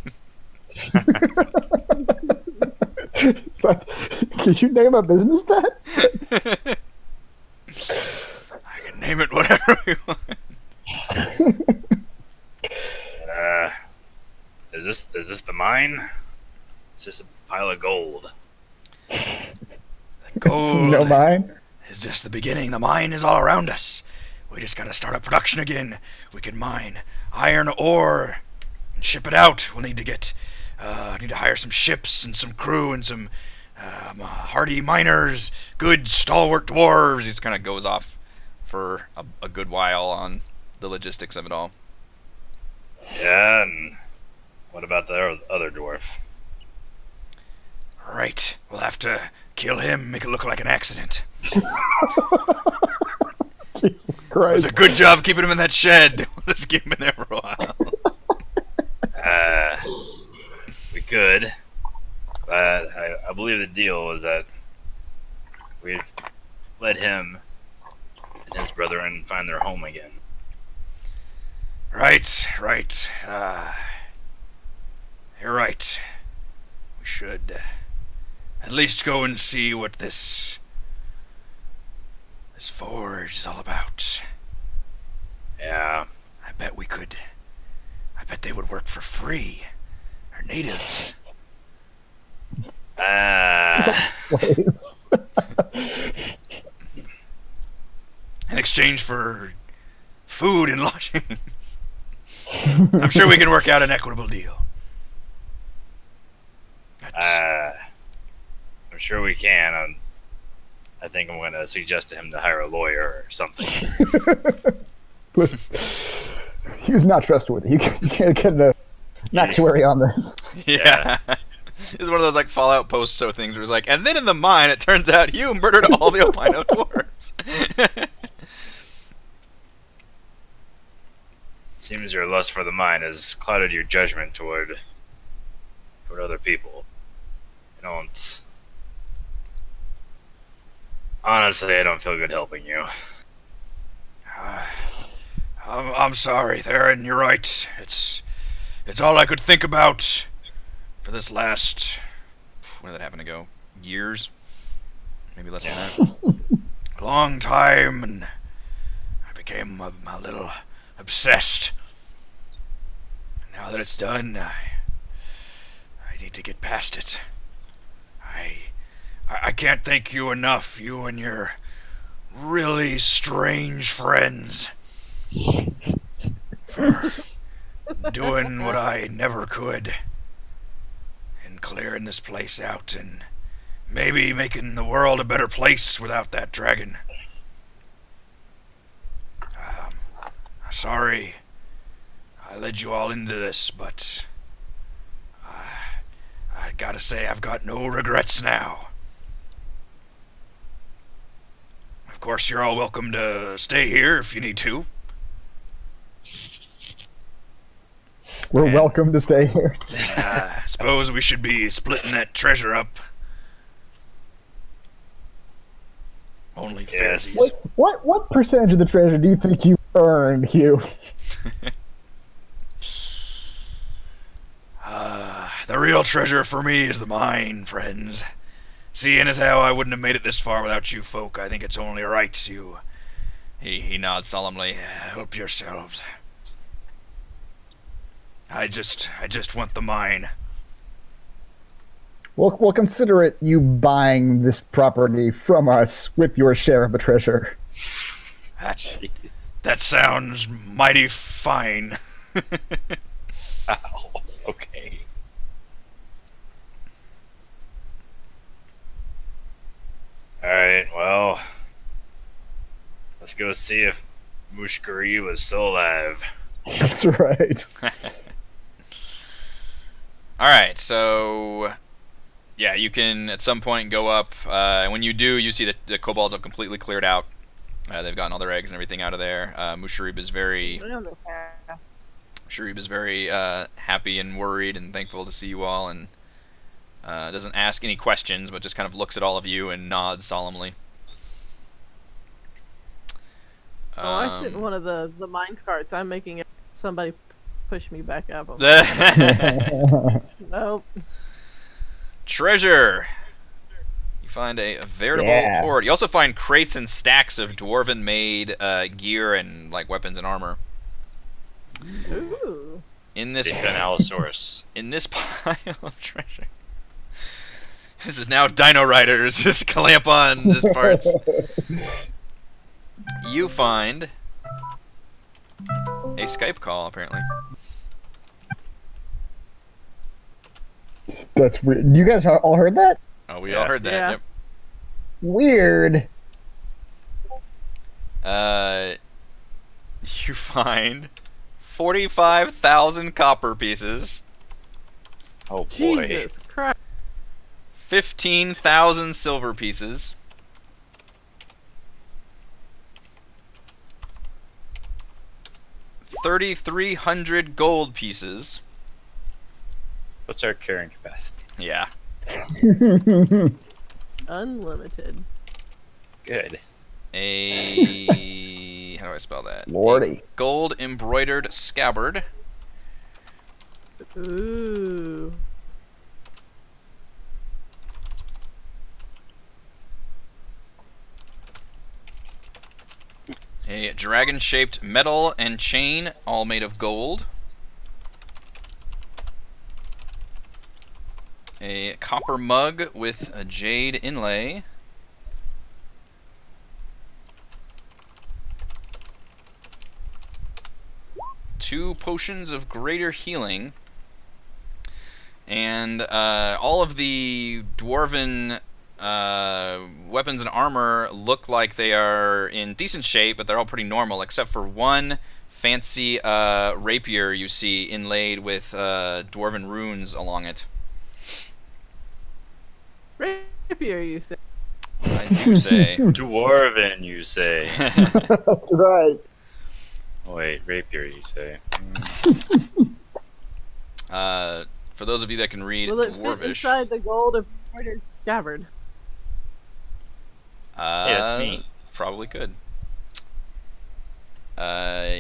But could you name a business that? I can name it whatever we want. Is this the mine? It's just a pile of gold. The gold No mine. is just the beginning. The mine is all around us. We just gotta start up production again. We can mine iron ore and ship it out. We'll need to get, need to hire some ships and some crew and some hardy miners, good stalwart dwarves. He just kind of goes off for a good while on the logistics of it all. Yeah, and what about the other dwarf? Right, we'll have to kill him, make it look like an accident. Jesus It was Christ. a good job keeping him in that shed. We'll just keep him in there for a while. We could, but I believe the deal was that we'd let him and his brethren find their home again. Right. You're right. We should at least go and see what this forge is all about. Yeah. I bet they would work for free. They're natives. Slaves. In exchange for food and lodgings. I'm sure we can work out an equitable deal. I'm sure we can. I think I'm going to suggest to him to hire a lawyer or something. He was not trustworthy. You can't get an actuary on this. Yeah. It's one of those like Fallout post-show things where it's like, and then in the mine, it turns out you murdered all the albino dwarves. Seems your lust for the mine has clouded your judgment toward other people. Honestly, I don't feel good helping you. I'm sorry, Theron. You're right. It's all I could think about for this last. When did that happen to go? Years? Maybe less than that. A long time, and I became a little obsessed. Now that it's done, I need to get past it. I can't thank you enough, you and your really strange friends, for doing what I never could, and clearing this place out and maybe making the world a better place without that dragon. Sorry I led you all into this, but I gotta say I've got no regrets now. Of course, you're all welcome to stay here if you need to. We're And- welcome to stay here. Suppose we should be splitting that treasure up. Only Yes. fairsies. What percentage of the treasure do you think you earned, Hugh? The real treasure for me is the mine, friends. Seeing as how I wouldn't have made it this far without you folk, I think it's only right you... He nods solemnly. Help yourselves. I just want the mine. We'll consider it you buying this property from us with your share of the treasure. Jeez. That sounds mighty fine. Ow. Okay. Alright, well. Let's go see if Mushkari was still alive. That's right. Alright, so... Yeah, you can at some point go up. When you do, you see that the kobolds have completely cleared out. They've gotten all their eggs and everything out of there. Musharib is very happy and worried and thankful to see you all, and doesn't ask any questions, but just kind of looks at all of you and nods solemnly. Oh, I sit in one of the mine carts. I'm making somebody push me back up. Nope. Treasure! You find a veritable Yeah. hoard. You also find crates and stacks of dwarven-made gear and like weapons and armor. Ooh. In this Big Ben Allosaurus. in this pile of treasure. This is now Dino Riders, just clamp on just parts. You find a Skype call, apparently. That's weird. You guys all heard that? Oh, we Yeah. all heard that. Yeah. Yep. Weird. You find 45,000 copper pieces, Oh boy. Jesus Christ. 15,000 silver pieces, 3,300 gold pieces. What's our carrying capacity? Yeah. Unlimited. Good. A how do I spell that? Lordy. A gold embroidered scabbard. Ooh. A dragon-shaped medal and chain, all made of gold. A copper mug with a jade inlay. Two potions of greater healing. And all of the dwarven weapons and armor look like they are in decent shape, but they're all pretty normal, except for one fancy rapier you see inlaid with dwarven runes along it. Rapier, you say? I do say. Dwarven, you say. That's right. Oh, wait, rapier, you say. For those of you that can read Will it fit Dwarvish, inside the gold embroidered scabbard? Hey, that's me. Probably could.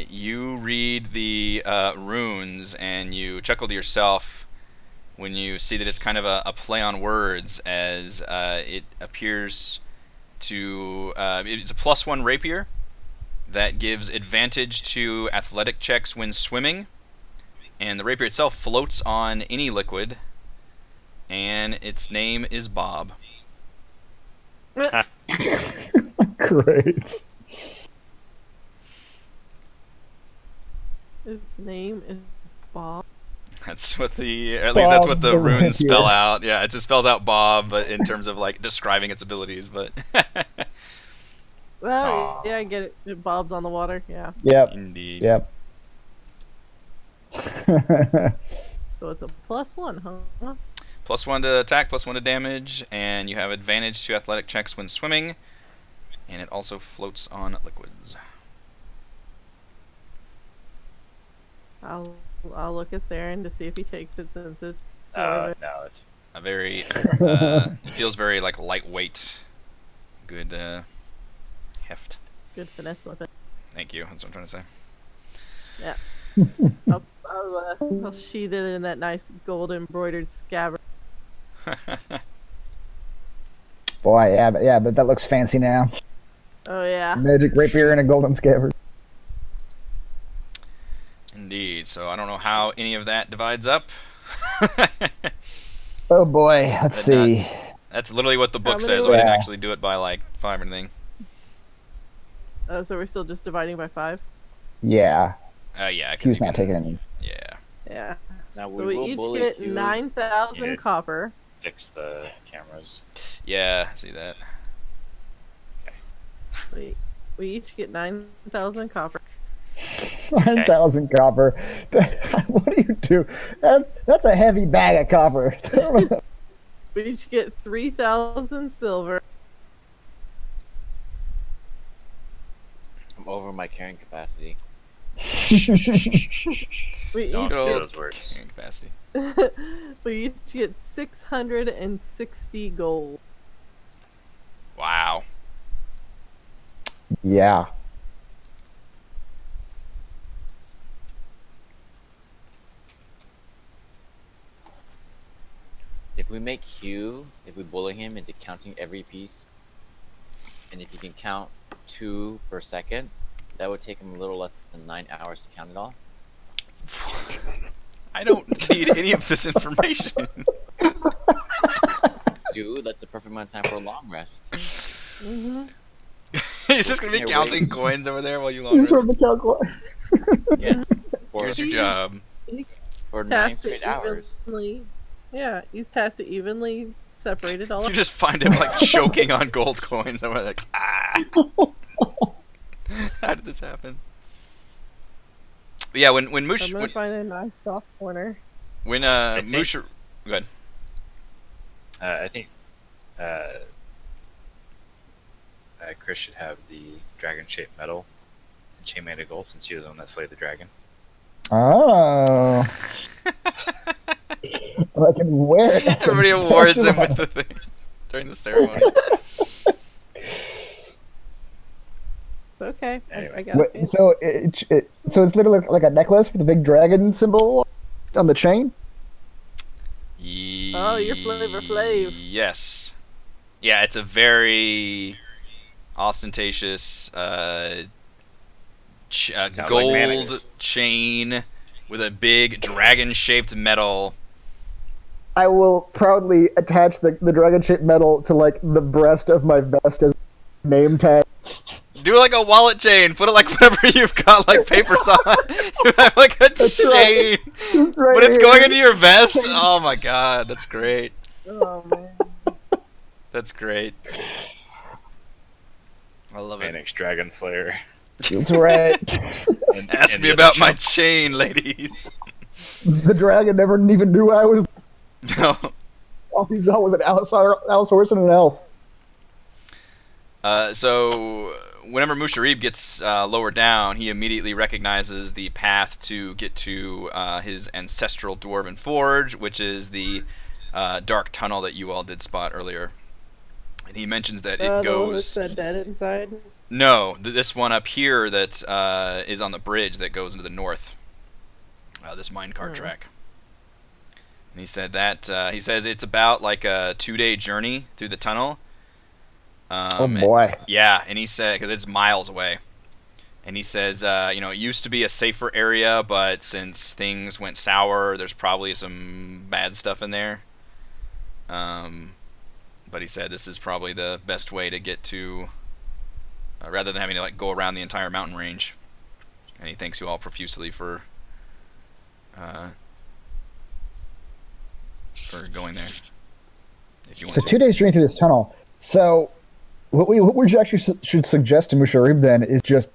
You read the runes and you chuckle to yourself when you see that it's kind of a play on words, as it appears to... it's a +1 rapier that gives advantage to athletic checks when swimming, and the rapier itself floats on any liquid, and its name is Bob. Great. Its name is Bob. That's what at least that's what Bob the the runes spell Rapier. out. Yeah, it just spells out Bob, but in terms of like describing its abilities. But Well, Aw. yeah, I get it. It bobs on the water. Yeah. Yep. indeed. Yep. So it's a +1, huh? +1 to attack, +1 to damage, and you have advantage to athletic checks when swimming, and it also floats on liquids. I'll look at Theron to see if he takes it since it's No, it's A very, it feels very like lightweight. Good heft. good finesse with it. Thank you. That's what I'm trying to say. Yeah. I'll sheath it in that nice gold embroidered scabbard. Boy, but that looks fancy now. Oh yeah. Magic rapier and a golden scabbard. Indeed. So I don't know how any of that divides up. Oh boy, let's But see. That's literally what the book How many says. So I didn't Yeah. actually do it by like 5 or anything. Oh, so we're still just dividing by 5? Yeah, Yeah, because he's not taking any. Yeah. Yeah. Now we So we will each bully get you. 9,000 Yeah. copper. fix the cameras. Yeah. See that. We each get 9,000 copper. 9,000 copper. What do you do? That's a heavy bag of copper. We each get 3,000 silver. I'm over my carrying capacity. We Don't each say Good. those words. Carrying capacity. we each get 660 gold. Wow. Yeah. If we make Hugh, if we bully him into counting every piece, and if he can count 2 per second, that would take him a little less than 9 hours to count it all. I don't need any of this information. Dude, that's the perfect amount of time for a long rest. Mm-hmm. He's just gonna be Here, counting wait. coins over there while you long He's from rest. the calculator. Yes. For, Here's your job. for 9 Tasked straight to hours. Yeah, he's tasked to evenly separate it all You up. just find him like choking on gold coins over there, like ah. How did this happen? But yeah, when I'm Moosh gonna find a nice soft corner. when I think- Moosh, go ahead. I think Chris should have the dragon-shaped medal and chainmail of gold since he was the one that slayed the dragon. Oh. I can wear it. Everybody awards him with the thing during the ceremony. It's okay. Anyway. I got Wait, it. so so it's literally like a necklace with a big dragon symbol on the chain. Oh, you're Flavor Flav. Yes. Yeah, it's a very ostentatious Sounds like gold Mannix. chain with a big dragon-shaped medal. I will proudly attach the dragon-shaped medal to like the breast of my vest as name tag. Do like a wallet chain. Put it like whenever you've got like papers on. You have like a That's chain, right. Right but it's here. going into your vest. Oh my god, that's great. Oh man. That's great. I love it. Mannix Dragon Slayer. That's right. And, Ask and me the other about my chumps. chain, ladies. The dragon never even knew I was. No. All he saw was an Alice horse and an elf. So whenever Musharib gets lower down, he immediately recognizes the path to get to his ancestral dwarven forge, which is the dark tunnel that you all did spot earlier. And he mentions that it The one goes. said dead inside. No, this one up here that is on the bridge that goes into the north. This minecart track. And he said that he says it's about like a 2-day journey through the tunnel. Oh boy. Yeah, and he said because it's miles away. And he says, it used to be a safer area, but since things went sour, there's probably some bad stuff in there. But he said this is probably the best way to get to, rather than having to like go around the entire mountain range. And he thanks you all profusely for for going there. If you want So to. 2 days journey through this tunnel. So what we should actually should suggest to Musharib then is just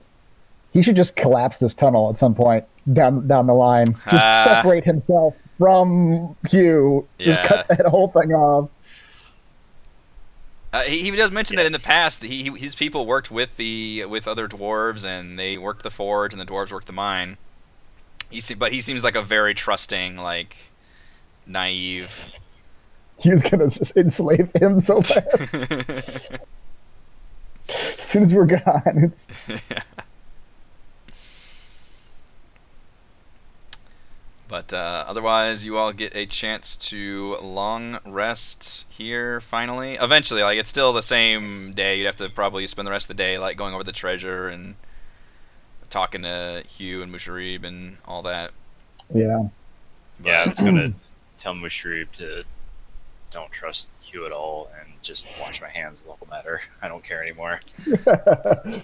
he should just collapse this tunnel at some point down the line. Just separate himself from Hugh. Just cut that whole thing off. He does mention that in the past his people worked with other dwarves, and they worked the forge and the dwarves worked the mine. But he seems like a very trusting, like naive. He was gonna just enslave him so fast. As soon as we're gone, it's. But otherwise, you all get a chance to long rest here. Finally, eventually, like it's still the same day. You'd have to probably spend the rest of the day like going over the treasure and talking to Hugh and Musharib and all that. Yeah. But, Yeah, I was gonna tell Musharib to don't trust Hugh at all and just wash my hands of the whole matter. I don't care anymore.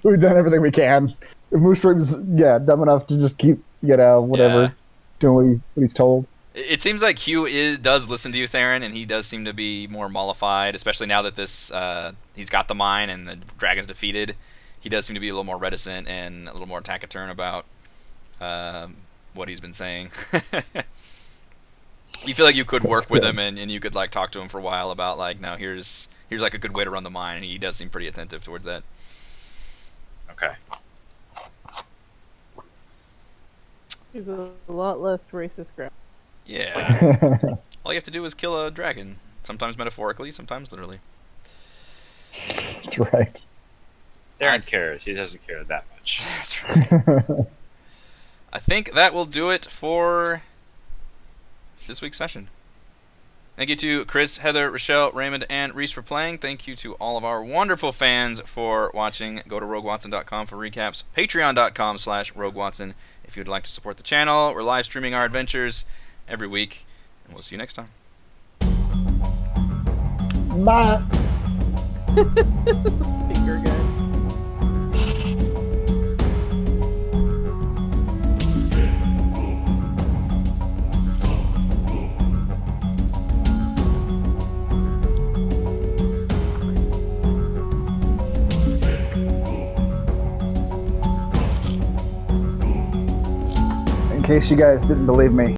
We've done everything we can. If Musharib's dumb enough to just keep whatever. Yeah. Doing what he's told. It seems like Hugh does listen to you, Theron, and he does seem to be more mollified, especially now that he's got the mine and the dragon's defeated. He does seem to be a little more reticent and a little more taciturn about what he's been saying. You feel like you could work with him and you could like talk to him for a while about like, now here's like a good way to run the mine, and he does seem pretty attentive towards that. Okay. He's a lot less racist crap. Yeah. All you have to do is kill a dragon. Sometimes metaphorically, sometimes literally. That's right. Darren cares. He doesn't care that much. That's right. I think that will do it for this week's session. Thank you to Chris, Heather, Rochelle, Raymond, and Reese for playing. Thank you to all of our wonderful fans for watching. Go to RogueWatson.com for recaps. Patreon.com/RogueWatson if you would like to support the channel. We're live streaming our adventures every week, and we'll see you next time. Bye. Finger gun. In case you guys didn't believe me,